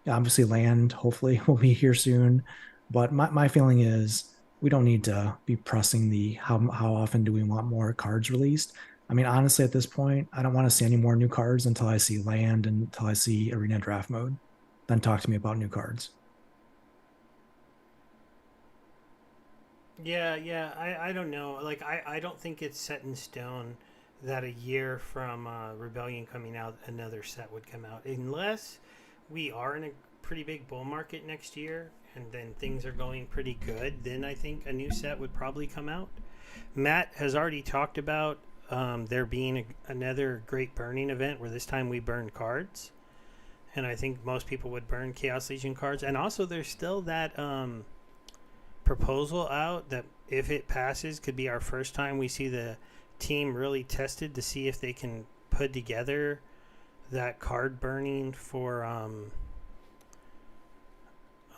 Obviously, land hopefully will be here soon. But my feeling is we don't need to be pressing the how often do we want more cards released. I mean, honestly, at this point, I don't want to see any more new cards until I see land and until I see arena draft mode. Then talk to me about new cards. Yeah. I don't know. Like, I don't think it's set in stone that a year from Rebellion coming out, another set would come out. Unless we are in a pretty big bull market next year and then things are going pretty good, then I think a new set would probably come out. Matt has already talked about there being another great burning event where this time we burn cards. And I think most people would burn Chaos Legion cards. And also, there's still that proposal out that if it passes, could be our first time we see the team really tested to see if they can put together that card burning for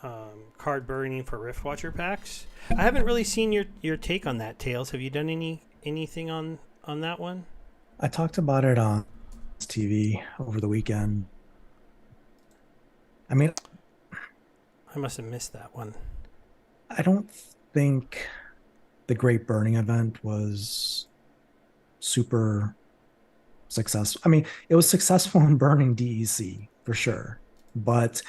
Riftwatcher packs. I haven't really seen your take on that, Tails. Have you done anything on that one? I talked about it on TV over the weekend. I mean, I must have missed that one. I don't think the Great Burning event was super successful. I mean, it was successful in burning DEC for sure, but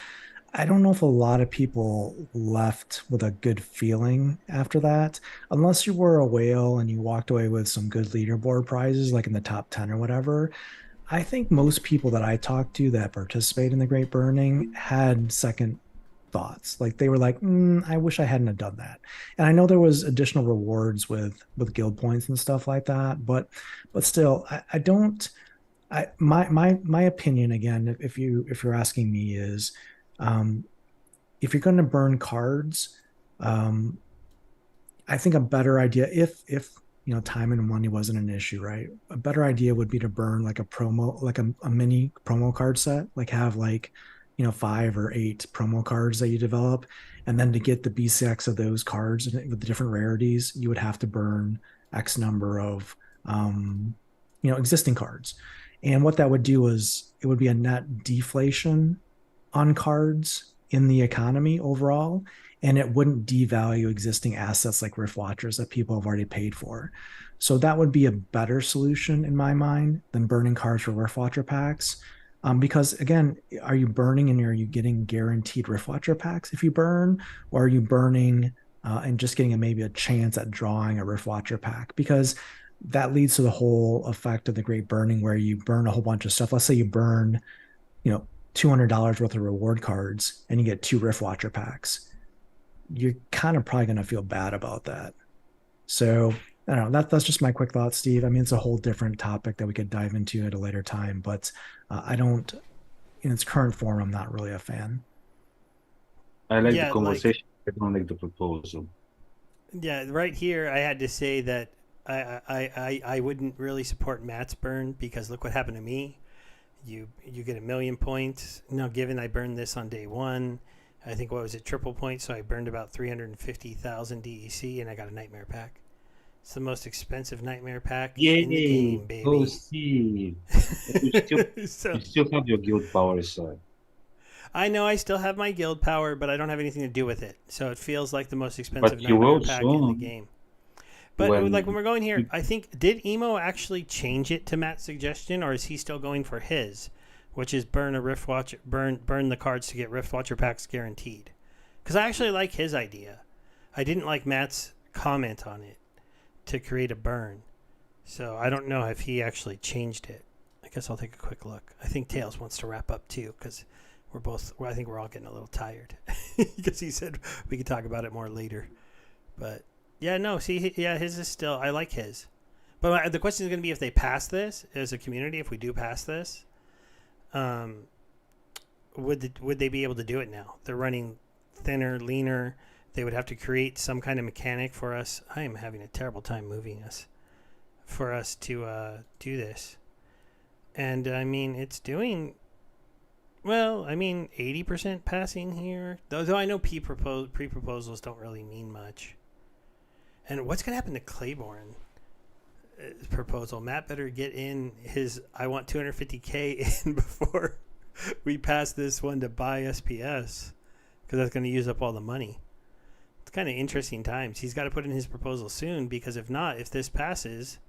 I don't know if a lot of people left with a good feeling after that, unless you were a whale and you walked away with some good leaderboard prizes, like in the top 10 or whatever. I think most people that I talked to that participate in the Great Burning had second thoughts. Like they were like, I wish I hadn't have done that. And I know there was additional rewards with guild points and stuff like that, but still, I don't. My opinion again, if you're asking me, is if you're going to burn cards, I think a better idea, if time and money wasn't an issue, right? A better idea would be to burn like a promo, like a mini promo card set, like have like 5 or 8 promo cards that you develop, and then to get the BCX of those cards with the different rarities, you would have to burn X number of existing cards. And what that would do is it would be a net deflation on cards in the economy overall, and it wouldn't devalue existing assets like Rift Watchers that people have already paid for. So that would be a better solution in my mind than burning cards for Rift Watcher packs. Because again, are you burning and are you getting guaranteed Rift Watcher packs if you burn, or are you burning and just getting maybe a chance at drawing a Rift Watcher pack? Because that leads to the whole effect of the Great Burning, where you burn a whole bunch of stuff. Let's say you burn, $200 worth of reward cards and you get 2 Rift Watcher packs. You're kind of probably going to feel bad about that. So I don't know. That's just my quick thoughts, Steve. I mean, it's a whole different topic that we could dive into at a later time, but I don't, in its current form, I'm not really a fan. I like the conversation. I don't like the proposal. Yeah, right here, I had to say that I wouldn't really support Matt's burn, because look what happened to me. You get 1,000,000 points. Now, given I burned this on day 1, I think, what was it, triple points, so I burned about 350,000 DEC, and I got a Nightmare pack. It's the most expensive Nightmare pack in the game, baby. Oh, Steve. You still have your guild power, so. I know I still have my guild power, but I don't have anything to do with it. So it feels like the most expensive Nightmare pack in the game. But when we're going here, I think, did Emo actually change it to Matt's suggestion, or is he still going for his, which is burn a Rift Watcher, burn the cards to get Rift Watcher packs guaranteed? Because I actually like his idea. I didn't like Matt's comment on it to create a burn. So I don't know if he actually changed it. I guess I'll take a quick look. I think Tails wants to wrap up too, because I think we're all getting a little tired, because he said we could talk about it more later. But yeah, no, see, his is still, I like his. But the question is going to be, if they pass this as a community, if we do pass this, would they be able to do it now? They're running thinner, leaner. They would have to create some kind of mechanic for us. I am having a terrible time moving us. For us to do this. And I mean, it's doing well. I mean, 80% passing here. Though I know pre-proposals don't really mean much. And what's going to happen to Claiborne proposal? Matt better get in his I want 250K in before we pass this one to buy SPS, because that's going to use up all the money. It's kind of interesting times. He's got to put in his proposal soon, because if not, if this passes,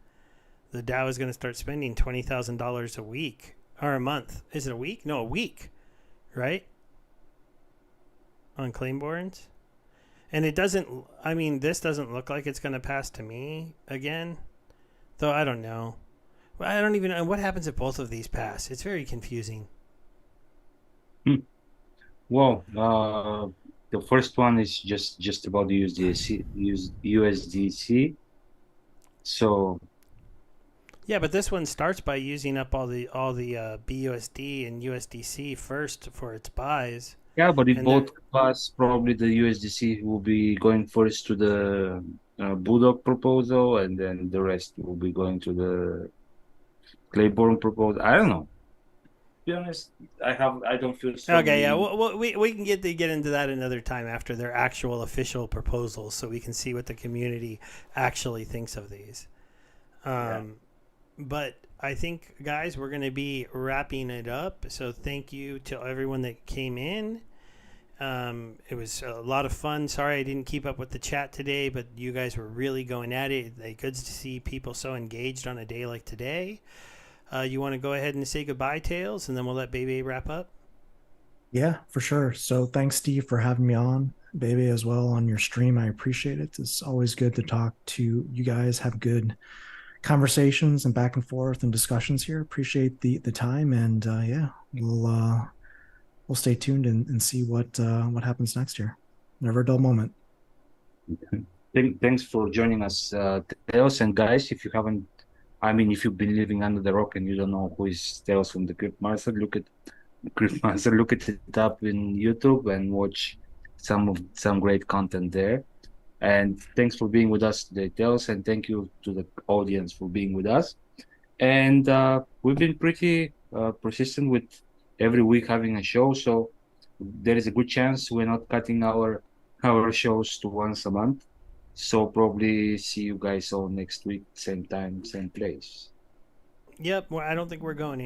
the DAO is going to start spending $20,000 a week or a month. Is it a week? No, a week, right? On Claiborne's. And it doesn't, I mean, this doesn't look like it's going to pass to me again. Though I don't know. I don't even know what happens if both of these pass. It's very confusing. Hmm. Well, the first one is just about the USDC. So Yeah, but this one starts by using up all the BUSD and USDC first for its buys, yeah, but it and then both pass, probably the USDC will be going first to the Budok proposal, and then the rest will be going to the Claiborne proposal. I don't know. To be honest, I don't feel okay, yeah, strongly. we can get into that another time after their actual official proposals, so we can see what the community actually thinks of these. Yeah. But I think, guys, we're going to be wrapping it up. So thank you to everyone that came in. It was a lot of fun. Sorry I didn't keep up with the chat today, but you guys were really going at it. It's good to see people so engaged on a day like today. You want to go ahead and say goodbye, Tails, and then we'll let Bebe wrap up? Yeah, for sure. So thanks, Steve, for having me on, baby, as well on your stream. I appreciate it. It's always good to talk to you guys, have good conversations and back and forth and discussions here. Appreciate the time, and yeah, we'll stay tuned and see what happens next year. Never a dull moment. Thanks for joining us, Teos. And guys, if you haven't, I mean, if you've been living under the rock and you don't know who is Teos from the Crypt Master, look at Crypt Master, look at it up in YouTube and watch some great content there. And thanks for being with us today, Teos, and thank you to the audience for being with us. And we've been pretty persistent with every week having a show, so there is a good chance we're not cutting our shows to once a month. So probably see you guys all next week, same time, same place. Yep. Well, I don't think we're going